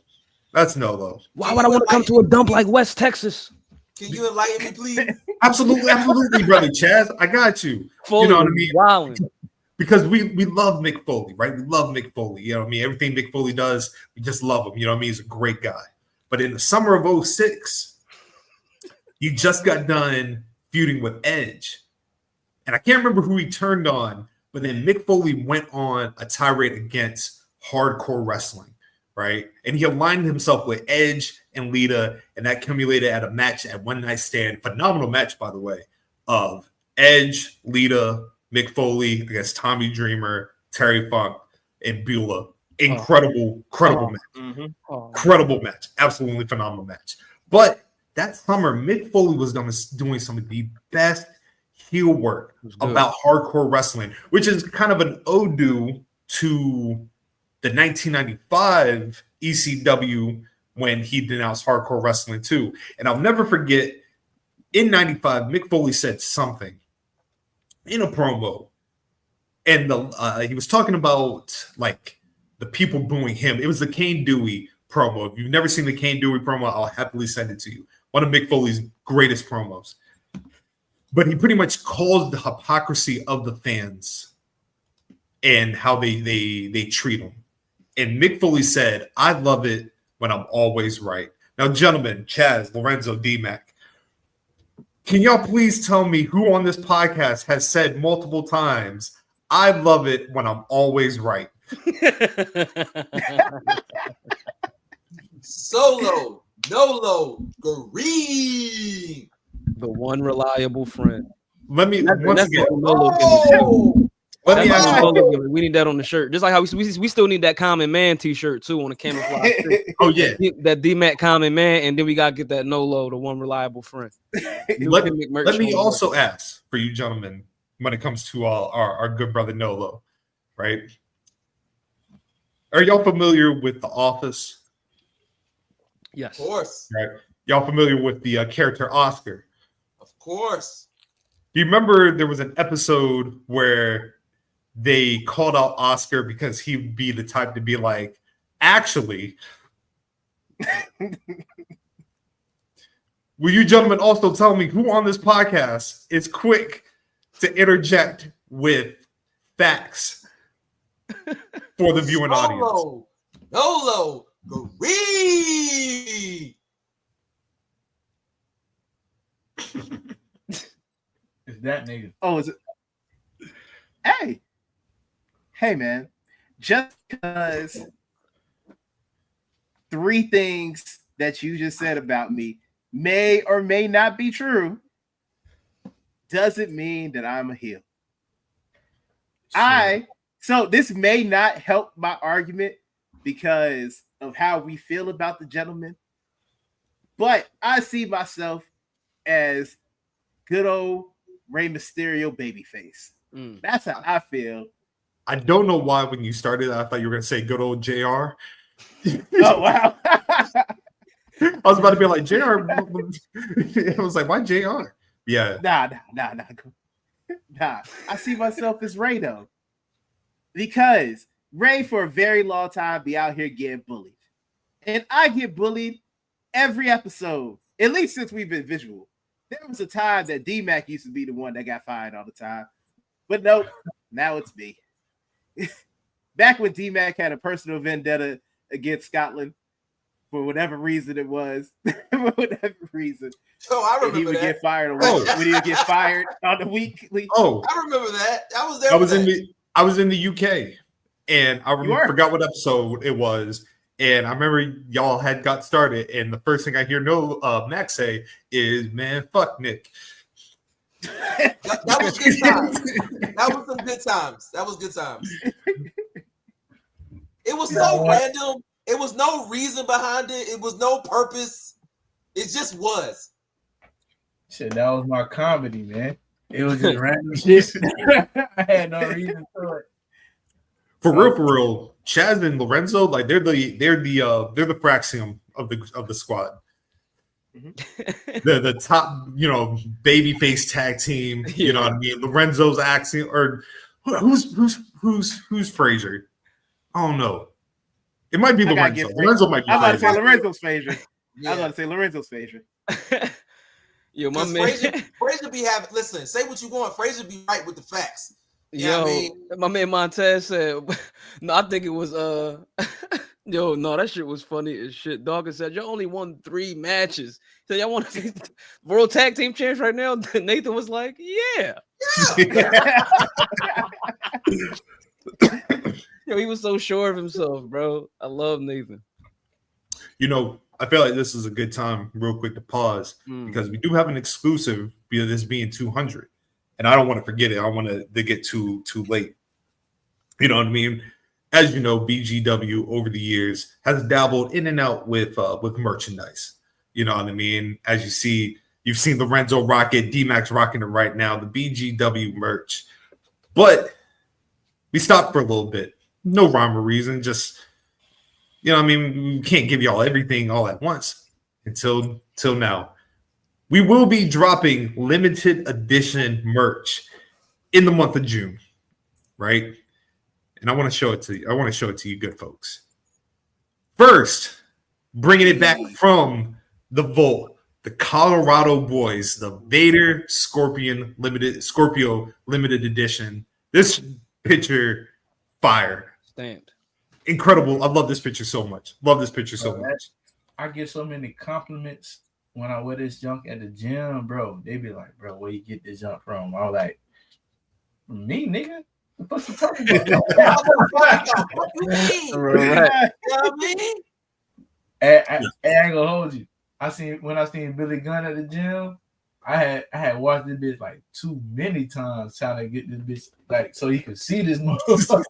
Speaker 3: Why would I want to come to a dump like West Texas?
Speaker 9: Can you enlighten me, please?
Speaker 2: Absolutely, brother Chaz. I got you.
Speaker 3: Foley,
Speaker 2: you know what I mean?
Speaker 3: Wilding.
Speaker 2: Because we love Mick Foley, right? We love Mick Foley. You know what I mean? Everything Mick Foley does, we just love him. You know what I mean? He's a great guy. But in the summer of 2006, he just got done feuding with Edge. And I can't remember who he turned on, but then Mick Foley went on a tirade against hardcore wrestling, right? And he aligned himself with Edge and Lita, and that culminated at a match at One Night Stand. Phenomenal match, by the way, of Edge, Lita, Mick Foley against Tommy Dreamer, Terry Funk, and Beulah. Incredible match.
Speaker 1: Mm-hmm.
Speaker 2: Incredible match. Absolutely phenomenal match. But that summer, Mick Foley was doing some of the best heel work about hardcore wrestling, which is kind of an ode to the 1995 ECW when he denounced hardcore wrestling too. And I'll never forget, in 95, Mick Foley said something in a promo, and he was talking about like the people booing him. It was the Kane Dewey promo. If you've never seen the Kane Dewey promo, I'll happily send it to you. One of Mick Foley's greatest promos. But he pretty much called the hypocrisy of the fans and how they treat him. And Mick Foley said, "I love it when I'm always right." Now, gentlemen, Chaz, Lorenzo, DMac, can y'all please tell me who on this podcast has said multiple times, "I love it when I'm always right"?
Speaker 9: Solo, Nolo, Green.
Speaker 3: The one reliable friend.
Speaker 2: Let me once again.
Speaker 3: Let me ask you. We need that on the shirt, just like how we still need that Common Man T-shirt too on the camouflage.
Speaker 2: Oh yeah,
Speaker 3: that DMac Common Man, and then we gotta get that Nolo, the one reliable friend.
Speaker 2: Let me also ask for you gentlemen when it comes to our good brother Nolo, right? Are y'all familiar with The Office?
Speaker 3: Yes,
Speaker 9: of course.
Speaker 2: Right. Y'all familiar with the character Oscar?
Speaker 9: Of course.
Speaker 2: Do you remember there was an episode where they called out Oscar because he'd be the type to be like, actually, will you gentlemen also tell me who on this podcast is quick to interject with facts for the viewing audience?
Speaker 9: Nolo, Green.
Speaker 8: Is that nigga?
Speaker 1: Oh, is it? Hey, man. Just because 3 things that you just said about me may or may not be true doesn't mean that I'm a heel.
Speaker 2: Sure.
Speaker 1: So this may not help my argument because of how we feel about the gentleman, but I see myself as good old Rey Mysterio babyface. That's how I feel.
Speaker 2: I don't know why when you started, I thought you were going to say good old JR.
Speaker 1: Oh, wow.
Speaker 2: I was about to be like, JR. I was like, why JR? Yeah.
Speaker 1: Nah. I see myself as Ray, though. Because Ray, for a very long time, be out here getting bullied. And I get bullied every episode, at least since we've been visual. There was a time that DMac used to be the one that got fired all the time. But nope, now it's me. Back when DMac had a personal vendetta against Scotland, for whatever reason it was, for whatever reason.
Speaker 9: Oh, I remember
Speaker 1: he would
Speaker 9: that.
Speaker 1: get fired when he would get fired on the weekly.
Speaker 2: Oh,
Speaker 9: I remember that. I was there.
Speaker 2: I was in the UK, and I forgot what episode it was. And I remember y'all had got started, and the first thing I hear Max say is, "Man, fuck Nick."
Speaker 9: That was good times. That was some good times. It was so random It was no reason behind it. It was no purpose. It just was.
Speaker 8: Shit, that was my comedy, man. It was just random shit. I had no reason to it.
Speaker 2: For real, Chaz and Lorenzo, like they're the fraxium of the squad. The top, babyface tag team. You know what I mean? Lorenzo's acting, or who's Frazier? I don't know. It might be Lorenzo. Lorenzo might be.
Speaker 1: I'm about to say Lorenzo's Frazier. I was about to say Lorenzo's Frazier.
Speaker 3: Yo, my man.
Speaker 9: Frazier be having. Listen, say what you want. Frazier be right with the facts.
Speaker 3: Yo, my man Montez said, no, I think it was yo, no, that shit was funny as shit. Dawkins said, you only won 3 matches. So y'all want to be world tag team champs right now? Nathan was like, yeah. Yo, he was so sure of himself, bro. I love Nathan.
Speaker 2: I feel like this is a good time, real quick, to pause because we do have an exclusive via this being 200. And I don't want to forget it. I want to get too late. You know what I mean? As you know, BGW over the years has dabbled in and out with merchandise. You know what I mean? As you see, you've seen Lorenzo rock it, D-Mac's rocking it right now, the BGW merch. But we stopped for a little bit. No rhyme or reason. Just, we can't give y'all everything all at once until now. We will be dropping limited edition merch in the month of June, right? And I want to show it to you. I want to show it to you, good folks. First, bringing it back from the vault, the Colorado boys, the Vader Scorpio limited edition. This picture, fire,
Speaker 3: stamped,
Speaker 2: incredible. I love this picture so much. Much.
Speaker 8: I get so many compliments when I wear this junk at the gym, bro. They be like, bro, where you get this junk from? I was like, me, nigga. What you talking about?
Speaker 9: What you mean?
Speaker 8: Right.
Speaker 9: You know what I mean?
Speaker 8: I ain't gonna hold you. When I seen Billy Gunn at the gym, I had watched this bitch like too many times trying to get this bitch like so he could see this motherfucker.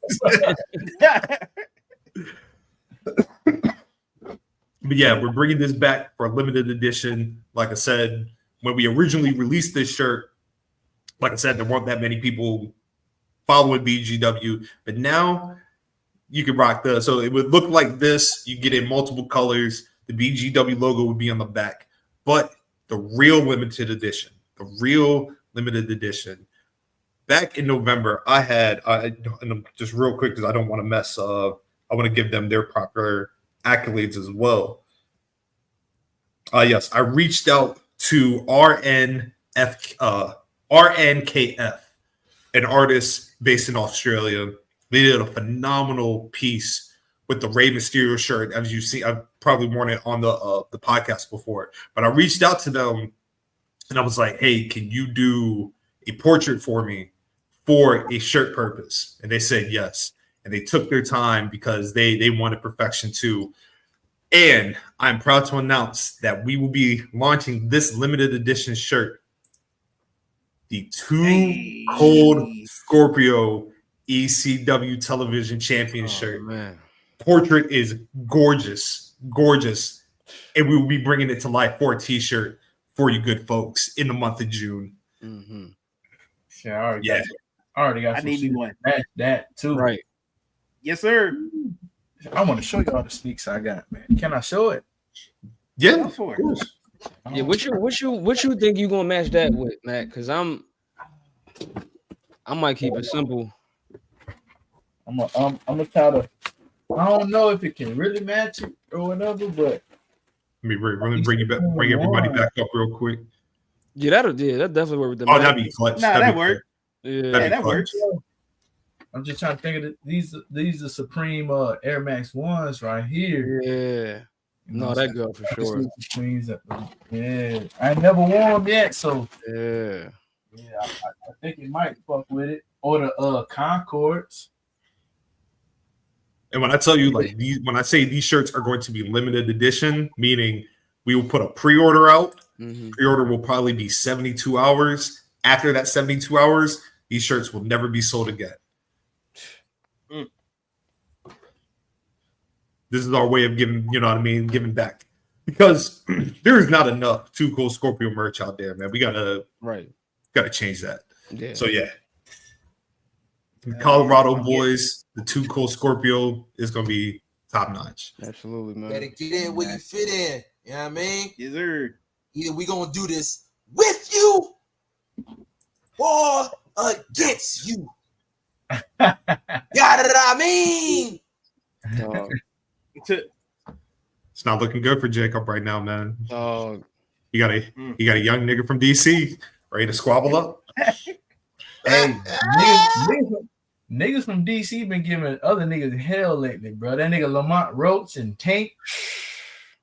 Speaker 2: But yeah, we're bringing this back for a limited edition. Like I said, when we originally released this shirt, like I said, there weren't that many people following BGW. But now you can rock so it would look like this. You get in multiple colors. The BGW logo would be on the back. But the real limited edition, back in November, I had, and just real quick because I don't want to mess up, I want to give them their proper accolades as well. Yes, I reached out to RNKF, an artist based in Australia. They did a phenomenal piece with the Rey Mysterio shirt. As you see, I've probably worn it on the podcast before, but I reached out to them and I was like, hey, can you do a portrait for me for a shirt purpose? And they said yes. And they took their time because they wanted perfection too. And I'm proud to announce that we will be launching this limited edition shirt, the Too Cold Scorpio ECW Television Champion shirt.
Speaker 3: Man.
Speaker 2: Portrait is gorgeous, and we will be bringing it to life for a T-shirt for you good folks in the month of June.
Speaker 3: Mm-hmm.
Speaker 8: Sure, I already got.
Speaker 1: I need me one.
Speaker 8: That too,
Speaker 3: right?
Speaker 1: Yes, sir.
Speaker 8: I want to show you all the sneaks I got, man. Can I show it?
Speaker 2: Yeah, of course.
Speaker 3: Yeah, what you think you gonna match that with, Matt? Because I might keep it simple.
Speaker 8: I'm gonna try to. I don't know if it can really match it or whatever, but
Speaker 2: let me bring you back, bring everybody back up real quick.
Speaker 3: Yeah, that definitely work with them.
Speaker 2: Oh, that'd be clutch.
Speaker 1: Nah, that worked.
Speaker 3: Yeah,
Speaker 1: that works.
Speaker 8: I'm just trying to think of these are Supreme Air Max 1s right here.
Speaker 3: Yeah. No, that go for sure.
Speaker 8: Yeah, I ain't never worn them yet, so
Speaker 3: yeah,
Speaker 8: I think it might fuck with it. Or the Concords.
Speaker 2: And when I tell you, like when I say these shirts are going to be limited edition, meaning we will put a pre-order out. Mm-hmm. Pre-order will probably be 72 hours. After that 72 hours, these shirts will never be sold again. This is our way of giving, you know what I mean, giving back. Because there is not enough Too Cool Scorpio merch out there, man. We gotta change that.
Speaker 3: Yeah.
Speaker 2: So yeah. Colorado boys, the Too Cool Scorpio is gonna be top notch.
Speaker 3: Absolutely, man.
Speaker 9: Better get in where you fit in. You know what I mean?
Speaker 1: Yes, sir.
Speaker 9: Either we gonna do this with you or against you. You know what I mean?
Speaker 2: It's not looking good for Jacob right now, man. You got a young nigga from DC ready to squabble up.
Speaker 8: Hey, niggas from DC been giving other niggas hell lately, bro. That nigga Lamont Roach and Tank.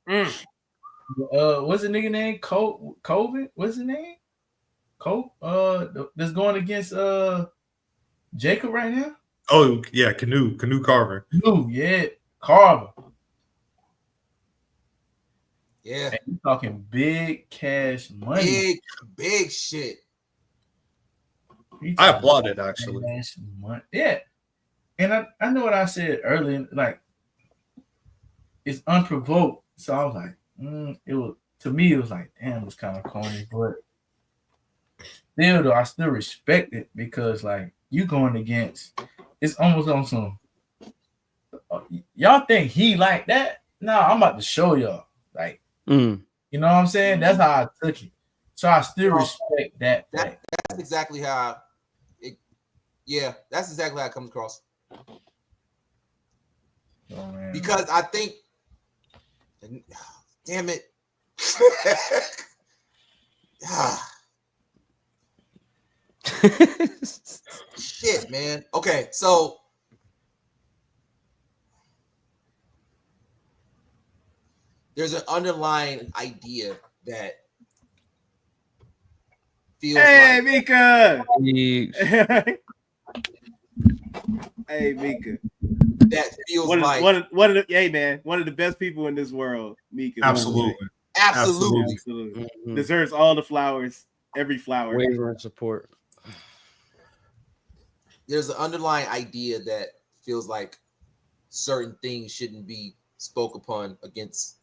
Speaker 8: What's the nigga name? COVID? What's his name? That's going against Jacob right now.
Speaker 2: Oh yeah, Canoe Carver.
Speaker 8: Carver.
Speaker 9: Yeah,
Speaker 8: and you talking big cash money,
Speaker 9: big shit.
Speaker 2: I applaud it actually.
Speaker 8: Yeah, and I know what I said earlier. Like, it's unprovoked. So I was like, it was, to me, it was like, damn, it's kind of corny, but still though, I still respect it because like you going against, it's almost on some. Y'all think he like that? No, I'm about to show y'all. Like, you know what I'm saying? That's how I took it. So I still respect that.
Speaker 9: That's exactly how that's exactly how it comes across.
Speaker 8: Oh, man.
Speaker 9: Because I think, damn it. Shit, man. Okay, so there's an underlying idea that feels
Speaker 1: hey,
Speaker 9: like
Speaker 1: Mika. Hey, Mika.
Speaker 9: That feels
Speaker 1: one
Speaker 9: like
Speaker 1: of the best people in this world, Mika.
Speaker 9: Absolutely.
Speaker 1: Mm-hmm. Deserves all the flowers, every flower.
Speaker 3: Waiver and support.
Speaker 9: There's an underlying idea that feels like certain things shouldn't be spoke upon against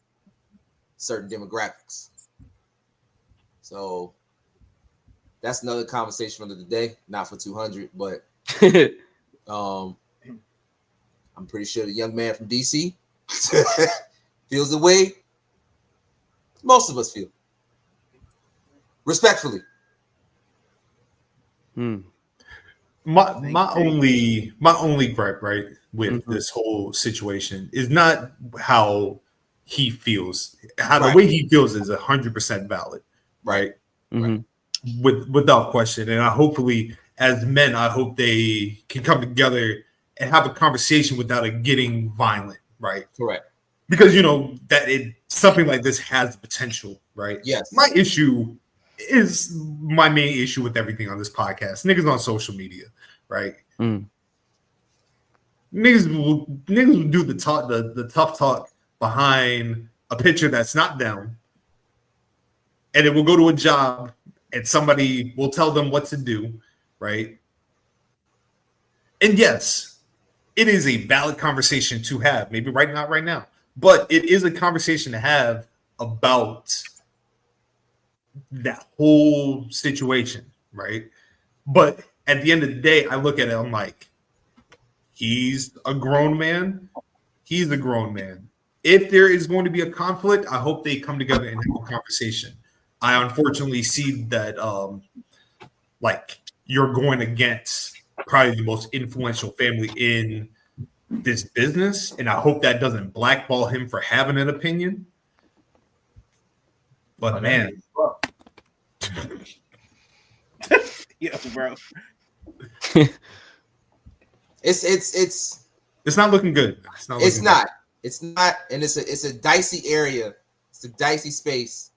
Speaker 9: certain demographics. So that's another conversation for the day, not for 200, but I'm pretty sure the young man from DC feels the way most of us feel. Respectfully.
Speaker 2: My only gripe, right, with this whole situation is not how he feels. The way he feels is 100% valid, right? Without question. And hopefully, as men, I hope they can come together and have a conversation without it getting violent, right?
Speaker 9: Correct.
Speaker 2: Because that something like this has potential, right?
Speaker 9: Yes.
Speaker 2: My issue is my main issue with everything on this podcast. Niggas on social media, right? Niggas will do the talk, the tough talk behind a picture that's not them, and it will go to a job, and somebody will tell them what to do, right? And yes, it is a valid conversation to have. Maybe not right now, but it is a conversation to have about that whole situation, right? But at the end of the day, I look at it, I'm like, he's a grown man. He's a grown man. If there is going to be a conflict, I hope they come together and have a conversation. I unfortunately see that like you're going against probably the most influential family in this business, and I hope that doesn't blackball him for having an opinion. But man,
Speaker 1: yeah, bro,
Speaker 9: it's
Speaker 2: not looking good.
Speaker 9: It's not, and it's a dicey area. It's a dicey space.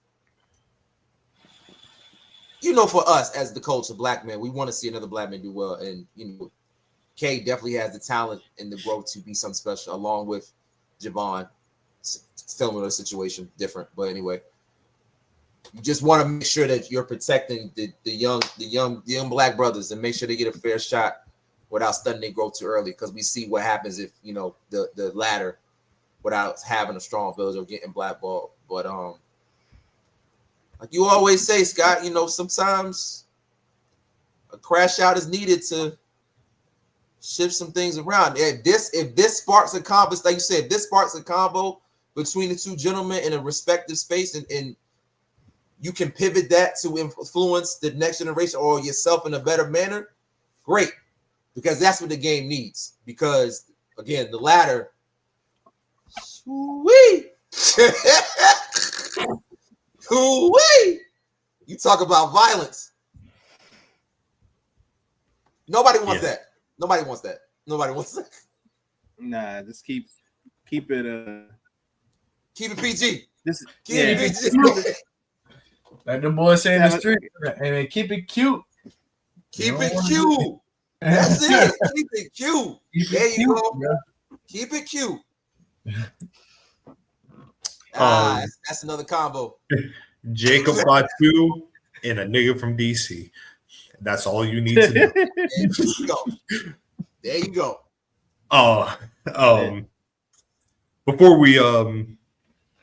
Speaker 9: For us as the culture, black men, we want to see another black man do well, and Kay definitely has the talent and the growth to be something special, along with Javon. Similar situation, different, but anyway, you just want to make sure that you're protecting the young black brothers and make sure they get a fair shot without stunting their growth too early, because we see what happens if the ladder without having a strong village or getting blackballed. But like you always say, Scott, you know, sometimes a crash out is needed to shift some things around. If this sparks a convo, like you said, if this sparks a convo between the two gentlemen in a respective space, and you can pivot that to influence the next generation or yourself in a better manner, great, because that's what the game needs. Because again, the ladder, wee, wee, you talk about violence. Nobody wants that. Nobody wants that. Nobody wants that.
Speaker 1: Nah, just keep it
Speaker 9: keep it PG.
Speaker 8: Keep it PG. Like the boys say in the street, and keep it cute.
Speaker 9: Keep it cute. That's it. Keep it cute. There you go. Yeah. Keep it cute. That's another combo.
Speaker 2: Jacob Batu and a nigga from DC. That's all you need to know.
Speaker 9: There you go.
Speaker 2: Before we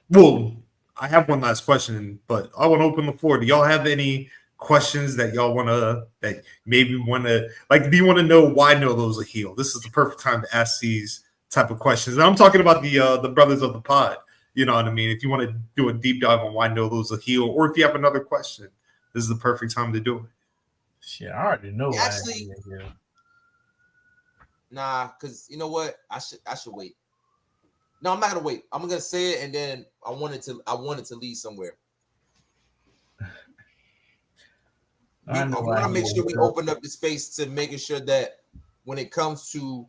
Speaker 2: well, I have one last question, but I want to open the floor. Do y'all have any questions that y'all want to, that maybe want to, like, do you want to know why Nolo's a heel? This is the perfect time to ask these type of questions. And I'm talking about the brothers of the pod. You know what I mean? If you want to do a deep dive on why Nolo's a heel, or if you have another question, this is the perfect time to do it.
Speaker 8: Shit, I already know.
Speaker 9: Actually, nah, because you know what? I should wait. No, I'm not gonna wait. I'm gonna say it, and then I wanted to lead somewhere. I want to make sure we open up the space to making sure that when it comes to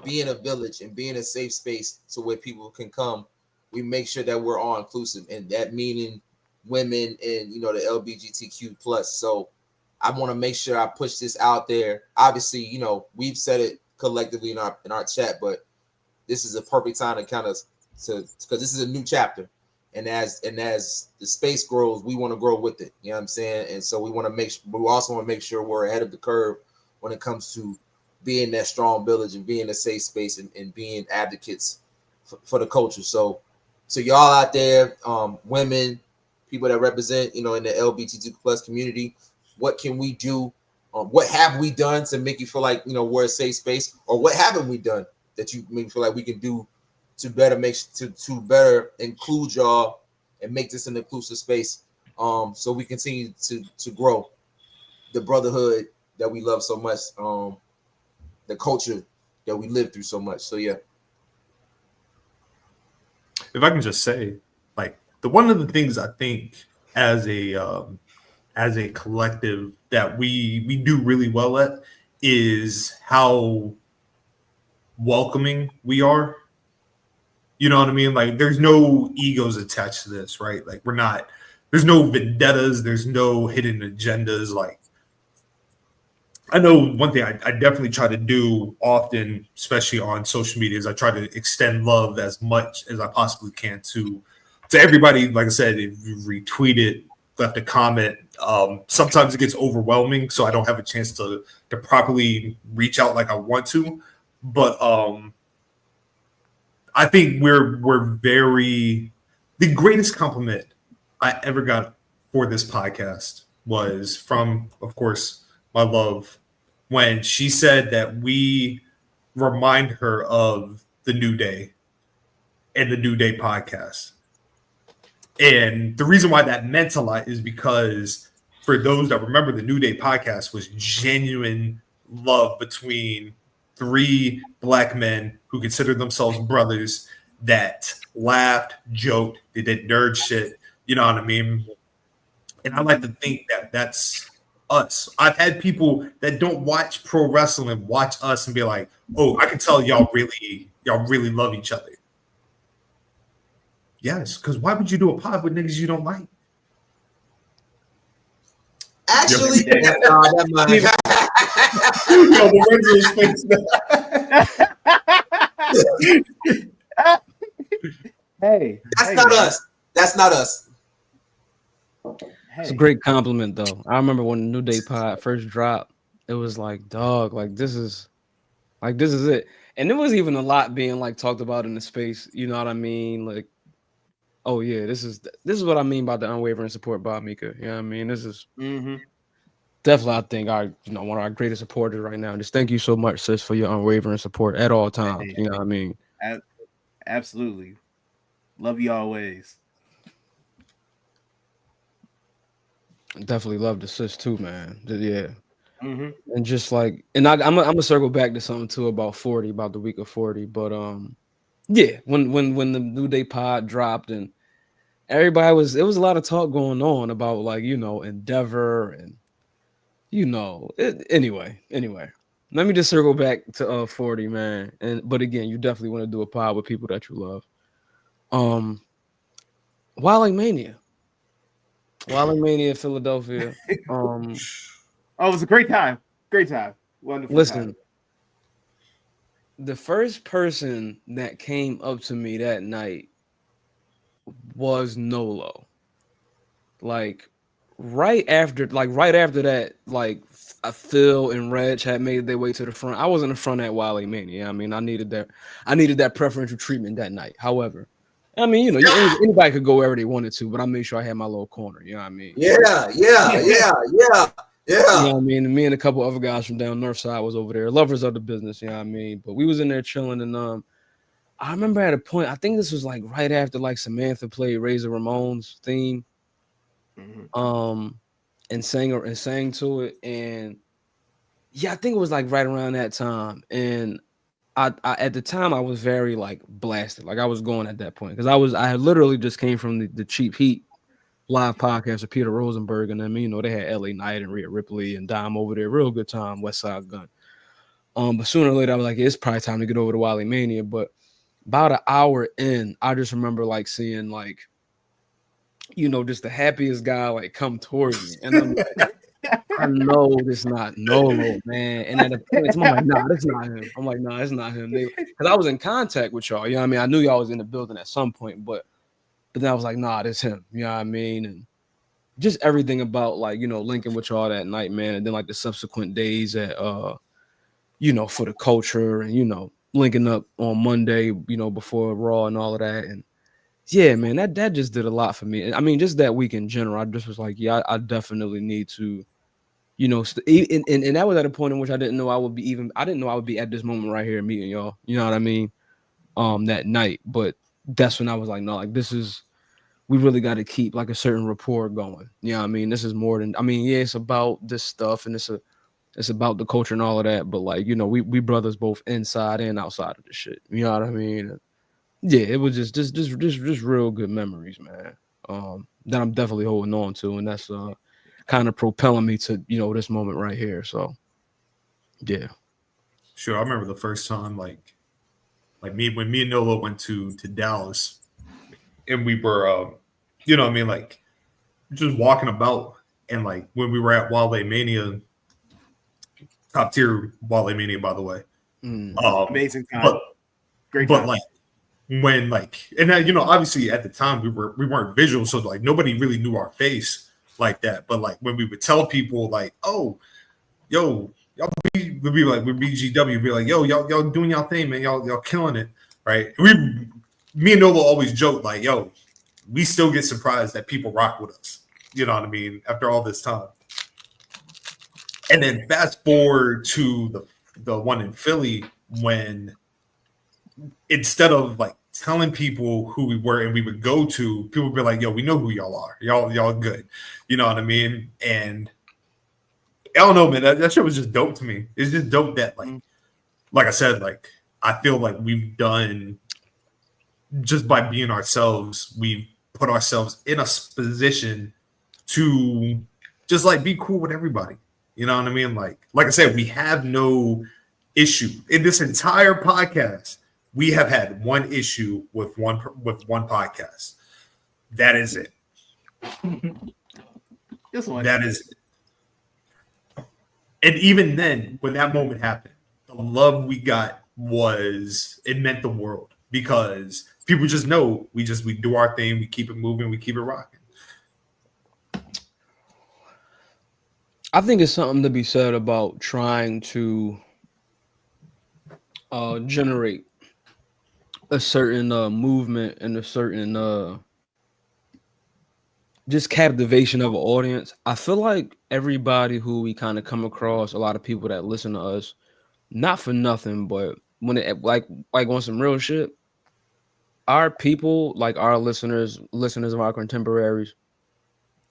Speaker 9: being a village and being a safe space to where people can come, we make sure that we're all inclusive, and that meaning women and, you know, the LGBTQ plus. So I want to make sure I push this out there. Obviously, you know, we've said it collectively in our chat, but this is a perfect time to kind of because this is a new chapter, and as the space grows, we want to grow with it. You know what I'm saying? And so we also want to make sure we're ahead of the curve when it comes to being that strong village and being a safe space and being advocates for the culture. So y'all out there, women, people that represent, you know, in the LGBTQ plus community, what can we do? What have we done to make you feel like, you know, we're a safe space, or what haven't we done that you make feel like we can do to better to better include y'all and make this an inclusive space, so we continue to grow the brotherhood that we love so much, the culture that we live through so much. So yeah.
Speaker 2: If I can just say, like, one of the things I think as a collective that we do really well at is how welcoming we are. You know what I mean? Like, there's no egos attached to this, right? Like, there's no vendettas, there's no hidden agendas. Like, I know one thing I definitely try to do often, especially on social media, is I try to extend love as much as I possibly can to everybody. Like I said, if you retweet it, left a comment, sometimes it gets overwhelming, so I don't have a chance to properly reach out like I want to. But I think we're very, the greatest compliment I ever got for this podcast was from, of course, my love, when she said that we remind her of the New Day and the New Day podcast. And the reason why that meant a lot is because for those that remember, the New Day podcast was genuine love between three Black men who considered themselves brothers that laughed, joked, they did nerd shit. You know what I mean? And I like to think that that's us. I've had people that don't watch pro wrestling watch us and be like, "Oh, I can tell y'all really love each other." Yes, because why would you do a pod with niggas you don't like?
Speaker 9: Actually,
Speaker 1: hey,
Speaker 9: that's not us. That's not us.
Speaker 3: It's a great compliment, though. I remember when the New Day pod first dropped, it was like, dog, like this is it. And there was even a lot being like talked about in the space. You know what I mean? Like, oh yeah, this is what I mean by the unwavering support, Bob Mika. You know what I mean? This is definitely, I think, one of our greatest supporters right now. Just thank you so much, sis, for your unwavering support at all times. You know what I mean?
Speaker 1: Absolutely. Love you always.
Speaker 3: Definitely love the sis too, man. Yeah. And just like, and I'm gonna circle back to something too about 40, about the week of 40. But yeah, when the New Day pod dropped and everybody there was a lot of talk going on about like, you know, Endeavor and anyway. Let me just circle back to 40, man. But again, you definitely want to do a pod with people that you love. Wilding Mania, Philadelphia.
Speaker 1: Oh, it was a great time. Wonderful.
Speaker 3: Listen,
Speaker 1: time.
Speaker 3: The first person that came up to me that night was Nolo. Like right after that, like Phil and Reg had made their way to the front. I was in the front at Wilding Mania. I mean, I needed that preferential treatment that night. However, I mean, you know, anybody could go wherever they wanted to, but I made sure I had my little corner. You know what I mean?
Speaker 9: Yeah.
Speaker 3: You know what I mean? Me and a couple other guys from down north side was over there, lovers of the business. You know what I mean? But we was in there chilling, and I remember at a point, I think this was like right after like Samantha played Razor Ramon's theme, and sang to it, and yeah, I think it was like right around that time, and I at the time I was very like blasted, like I was going at that point because I had literally just came from the Cheap Heat live podcast with Peter Rosenberg, and then, you know, they had LA Knight and Rhea Ripley and Dime over there, real good time, West Side Gun. But sooner or later I was like, it's probably time to get over to Wilding Mania. But about an hour in, I just remember like seeing like, you know, just the happiest guy like come towards me, and I'm like, I know this not Nolo, man. And at a point, I'm like, nah, that's not him. I'm like, nah, it's not him. Because I was in contact with y'all, you know what I mean? I knew y'all was in the building at some point, but then I was like, nah, that's him. You know what I mean? And just everything about like, you know, linking with y'all that night, man. And then like the subsequent days at you know, for the culture and, you know, linking up on Monday, you know, before Raw and all of that. And yeah, man, that just did a lot for me. I mean, just that week in general, I just was like, yeah, I definitely need to, you know, and that was at a point in which I didn't know I would be at this moment right here meeting y'all. You know what I mean? That night. But that's when I was like, no, like we really got to keep like a certain rapport going. You know what I mean? This is more than, I mean, yeah, it's about this stuff and it's about the culture and all of that, but like, you know, we brothers both inside and outside of the shit. You know what I mean? Yeah, it was just real good memories, man. That I'm definitely holding on to, and that's kind of propelling me to, you know, this moment right here. So yeah.
Speaker 2: Sure. I remember the first time when me and Nolo went to Dallas, and we were you know what I mean, like just walking about, and like when we were at Wale Mania, top tier Wale Mania, by the way.
Speaker 1: Amazing time. Great time.
Speaker 2: But like when like, and then, you know, obviously at the time we weren't visual, so like nobody really knew our face like that. But like when we would tell people like, oh, yo, we'd be like, we're BGW, be like, yo, y'all doing y'all thing, man, y'all killing it, right? Me and Nolo always joke like, yo, we still get surprised that people rock with us. You know what I mean? After all this time. And then fast forward to the one in Philly, when instead of like telling people who we were and we would go to, people would be like, yo, we know who y'all are. Y'all good. You know what I mean? And I don't know, man, that shit was just dope to me. It's just dope that like I said, like I feel like we've done, just by being ourselves, we put ourselves in a position to just like be cool with everybody. You know what I mean? Like I said, we have no issue in this entire podcast. We have had one issue with one podcast. That is it.
Speaker 1: This one.
Speaker 2: That is it. And even then, when that moment happened, the love we got it meant the world, because people just know we do our thing, we keep it moving, we keep it rocking.
Speaker 3: I think it's something to be said about trying to generate a certain movement and a certain just captivation of an audience. I feel like everybody who we kind of come across, a lot of people that listen to us, not for nothing, but when it like on some real shit, our people, like our listeners of our contemporaries,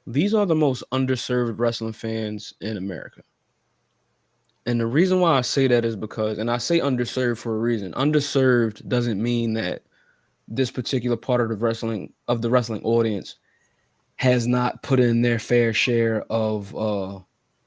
Speaker 3: these are the most underserved wrestling fans in America. And the reason why I say that is because, and I say underserved for a reason. Underserved doesn't mean that this particular part of the wrestling audience has not put in their fair share of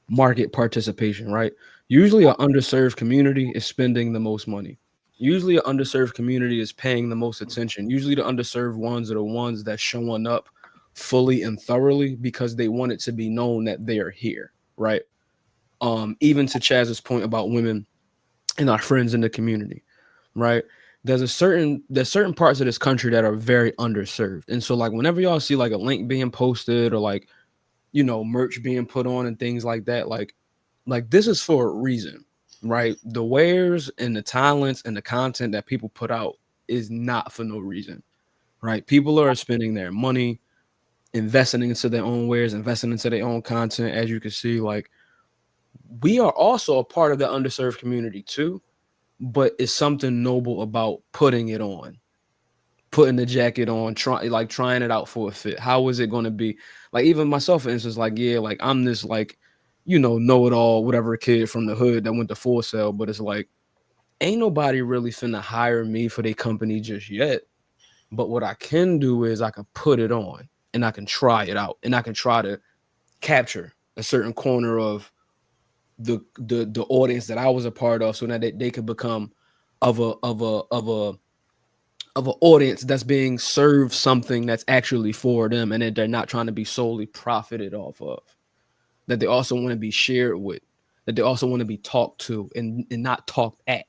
Speaker 3: market participation, right? Usually an underserved community is spending the most money. Usually an underserved community is paying the most attention. Usually the underserved ones are the ones that showing up fully and thoroughly because they want it to be known that they are here, right? Even to Chaz's point about women and our friends in the community, right? There's certain parts of this country that are very underserved. And so like whenever y'all see like a link being posted or like, you know, merch being put on and things like that, like this is for a reason, right? The wares and the talents and the content that people put out is not for no reason, right? People are spending their money, investing into their own wares, investing into their own content. As you can see, like we are also a part of the underserved community too, but it's something noble about putting it on, putting the jacket on, trying it out for a fit. How is it going to be? Like even myself, for instance, like, yeah, like I'm this like, you know-it-all, whatever kid from the hood that went to Full Sail, but it's like, ain't nobody really finna hire me for their company just yet. But what I can do is I can put it on and I can try it out and I can try to capture a certain corner of the audience that I was a part of, so that they could become of a audience that's being served something that's actually for them, and that they're not trying to be solely profited off of. That they also want to be shared with, that they also want to be talked to and not talked at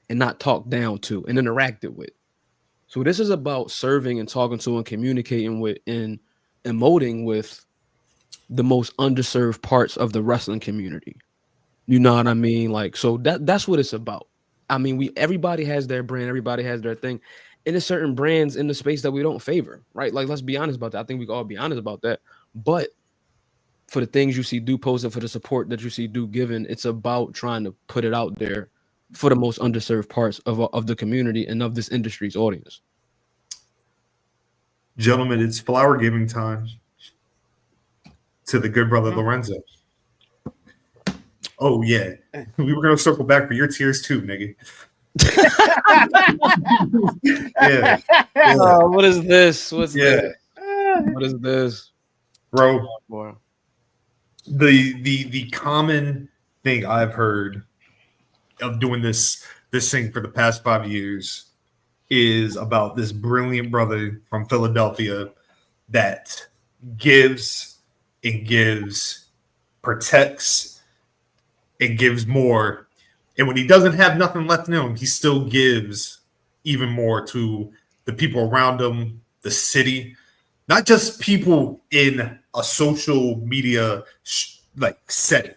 Speaker 3: and not talked down to and interacted with. So this is about serving and talking to and communicating with and emoting with the most underserved parts of the wrestling community. You know what I mean? Like, so that's what it's about. I mean, everybody has their brand, everybody has their thing. And there's certain brands in the space that we don't favor, right? Like, let's be honest about that. I think we can all be honest about that. But for the things you see do posted, for the support that you see do given, it's about trying to put it out there for the most underserved parts of the community and of this industry's audience.
Speaker 2: Gentlemen, it's flower giving time to the good brother Lorenzo. Oh, yeah. We were going to circle back for your tears too, nigga. Yeah.
Speaker 3: What is this? What's this? What is this?
Speaker 2: Bro, the common thing I've heard of doing this thing for the past 5 years is about this brilliant brother from Philadelphia that gives and gives, protects and gives more. And when he doesn't have nothing left in him, he still gives even more to the people around him, the city, not just people in a social media setting,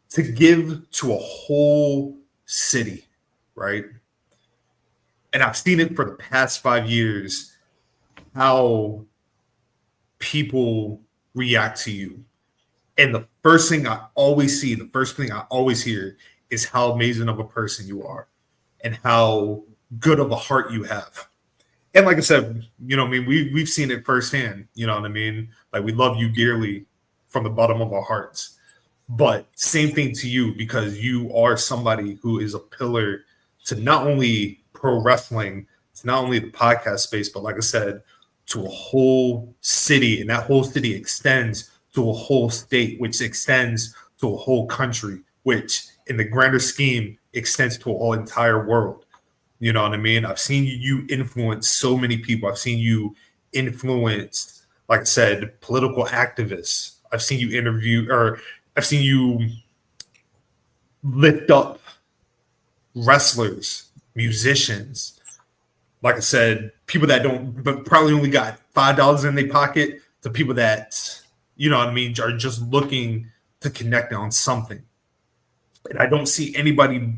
Speaker 2: to give to a whole city, right? And I've seen it for the past 5 years, how people react to you. And the first thing I always see, the first thing I always hear is how amazing of a person you are and how good of a heart you have. And like I said, you know what I mean? We've seen it firsthand, you know what I mean? Like, we love you dearly from the bottom of our hearts. But same thing to you, because you are somebody who is a pillar to not only pro wrestling, to not only the podcast space, but like I said, to a whole city. And that whole city extends to a whole state, which extends to a whole country, which in the grander scheme extends to a whole entire world. You know what I mean? I've seen you influence so many people. I've seen you influence, like I said, political activists. I've seen you I've seen you lift up wrestlers, musicians. Like I said, people that but probably only got $5 in their pocket, to people that, you know what I mean, are just looking to connect on something. And I don't see anybody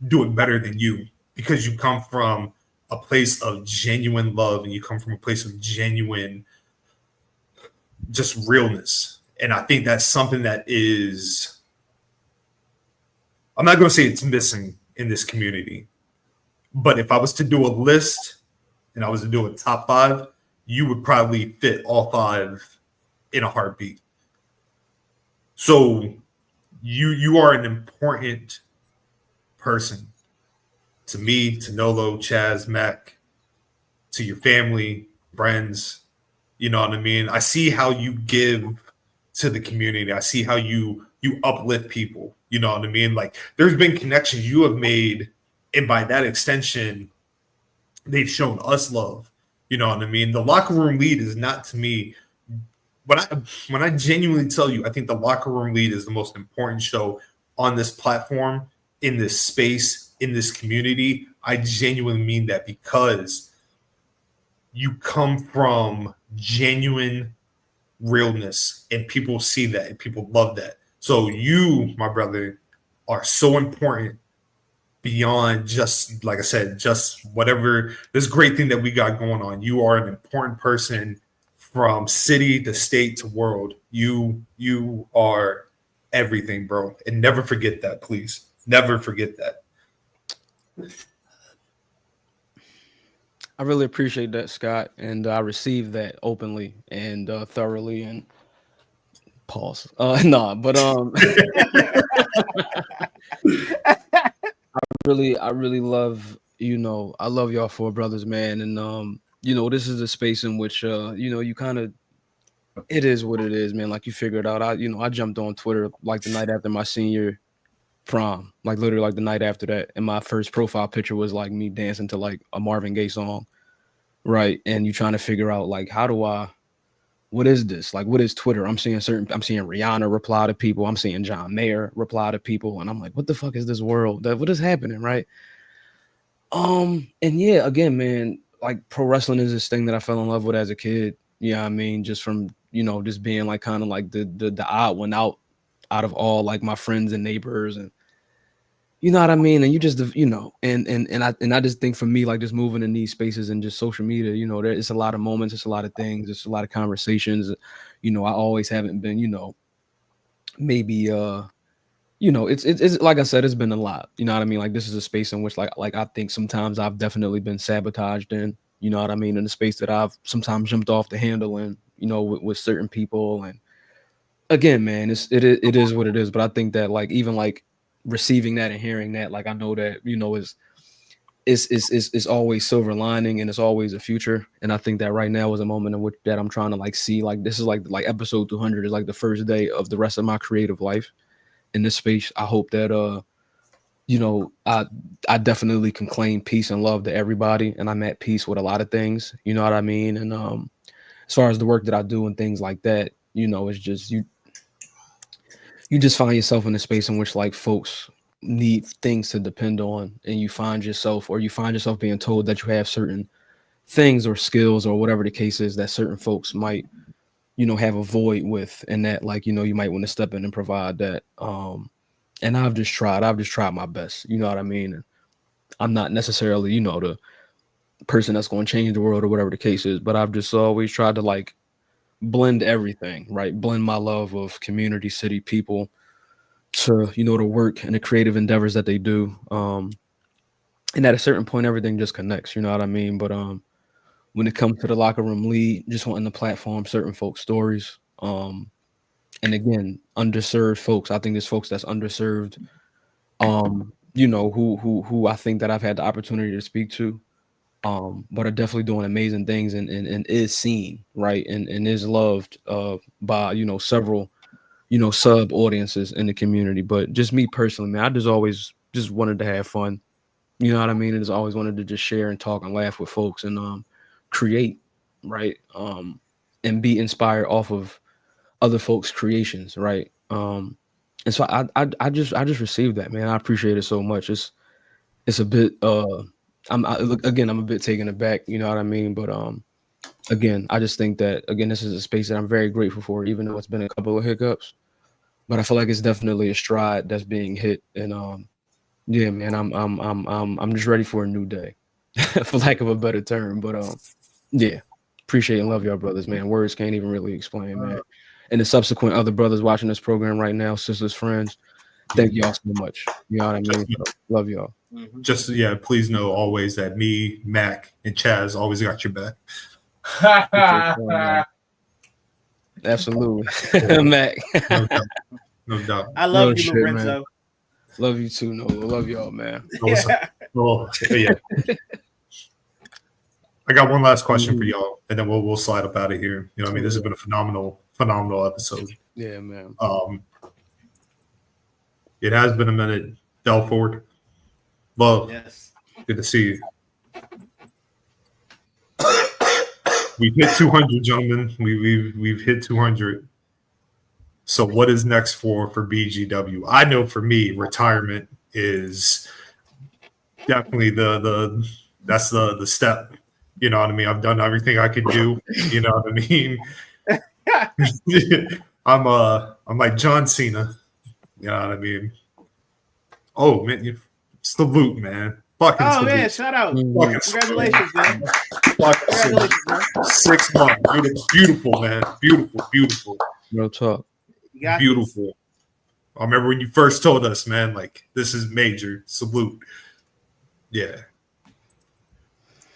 Speaker 2: do it better than you, because you come from a place of genuine love and you come from a place of genuine just realness. And I think that's something that is, I'm not going to say it's missing in this community, but if I was to do a list and I was to do a top 5, you would probably fit all 5 in a heartbeat. So you are an important person to me, to Nolo, Chaz, Mac, to your family, friends. You know what I mean? I see how you give to the community. I see how you uplift people. You know what I mean? Like, there's been connections you have made, and by that extension, they've shown us love. You know what I mean? The Locker Room Lead is not, to me, when I genuinely tell you, I think the Locker Room Lead is the most important show on this platform, in this space, in this community. I genuinely mean that, because you come from genuine realness, and people see that and people love that. So you, my brother, are so important beyond just, like I said, just whatever this great thing that we got going on. You are an important person from city to state to world. You are everything, bro. And never forget that, please. Never forget that.
Speaker 3: I really appreciate that, Scott, and I received that openly and thoroughly. And pause. Nah, but I really love, I love y'all four brothers, man. And this is a space in which you kind of, it is what it is, man. Like, you figure it out. I jumped on Twitter like the night after my senior prom, like literally like the night after that, and my first profile picture was like me dancing to like a Marvin Gaye song, right? And you trying to figure out like, what is this? Like, what is Twitter? I'm seeing Rihanna reply to people. I'm seeing John Mayer reply to people. And I'm like, what the fuck is this world? What is happening, right? And yeah, again, man, like, pro wrestling is this thing that I fell in love with as a kid. You know what I mean? Just from, just being like kind of like the odd one out of all like my friends and neighbors, and you know what I mean? And you just, and I just think, for me, like, just moving in these spaces and just social media, there's a lot of moments, it's a lot of things, it's a lot of conversations. I always haven't been, maybe, it's like I said, it's been a lot. You know what I mean? Like, this is a space in which, like I think sometimes I've definitely been sabotaged in, you know what I mean? In the space that I've sometimes jumped off the handle in, with certain people. And again, man, it is what it is. But I think that, like, even like receiving that and hearing that, like, I know that, is always silver lining, and it's always a future. And I think that right now is a moment in which that I'm trying to like see, like, this is like episode 200 is like the first day of the rest of my creative life in this space. I hope that I definitely can claim peace and love to everybody, and I'm at peace with a lot of things, you know what I mean? And as far as the work that I do and things like that, it's just you just find yourself in a space in which, like, folks need things to depend on, and you find yourself being told that you have certain things or skills or whatever the case is that certain folks might, have a void with, and that, like, you might want to step in and provide that. And I've just tried my best, you know what I mean? And I'm not necessarily, the person that's going to change the world or whatever the case is, but I've just always tried to, like, blend everything, right? Blend my love of community, city, people to, the work and the creative endeavors that they do. And at a certain point, everything just connects, you know what I mean? But when it comes to the Locker Room Lead, just wanting to platform certain folks' stories. And again, underserved folks. I think there's folks that's underserved, who I think that I've had the opportunity to speak to, but are definitely doing amazing things and is seen, right, and is loved by, several, sub audiences in the community. But just me personally, man, I just always just wanted to have fun, you know what I mean? And just always wanted to just share and talk and laugh with folks and create, right, and be inspired off of other folks' creations, right? And so I just received that, man. I appreciate it so much. It's a bit I'm a bit taken aback, you know what I mean? But again, I just think that, again, this is a space that I'm very grateful for, even though it's been a couple of hiccups. But I feel like it's definitely a stride that's being hit, and Yeah, man. I'm just ready for a new day, for lack of a better term. But yeah, appreciate and love y'all brothers, man. Words can't even really explain, man. And the subsequent other brothers watching this program right now, sisters, friends, thank y'all so much. You know what I mean? So, love y'all.
Speaker 2: Just please know always that me, Mac, and Chaz always got your back.
Speaker 3: Absolutely. Mac.
Speaker 2: No doubt.
Speaker 1: I love you, Lorenzo.
Speaker 3: Man. Love you too, Nolo. Love y'all, man.
Speaker 2: Yeah. I got one last question for y'all, and then we'll slide up out of here. You know what I mean? This has been a phenomenal episode.
Speaker 3: Yeah, man.
Speaker 2: It has been a minute. Delford. Love.
Speaker 1: Yes.
Speaker 2: Good to see you. We've hit 200, gentlemen. We've hit 200. So what is next for BGW? I know for me, retirement is definitely that's the step. You know what I mean? I've done everything I could do. You know what I mean? I'm like John Cena. You know what I mean? Oh man, salute, man. Fucking salute.
Speaker 1: Man, shout out. Congratulations, man.
Speaker 2: Congratulations, man. 6 months. Beautiful, man. Beautiful.
Speaker 3: No talk.
Speaker 2: Beautiful. I remember when you first told us, man, like, this is major. Salute. Yeah.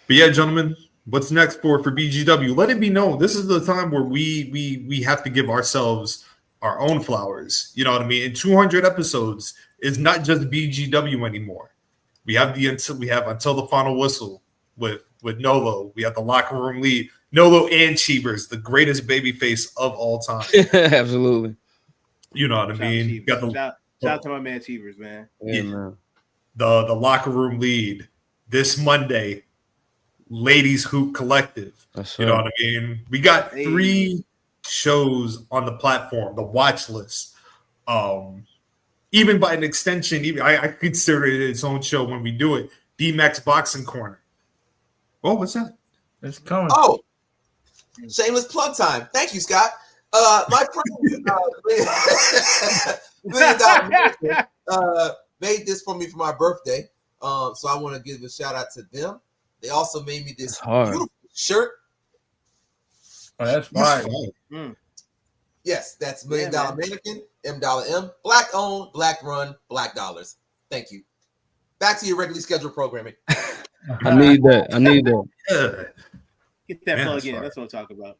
Speaker 2: But yeah, gentlemen, what's next for BGW? Let it be known. This is the time where we have to give ourselves our own flowers. You know what I mean? In 200 episodes, it's not just BGW anymore. We have until the final whistle with Nolo. We have the locker room lead. Nolo and Cheevers, the greatest babyface of all time.
Speaker 3: Absolutely.
Speaker 2: You know what I mean?
Speaker 1: Shout out to my man Cheevers, man.
Speaker 3: Yeah, man.
Speaker 2: The locker room lead this Monday, Ladies Hoop Collective. You know what I mean? We got 3 shows on the platform, the watch list. Even by an extension, I consider it its own show when we do it. D-Mac's Boxing Corner. Oh, what's that?
Speaker 8: It's coming.
Speaker 9: Oh, shameless plug time. Thank you, Scott. My friend made this for me for my birthday. So I want to give a shout out to them. They also made me this beautiful shirt.
Speaker 8: Oh, that's fine.
Speaker 9: Yes, that's $1 Million Mannequin, M$M, Black owned, Black run, Black dollars. Thank you. Back to your regularly scheduled programming.
Speaker 3: I need that.
Speaker 2: Yeah.
Speaker 1: Get that plug in. That's what I'm talking about.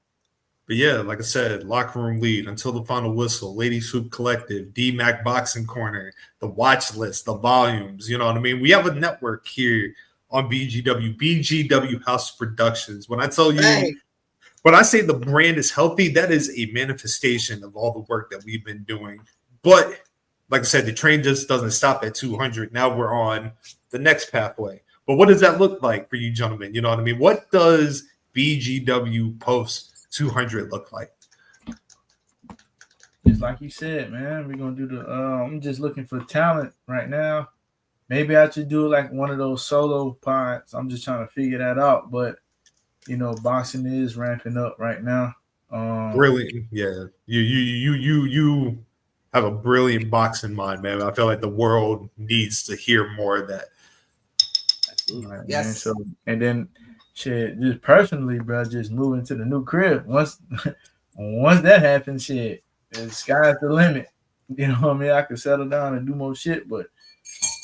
Speaker 2: But yeah, like I said, locker room lead, until the final whistle, Ladies Hoop Collective, D-Mac Boxing Corner, the watch list, the volumes. You know what I mean? We have a network here on BGW House Productions. When I tell you, when I say the brand is healthy, that is a manifestation of all the work that we've been doing. But like I said, the train just doesn't stop at 200. Now we're on the next pathway. But what does that look like for you gentlemen? You know what I mean? What does BGW post 200 look like?
Speaker 8: Just like you said, man, we're gonna do the I'm just looking for talent right now. Maybe I should do like one of those solo pods. I'm just trying to figure that out. But you know, boxing is ramping up right now.
Speaker 2: Brilliant. Yeah. You have a brilliant boxing mind, man. I feel like the world needs to hear more of that.
Speaker 8: Right, yes. Man. So, and then shit, just personally, bro, just moving to the new crib. Once that happens, shit, the sky's the limit. You know what I mean? I could settle down and do more shit, but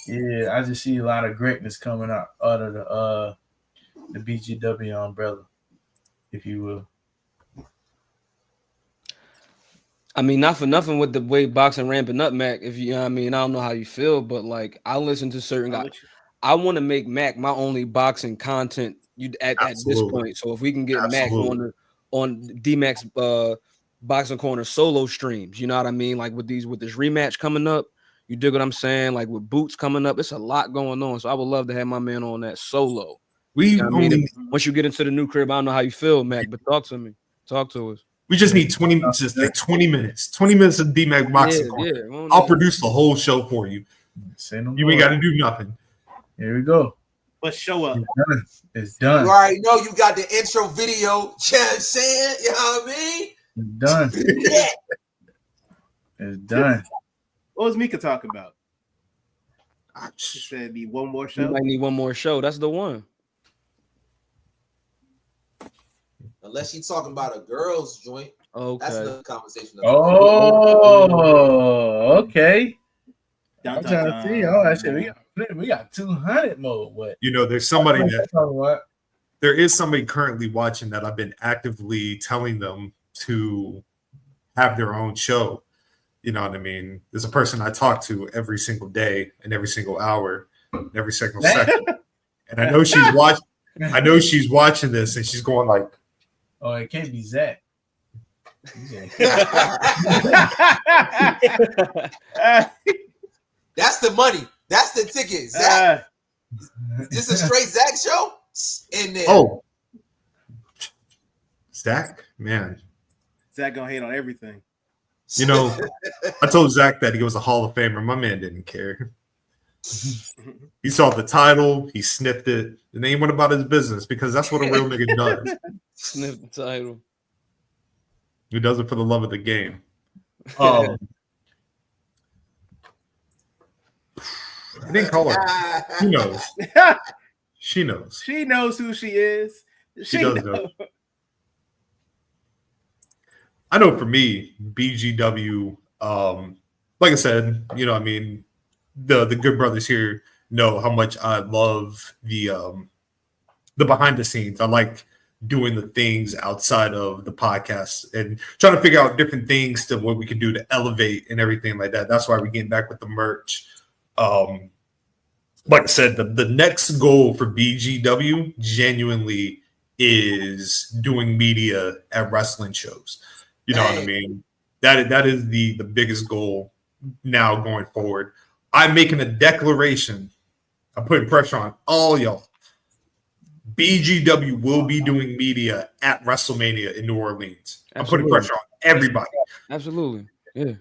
Speaker 8: yeah, I just see a lot of greatness coming out of the BGW umbrella, if you will.
Speaker 3: I mean, not for nothing with the way boxing ramping up, Mac. If you know what I mean, I don't know how you feel, but like I listen to certain guys. I want to make Mac my only boxing content at this point. So if we can get Mac on D-Mac's Boxing Corner solo streams, you know what I mean? Like with this rematch coming up, you dig what I'm saying? Like with Boots coming up, it's a lot going on. So I would love to have my man on that solo. You know I mean? Once you get into the new crib, I don't know how you feel, Mac, but talk to me. Talk to us.
Speaker 2: We just need 20 minutes. 20 minutes of D-Mac Boxing Corner. Yeah. I'll produce the whole show for you. You ain't got to do nothing.
Speaker 8: Here we go.
Speaker 1: Let's show up.
Speaker 8: It's done.
Speaker 9: You already know you got the intro video. Saying, you know what I mean?
Speaker 8: It's done.
Speaker 9: Yeah.
Speaker 8: It's done.
Speaker 1: What was Mika talking about? She said need one more
Speaker 3: You
Speaker 1: show.
Speaker 3: might need one more show. That's the one.
Speaker 9: Unless she's talking about a girl's joint.
Speaker 3: Okay.
Speaker 9: That's another conversation.
Speaker 8: Oh, okay.
Speaker 1: Dun,
Speaker 8: I'm
Speaker 1: dun,
Speaker 8: trying to see. Oh, actually, we got 200 more. What?
Speaker 2: You know, there's somebody that there is somebody currently watching that I've been actively telling them to have their own show. You know what I mean? There's a person I talk to every single day and every single hour, and every single second. And I know she's watching. I know she's watching this and she's going like,
Speaker 8: "Oh, it can't be Zach."
Speaker 9: That's the money. That's the ticket. Zach. This is a straight Zach show in there.
Speaker 2: Oh, Zach, man.
Speaker 1: Zach gonna hate on everything.
Speaker 2: You know, I told Zach that he was a Hall of Famer. My man didn't care. He saw the title, he sniffed it, and then he went about his business because that's what a real nigga does.
Speaker 3: Sniff the title.
Speaker 2: He does it for the love of the game. I didn't call her. She knows. She knows.
Speaker 1: She knows who she is.
Speaker 2: She does know. I know for me, BGW, like I said, you know, I mean, the good brothers here know how much I love the behind the scenes. I like doing the things outside of the podcast and trying to figure out different things to what we can do to elevate and everything like that. That's why we're getting back with the merch. Like I said, the next goal for BGW genuinely is doing media at wrestling shows. You know what I mean? That is the biggest goal now going forward. I'm making a declaration. I'm putting pressure on all y'all. BGW will be doing media at WrestleMania in New Orleans. I'm putting pressure on everybody.
Speaker 3: Absolutely. Yeah.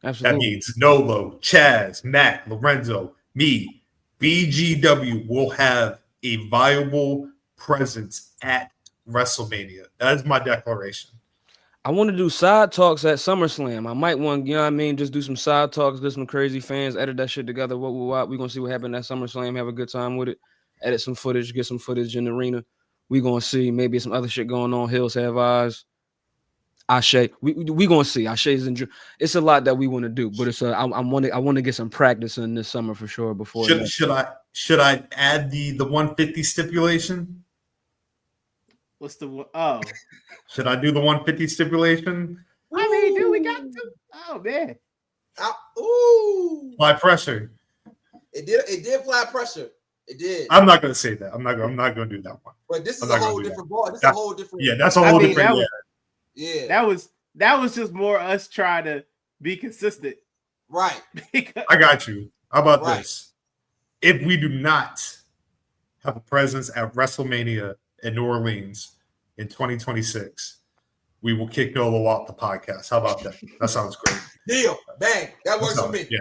Speaker 3: Absolutely.
Speaker 2: That means Nolo, Chaz, Matt, Lorenzo, me. BGW will have a viable presence at WrestleMania. That is my declaration.
Speaker 3: I want to do side talks at SummerSlam. I might want, you know what I mean, just do some side talks, get some crazy fans, edit that shit together. We're going to see what happened at SummerSlam, have a good time with it, edit some footage, get some footage in the arena. We're going to see maybe some other shit going on. Hills Have Eyes. Ashe. We going to see. Ashe's in. It's a lot that we want to do, but it's I want to get some practice in this summer for sure before.
Speaker 2: Should I add the 150 stipulation?
Speaker 1: What's the one? Oh,
Speaker 2: should I do the 150 stipulation?
Speaker 1: I mean, dude, we got to. Oh man.
Speaker 9: Ooh.
Speaker 2: Apply pressure.
Speaker 9: It did apply pressure. It did.
Speaker 2: I'm not going to say that. I'm not going to do that one.
Speaker 9: But this is a whole different ball. This is a whole different.
Speaker 2: Yeah, that's a whole different.
Speaker 9: Yeah.
Speaker 1: That was just more us trying to be consistent.
Speaker 9: Right.
Speaker 2: I got you. How about this? If we do not have a presence at WrestleMania in New Orleans in 2026, we will kick Nolo off the podcast. How about that? That sounds great.
Speaker 9: Deal. Bang. That works for me.
Speaker 2: Yeah.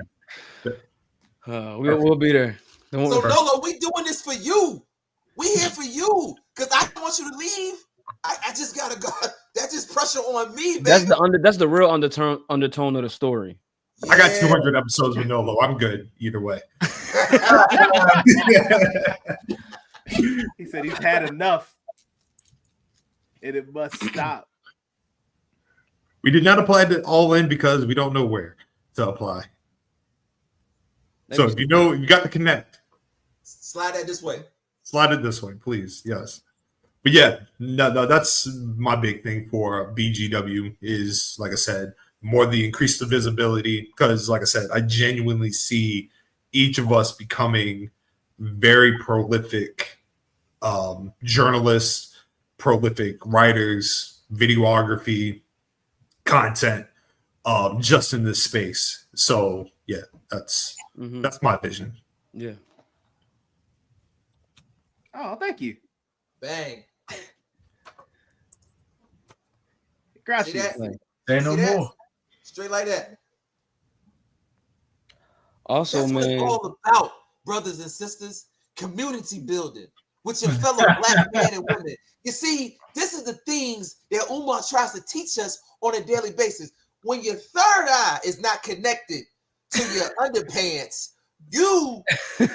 Speaker 3: We'll be there.
Speaker 9: So Nolo, we doing this for you. We here for you because I don't want you to leave. I just gotta go. That's just pressure on me, baby.
Speaker 3: That's the real undertone of the story.
Speaker 2: Yeah. I got 200 episodes with Nolo. I'm good either way.
Speaker 1: He said he's had enough, and it must stop.
Speaker 2: We did not apply it all in because we don't know where to apply. So if you know, you got to connect.
Speaker 9: Slide that this way.
Speaker 2: Slide it this way, please. Yes. But yeah, no, that's my big thing for BGW is, like I said, more the increase the visibility because, like I said, I genuinely see each of us becoming very prolific journalists, prolific writers, videography, content, just in this space. So yeah, that's my vision.
Speaker 3: Yeah.
Speaker 1: Oh, thank you.
Speaker 9: Bang.
Speaker 1: Gracias.
Speaker 8: Say no more.
Speaker 9: Straight like that.
Speaker 3: Also,
Speaker 9: that's
Speaker 3: man,
Speaker 9: what it's all about, brothers and sisters. Community building with your fellow black men and women. You see, this is the things that Umar tries to teach us on a daily basis. When your third eye is not connected to your underpants, You,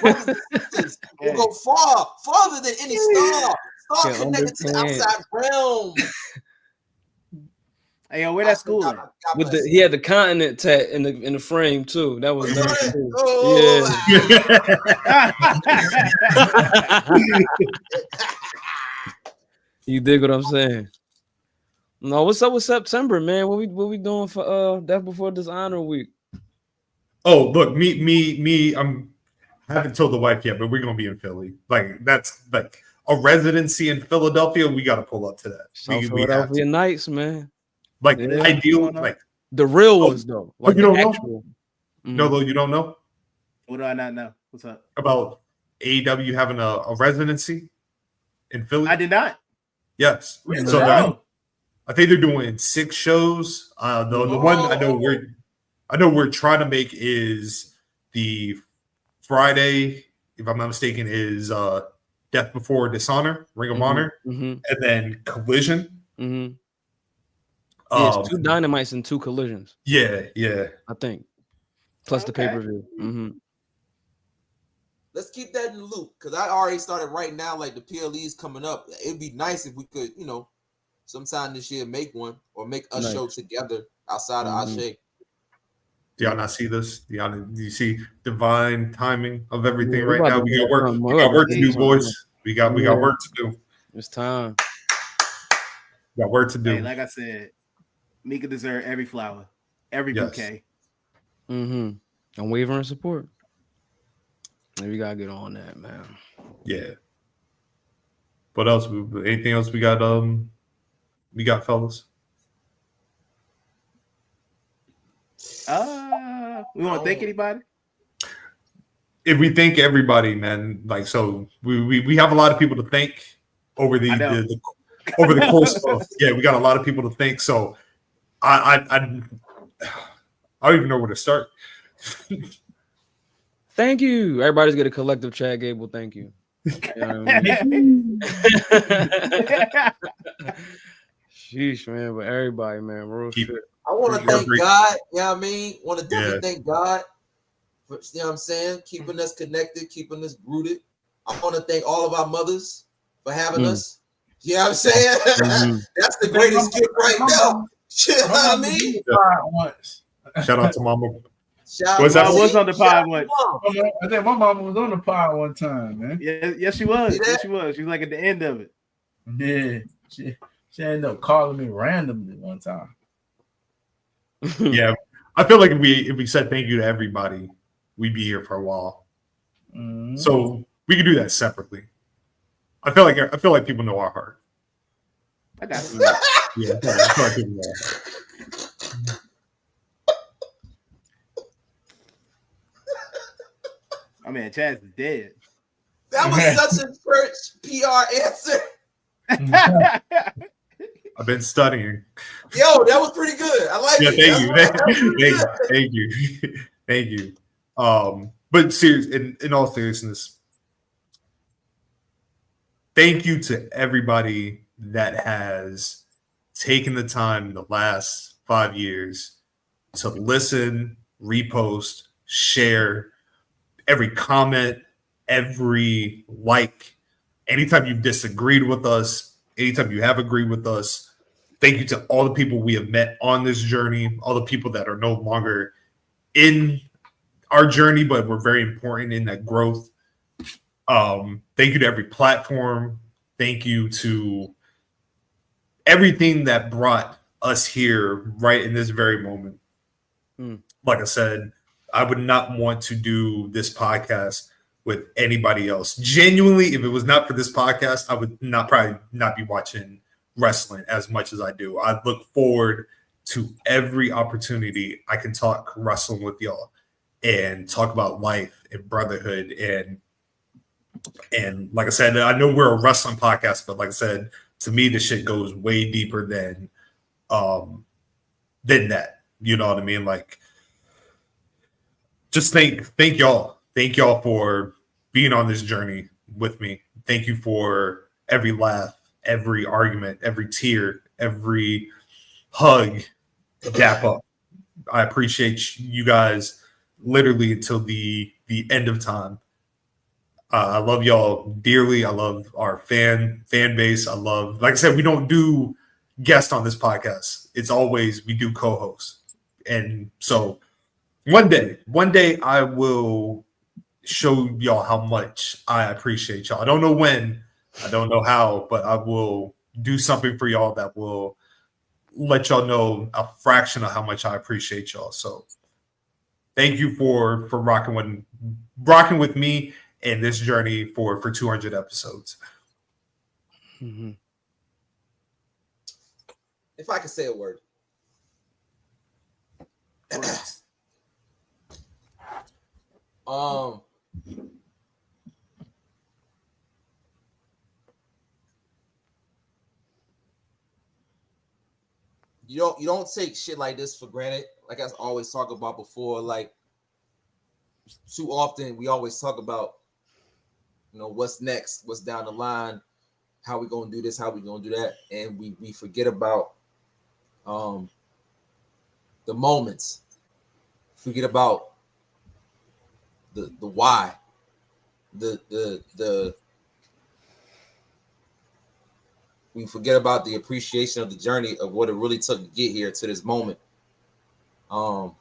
Speaker 9: brothers and sisters, will go farther than any star connected to the outside realm.
Speaker 1: Hey, yo, where that school at?
Speaker 3: With he had the continent tat in the frame too. That was cool. You dig what I'm saying? No, what's up with September, man? What we doing for Death Before Dishonor week?
Speaker 2: Oh, look, me. I haven't told the wife yet, but we're gonna be in Philly. Like that's like a residency in Philadelphia. We got to pull up to that.
Speaker 3: Philadelphia Knights, man.
Speaker 2: Like ideal, like
Speaker 3: the real ones though. Like
Speaker 2: you don't
Speaker 3: know?
Speaker 2: No, you don't know.
Speaker 1: What do I not know? What's up
Speaker 2: about AEW having a residency in Philly?
Speaker 1: I did not.
Speaker 2: Yes, so I think they're doing 6 shows. The one I know we're trying to make is the Friday, if I'm not mistaken, is Death Before Dishonor, Ring of Honor, and then Collision.
Speaker 3: It's 2 Dynamites and 2 Collisions.
Speaker 2: Yeah,
Speaker 3: I think. Plus the pay-per-view.
Speaker 9: Let's keep that in the loop because I already started right now. Like the PLE's coming up. It'd be nice if we could, sometime this year make one or make a show together outside of Ashe.
Speaker 2: Do y'all not see this? Do you see divine timing of everything right now? We got work. We got work to do, boys. We got work to do.
Speaker 3: It's time.
Speaker 2: We got work to do.
Speaker 1: Hey, like I said, Mika deserves every flower, every bouquet.
Speaker 3: Unwavering support. We gotta get on that, man.
Speaker 2: Yeah. What else? Anything else we got? We got, fellas.
Speaker 1: We want to thank anybody.
Speaker 2: If we thank everybody, man, like so, we have a lot of people to thank over the over the course of we got a lot of people to thank. So I don't even know where to start.
Speaker 3: Thank you. Everybody's get a collective Chad Gable. Thank you. Sheesh, man, but everybody, man, real shit.
Speaker 9: I want to thank God. You know what I mean? Want to definitely thank God for, you know what I'm saying, keeping us connected, keeping us rooted. I want to thank all of our mothers for having us. You know what I'm saying? That's the greatest gift right now. You know what I mean?
Speaker 2: Shout out to Mama.
Speaker 1: I was on the pod once.
Speaker 8: I think my mama was on the pod one time, man.
Speaker 1: Yes, she was. Yes, she was. She was like at the end of it.
Speaker 8: Yeah. She ended up calling me randomly one time.
Speaker 2: Yeah. I feel like if we said thank you to everybody, we'd be here for a while. So we could do that separately. I feel like people know our heart.
Speaker 1: I got you.
Speaker 2: Yeah, I feel like people know our heart.
Speaker 1: Oh man, Chaz is dead.
Speaker 9: That was such a church PR answer.
Speaker 2: I've been studying.
Speaker 9: Yo, that was pretty good. I like it.
Speaker 2: Thank you. But serious, in all seriousness, thank you to everybody that has taken the time in the last 5 years to listen, repost, share, every comment, every like, anytime you've disagreed with us, anytime you have agreed with us. Thank you to all the people we have met on this journey, all the people that are no longer in our journey, but were very important in that growth. Thank you to every platform. Thank you to everything that brought us here right in this very moment. Like I said, I would not want to do this podcast with anybody else. Genuinely, if it was not for this podcast, I would probably not be watching wrestling as much as I do. I look forward to every opportunity I can talk wrestling with y'all and talk about life and brotherhood. And like I said, I know we're a wrestling podcast, but like I said, to me, this shit goes way deeper than that. You know what I mean? Like, just thank y'all. Thank y'all for being on this journey with me. Thank you for every laugh, every argument, every tear, every hug, dap up. I appreciate you guys literally until the the end of time. I love y'all dearly. I love our fan base. I love, like I said, we don't do guests on this podcast. It's always we do co-hosts. And so one day I will show y'all how much I appreciate y'all. I don't know when, I don't know how, but I will do something for y'all that will let y'all know a fraction of how much I appreciate y'all. So thank you for rocking with me in this journey for 200 episodes.
Speaker 3: Mm-hmm.
Speaker 9: If I could say a word. You don't take shit like this for granted. Like I always talk about before, like too often we always talk about, you know, what's next, what's down the line, how we gonna do this, how we gonna do that, and we forget about the moments, forget about the why, we forget about the appreciation of the journey of what it really took to get here to this moment. And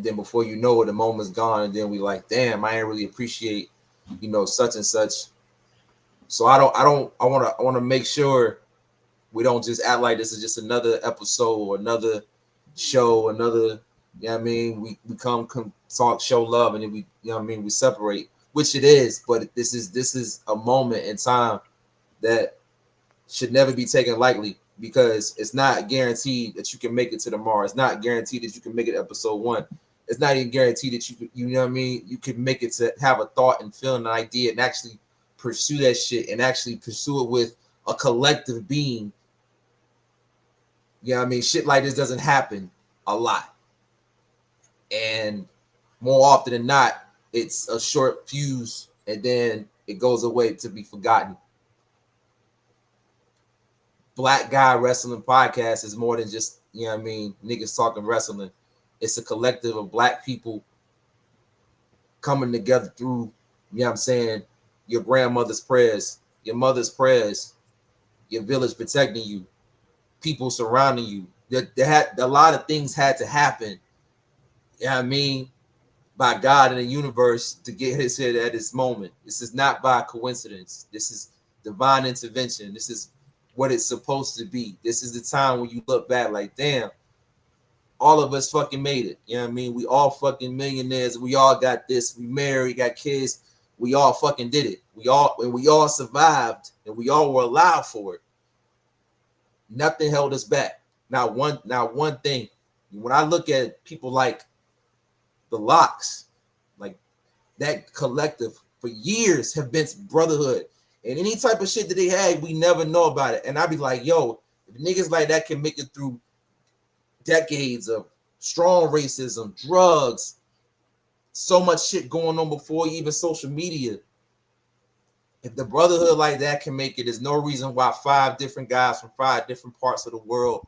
Speaker 9: then before you know it, the moment's gone, and then we like, damn, I ain't really appreciate, you know, such and such. So I want to make sure we don't just act like this is just another episode or another show, another, you know what I mean? We come talk, show love, and then we, you know what I mean, we separate, which it is, but this is a moment in time that should never be taken lightly, because it's not guaranteed that you can make it to tomorrow. It's not guaranteed that you can make it episode 1. It's not even guaranteed that you know what I mean, you can make it to have a thought and feel an idea and actually pursue that shit and actually pursue it with a collective being. You know what I mean? Shit like this doesn't happen a lot. And more often than not, it's a short fuse and then it goes away to be forgotten. Black Guy Wrestling Podcast is more than just, you know what I mean, niggas talking wrestling. It's a collective of black people coming together through, you know what I'm saying, your grandmother's prayers, your mother's prayers, your village protecting you, people surrounding you. A lot of things had to happen, you know what I mean, by God in the universe to get us here at this moment. This is not by coincidence. This is divine intervention. This is what it's supposed to be. This is the time when you look back like, damn, all of us fucking made it. You know what I mean? We all fucking millionaires. We all got this. We married, got kids. We all fucking did it. We all survived, and we all were alive for it. Nothing held us back. Not one thing. When I look at people like the Locks, like that collective for years have been brotherhood. And any type of shit that they had, we never know about it. And I'd be like, yo, if niggas like that can make it through decades of strong racism, drugs, so much shit going on before even social media. If the brotherhood like that can make it, there's no reason why 5 different guys from 5 different parts of the world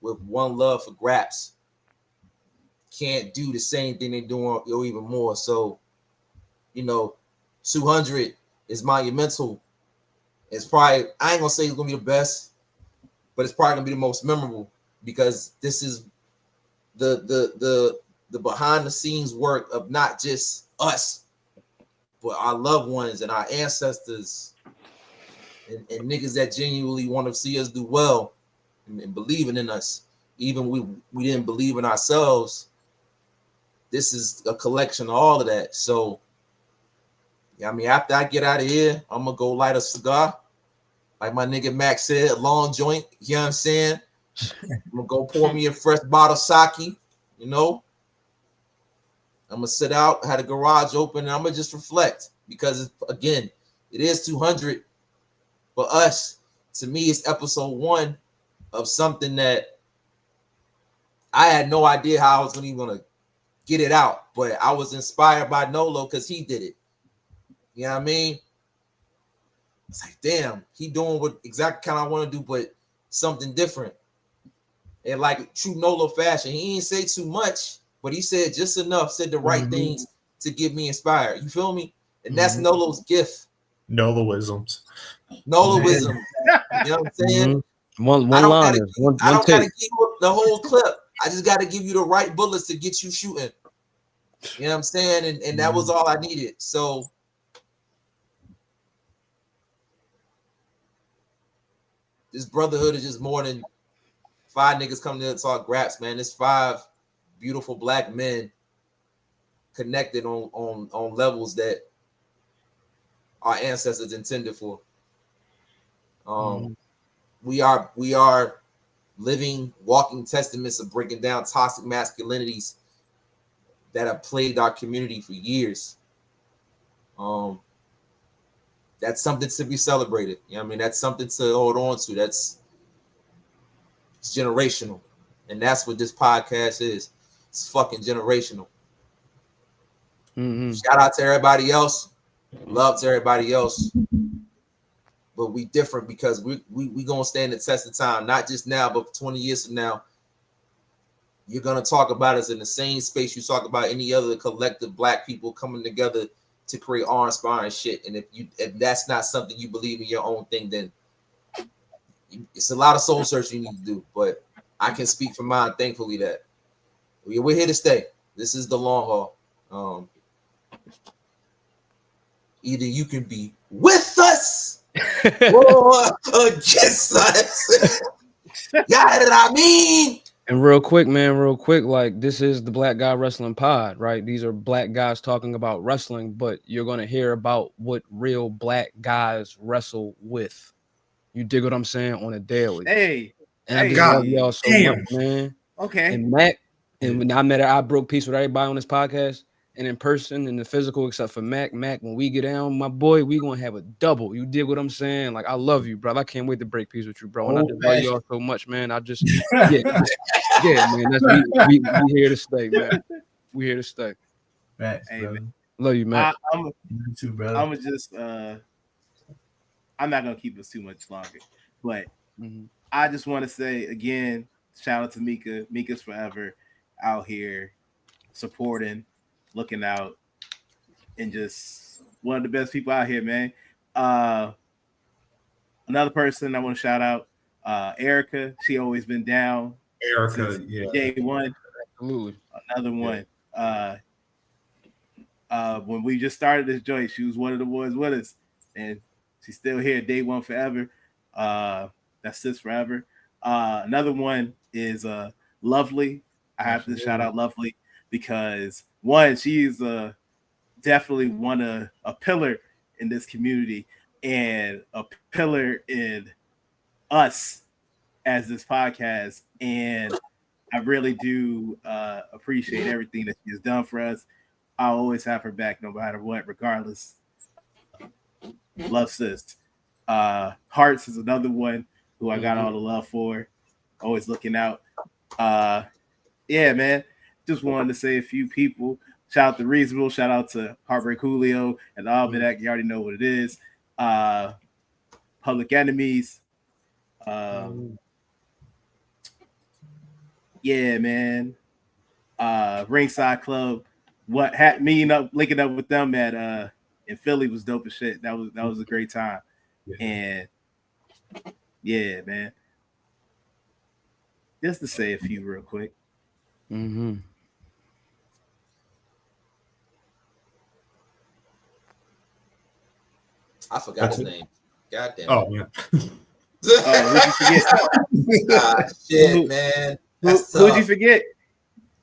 Speaker 9: with one love for graps can't do the same thing they're doing or even more. So, you know, 200 is monumental. It's probably, I ain't gonna say it's gonna be the best, but it's probably gonna be the most memorable, because this is the behind the scenes work of not just us, but our loved ones and our ancestors and niggas that genuinely want to see us do well and believing in us. Even we didn't believe in ourselves. This is a collection of all of that. So, I mean, after I get out of here, I'm gonna go light a cigar, like my nigga Max said, a long joint. You know what I'm saying? I'm gonna go pour me a fresh bottle of sake. You know, I'm gonna sit out, had a garage open, and I'm gonna just reflect, because again, it is 200 for us. To me, it's episode 1 of something that I had no idea how I was gonna get it out, but I was inspired by Nolo because he did it. You know what I mean? It's like, damn, he doing what exactly kind of I want to do, but something different. And like true Nolo fashion, he didn't say too much, but he said just enough, said the right things to get me inspired. You feel me? And that's Nolo's gift.
Speaker 2: Noloisms.
Speaker 9: Noloism. You know what I'm saying?
Speaker 3: One
Speaker 9: I don't
Speaker 3: line.
Speaker 9: gotta give you the whole clip. I just gotta give you the right bullets to get you shooting. You know what I'm saying? And that was all I needed. So this brotherhood is just more than 5 niggas coming to talk raps, man. It's 5 beautiful black men connected on levels that our ancestors intended for. We are living, walking testaments of breaking down toxic masculinities that have plagued our community for years. That's something to be celebrated. You know what I mean? That's something to hold on to. It's generational. And that's what this podcast is. It's fucking generational. Shout out to everybody else. Love to everybody else. But we different because we gonna stand the test of time, not just now, but 20 years from now. You're gonna talk about us in the same space you talk about any other collective black people coming together to create awe-inspiring shit. And if that's not something you believe in your own thing, then it's a lot of soul searching you need to do. But I can speak for mine, thankfully, that we're here to stay. This is the long haul. Either you can be with us or against us. You know what I mean?
Speaker 3: And real quick, like this is the Black Guy Wrestling Pod, right? These are black guys talking about wrestling, but you're going to hear about what real black guys wrestle with. You dig what I'm saying? On a daily. And I just love y'all so much, man.
Speaker 1: Okay.
Speaker 3: And Mac, and when I met her, I broke peace with everybody on this podcast and in person and the physical, except for Mac. Mac, when we get down, my boy, we gonna have a double. You dig what I'm saying? Like, I love you, bro. I can't wait to break peace with you, bro. And I just love y'all so much, man. I just, yeah, man. That's we here to stay, man. We here to stay.
Speaker 8: Thanks,
Speaker 1: hey,
Speaker 8: brother.
Speaker 1: man.
Speaker 3: Love you, man.
Speaker 8: You too, brother.
Speaker 1: I'm just, I'm not gonna keep us too much longer, but I just want to say again, shout out to Mika. Mika's forever out here supporting, looking out, and just one of the best people out here, man. Another person I want to shout out, Erica. She always been down.
Speaker 2: Erica, yeah.
Speaker 1: Day one.
Speaker 3: Absolutely.
Speaker 1: Another one. When we just started this joint, she was one of the ones with us, and she's still here. Day one forever. That's sis forever. Another one is Lovely. I have to shout out Lovely because one, she's definitely a pillar in this community and a pillar in us as this podcast. And I really do appreciate everything that she has done for us. I always have her back no matter what, regardless. Love sis. Hearts is another one who I got all the love for. Always looking out. Yeah, man. Just wanted to say a few people. Shout out to Reasonable. Shout out to Heartbreak Julio and Almanac. You already know what it is. Public Enemies. Yeah, man. Ringside Club. What had me linking up with them at in Philly was dope as shit. That was a great time. Yeah. And yeah, man. Just to say a few real quick.
Speaker 9: I forgot his name. God damn it.
Speaker 2: Oh, man.
Speaker 9: Shit, man.
Speaker 1: Who'd you forget?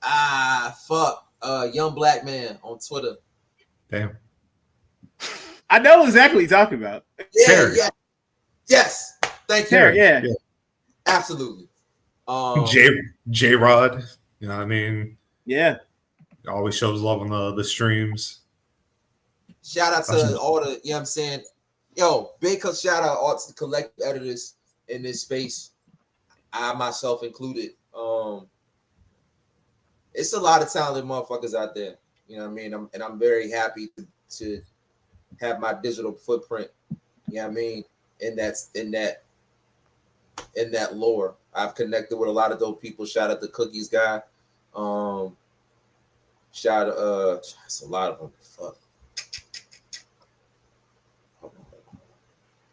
Speaker 9: Fuck. Young black man on Twitter.
Speaker 2: Damn.
Speaker 1: I know exactly what you're talking about.
Speaker 9: Yeah. Yes. Thank you.
Speaker 1: Yeah.
Speaker 9: Absolutely.
Speaker 2: J Rod. You know what I mean?
Speaker 1: Yeah.
Speaker 2: Always shows love on the streams.
Speaker 9: Shout out to all the, you know what I'm saying? Yo, big shout out all to the collective editors in this space. I myself included. It's a lot of talented motherfuckers out there. You know what I mean? I'm very happy to have my digital footprint, you know what I mean, in that lore. I've connected with a lot of dope people. Shout out to Cookies guy. Shout out it's a lot of them. Fuck.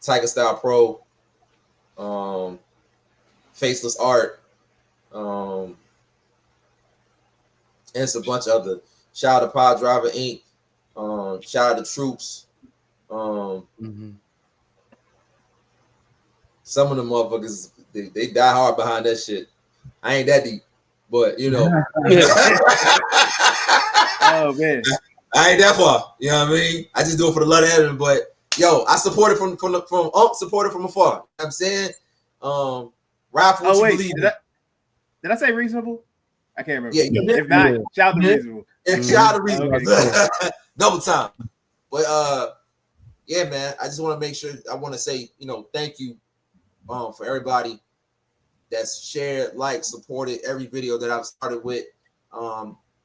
Speaker 9: Tiger Style Pro, Faceless Art, and it's a bunch of other. Shout out to Pod Driver Inc. Shout out to Troops. Some of them motherfuckers, they die hard behind that shit. I ain't that deep, but you know.
Speaker 1: Oh man,
Speaker 9: I ain't that far. You know what I mean? I just do it for the love of heaven. But yo, I support it from support it from afar. You know what I'm saying, ride for what you believe in.
Speaker 1: Did I say reasonable? I can't remember.
Speaker 9: Yeah,
Speaker 1: if not, shout out to reasonable.
Speaker 9: And shout out to reasonable.
Speaker 1: Okay, cool.
Speaker 9: Double time. But yeah, man, I just want to make sure. I want to say, you know, thank you, for everybody that's shared, liked, supported every video that I've started with.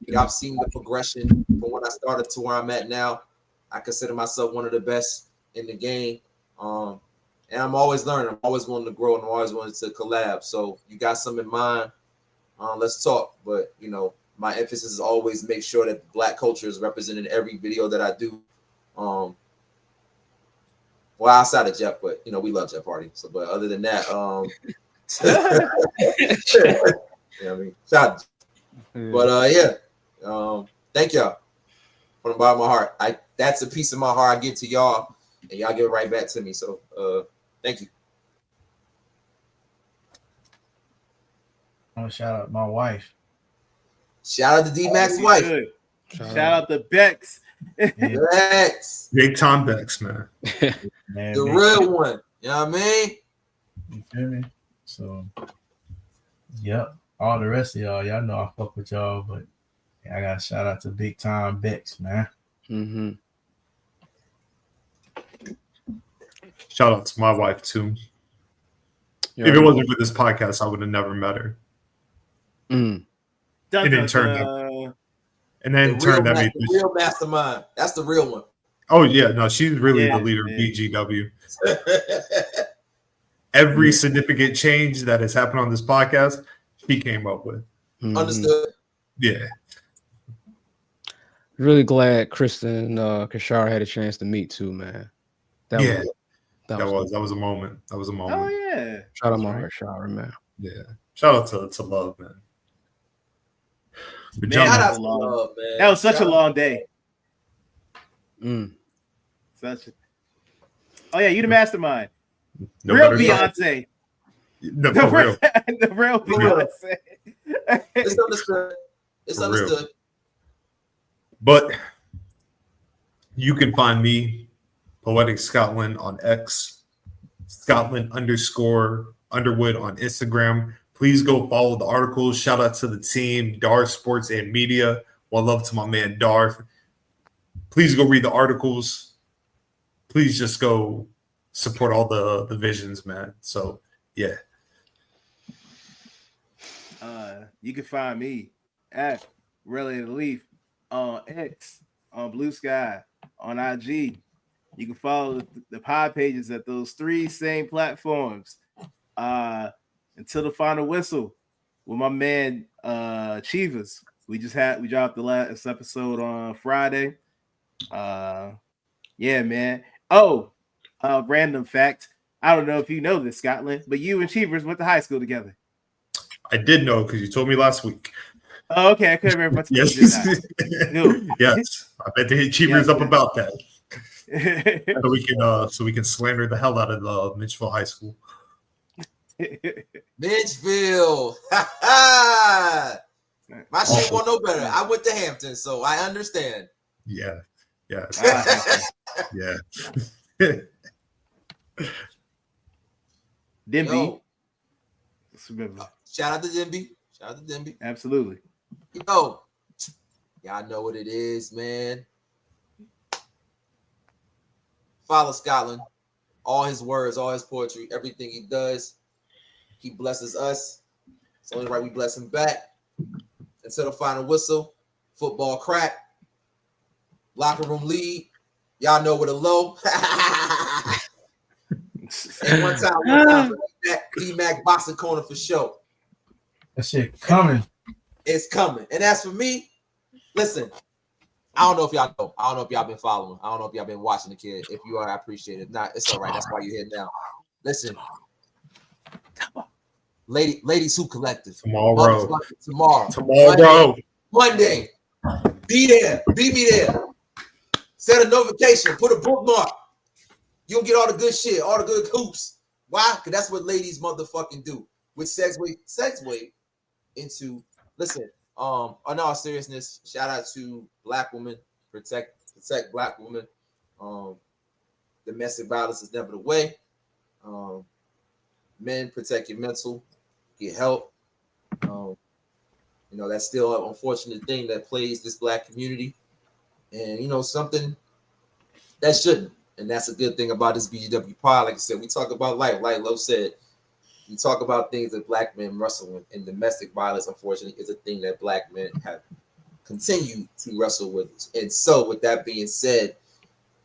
Speaker 9: Y'all seen the progression from when I started to where I'm at now. I consider myself one of the best in the game. And I'm always learning. I'm always wanting to grow, and I'm always wanting to collab. So you got something in mind, let's talk. But, you know, my emphasis is always make sure that Black culture is represented in every video that I do. Well, outside of Jeff, but, you know, we love Jeff Hardy. So, but other than that, you know what I mean? Shout out. But, yeah. Thank y'all from the bottom of my heart. That's a piece of my heart I give to y'all, and y'all give it right back to me. So thank you.
Speaker 8: Oh, shout out my wife.
Speaker 9: Shout out to D-Mac's wife.
Speaker 1: Good. Shout out to Bex.
Speaker 9: Bex.
Speaker 2: Big Tom Bex, man.
Speaker 8: Man,
Speaker 9: the real one. You know what I mean?
Speaker 8: You feel me? So, yep. All the rest of y'all know I fuck with y'all, but I got to shout out to Big Time Bex, man.
Speaker 2: Shout out to my wife too. If it wasn't for this podcast, I would have never met her. And then turned that made
Speaker 9: the real mastermind. That's the real one.
Speaker 2: Oh yeah, no, she's really the leader of BGW. Every significant change that has happened on this podcast, she came up with.
Speaker 9: Understood.
Speaker 2: Yeah.
Speaker 3: Really glad Kristen and Kashara had a chance to meet too, man. That was a moment. That was a moment.
Speaker 1: Oh yeah.
Speaker 3: Shout out my Kashara, man.
Speaker 2: Yeah. Shout out to Love, man.
Speaker 1: But man, that was such a long day. Oh yeah, you the mastermind. Real Beyonce.
Speaker 2: No, for real.
Speaker 1: The real Beyonce.
Speaker 9: It's understood. It's understood.
Speaker 2: But you can find me, PoeticScotland, on X, Scotland_Underwood on Instagram. Please go follow the articles. Shout out to the team, Dar Sports and Media. One love to my man Dar. Please go read the articles. Please just go support all the visions, man. So yeah.
Speaker 1: You can find me at LOfrmTHELEAF on X, on Blue Sky, on IG. You can follow the pod pages at those 3 same platforms. Until the final whistle with my man Chivas. We dropped the last episode on Friday. Yeah, man. Oh, random fact. I don't know if you know this, Scotland, but you and Chivas went to high school together.
Speaker 2: I did know because you told me last week.
Speaker 1: Oh, okay. I couldn't remember.
Speaker 2: Yes. Yes. I bet they hit Cheevers up about that. So we can slander the hell out of Mitchell High School.
Speaker 9: Mitchville. My shit won't know better. I went to Hampton, so I understand.
Speaker 2: Yeah. Yeah. Yeah.
Speaker 1: Dimby.
Speaker 9: Shout out to Dimby.
Speaker 1: Absolutely.
Speaker 9: Yo, y'all know what it is, man. Follow Scotland. All his words, all his poetry, everything he does. He blesses us. It's only right we bless him back. Until the final whistle, football crack, locker room lead. Y'all know what a low. And one time D-Mac boxing corner for show.
Speaker 8: That shit coming.
Speaker 9: It's coming. And as for me, Listen, I don't know if y'all know. I don't know if y'all been following. I don't know if y'all been watching the kid. If you are, I appreciate it. If not, it's all right. That's why you're here now. Listen, ladies who collective
Speaker 2: tomorrow.
Speaker 9: Monday. Be there. Be me there. Set a notification. Put a bookmark. You'll get all the good shit, all the good hoops. Why? Because that's what ladies motherfucking do. Which segue into, listen, on all seriousness, shout out to Black women, protect Black women. Domestic violence is never the way. Men, protect your mental, get help. That's still an unfortunate thing that plagues this Black community, and something that shouldn't. And that's a good thing about this BGW pod. Like I said, we talk about life. Like Lo said, we talk about things that Black men wrestle with, and domestic violence, unfortunately, is a thing that Black men have continued to wrestle with. And so, with that being said,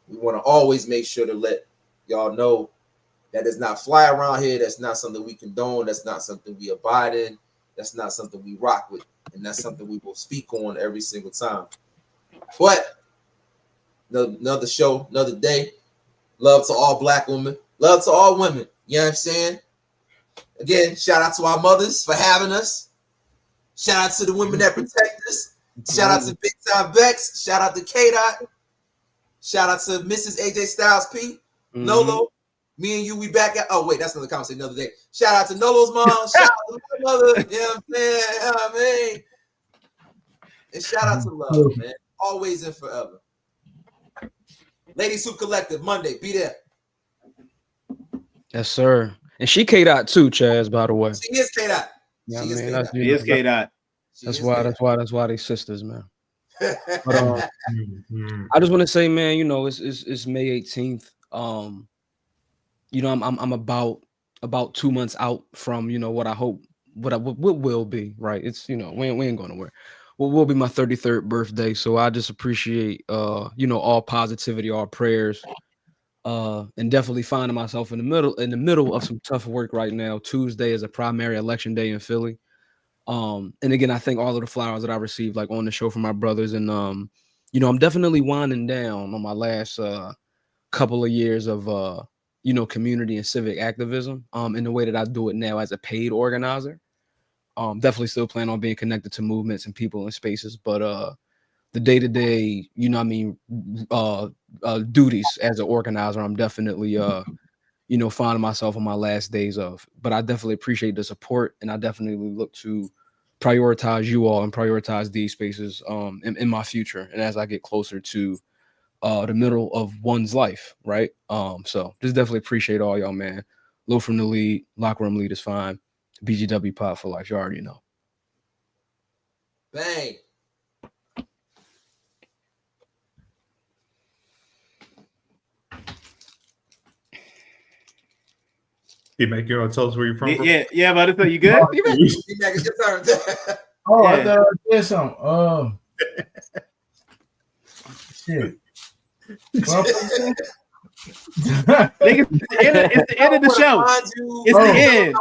Speaker 9: we want to always make sure to let y'all know that it's not fly around here. That's not something we condone. That's not something we abide in. That's not something we rock with. And that's something we will speak on every single time. But another show, another day. Love to all Black women. Love to all women. You know what I'm saying? Again, shout out to our mothers for having us. Shout out to the women that protect us. Shout out to Big Time Bex. Shout out to K-Dot. Shout out to Mrs. AJ Styles P. Nolo. Me and you, we back at. Oh, wait, that's another conversation another day. Shout out to Nolo's mom. Shout out to my mother. You know what I'm saying? You know what I mean? And shout out to love, man. Always and forever. Ladies Who Collective, Monday. Be there.
Speaker 3: Yes, sir. And she K-Dot too, Chaz, by the way.
Speaker 9: She is K-Dot.
Speaker 3: Yeah,
Speaker 9: she
Speaker 1: is K-Dot.
Speaker 3: That's why they sisters, man. But I just want to say, man, it's May 18th. I'm about 2 months out from what I hope what will be, right? It's we ain't going nowhere. What will be my 33rd birthday. So I just appreciate all positivity, all prayers. And definitely finding myself in the middle of some tough work right now. Tuesday is a primary election day in Philly. And again, I think all of the flowers that I received, like on the show from my brothers, and I'm definitely winding down on my last couple of years of community and civic activism in the way that I do it now as a paid organizer. Definitely still plan on being connected to movements and people and spaces, but the day-to-day, duties as an organizer, I'm definitely, finding myself on my last days of. But I definitely appreciate the support, and I definitely look to prioritize you all and prioritize these spaces in my future, and as I get closer to the middle of one's life, right? So just definitely appreciate all y'all, man. LOfrmTHELEAD, LOfrmTHELEAD is fine. BGW pod for life, you already know.
Speaker 9: Bang.
Speaker 2: D-Mac, you want to tell us where you're from?
Speaker 1: Yeah, but you good?
Speaker 9: D-Mac, it's your turn.
Speaker 8: I thought I did something. Shit.
Speaker 1: Nigga, it's the end of the show. It's the end.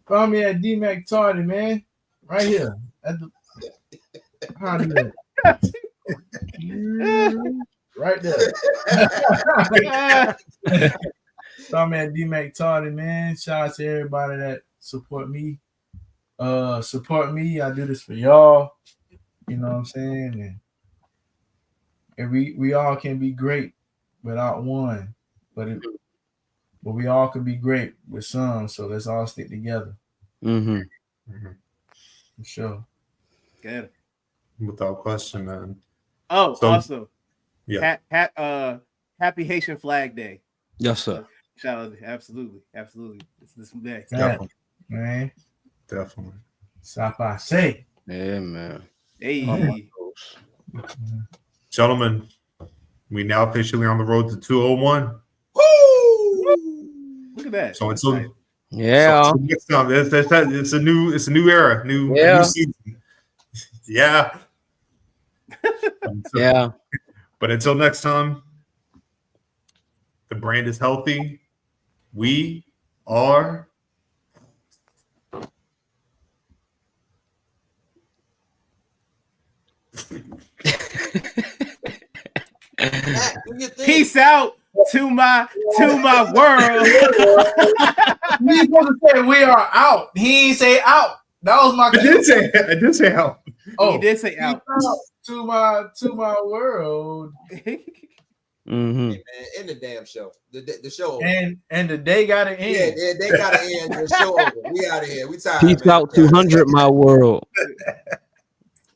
Speaker 8: Find me at DMacTardy, man. Right here. How do you right there. Find me at DMacTardy, man. Shout out to everybody that support me. Support me. I do this for y'all. You know what I'm saying? And we all can be great without one, but we all can be great with some. So let's all stick together.
Speaker 3: For
Speaker 8: sure.
Speaker 1: Good.
Speaker 2: Without question, man.
Speaker 1: Oh, so, also,
Speaker 2: yeah.
Speaker 1: Happy Haitian Flag Day.
Speaker 3: Yes, sir.
Speaker 1: Shout out, absolutely. It's this day.
Speaker 2: Definitely,
Speaker 8: man.
Speaker 2: Definitely.
Speaker 8: Sapa say.
Speaker 3: Yeah, man.
Speaker 1: Hey.
Speaker 2: Gentlemen, we now officially on the road to 201.
Speaker 9: Woo!
Speaker 1: Look at that.
Speaker 2: So until next time, it's a new era, new season. Yeah. But until next time, the brand is healthy. We are
Speaker 1: Peace out to my world.
Speaker 8: He's supposed to say we are out. He ain't say out. That was my.
Speaker 2: I did say out.
Speaker 1: Oh, he did say out.
Speaker 8: To my world.
Speaker 3: Mm-hmm.
Speaker 9: Hey, man, end the damn show. The show over.
Speaker 8: And the day gotta end.
Speaker 9: Yeah, they gotta end. The show over. We out of here. We tired.
Speaker 3: Peace out 200, my world.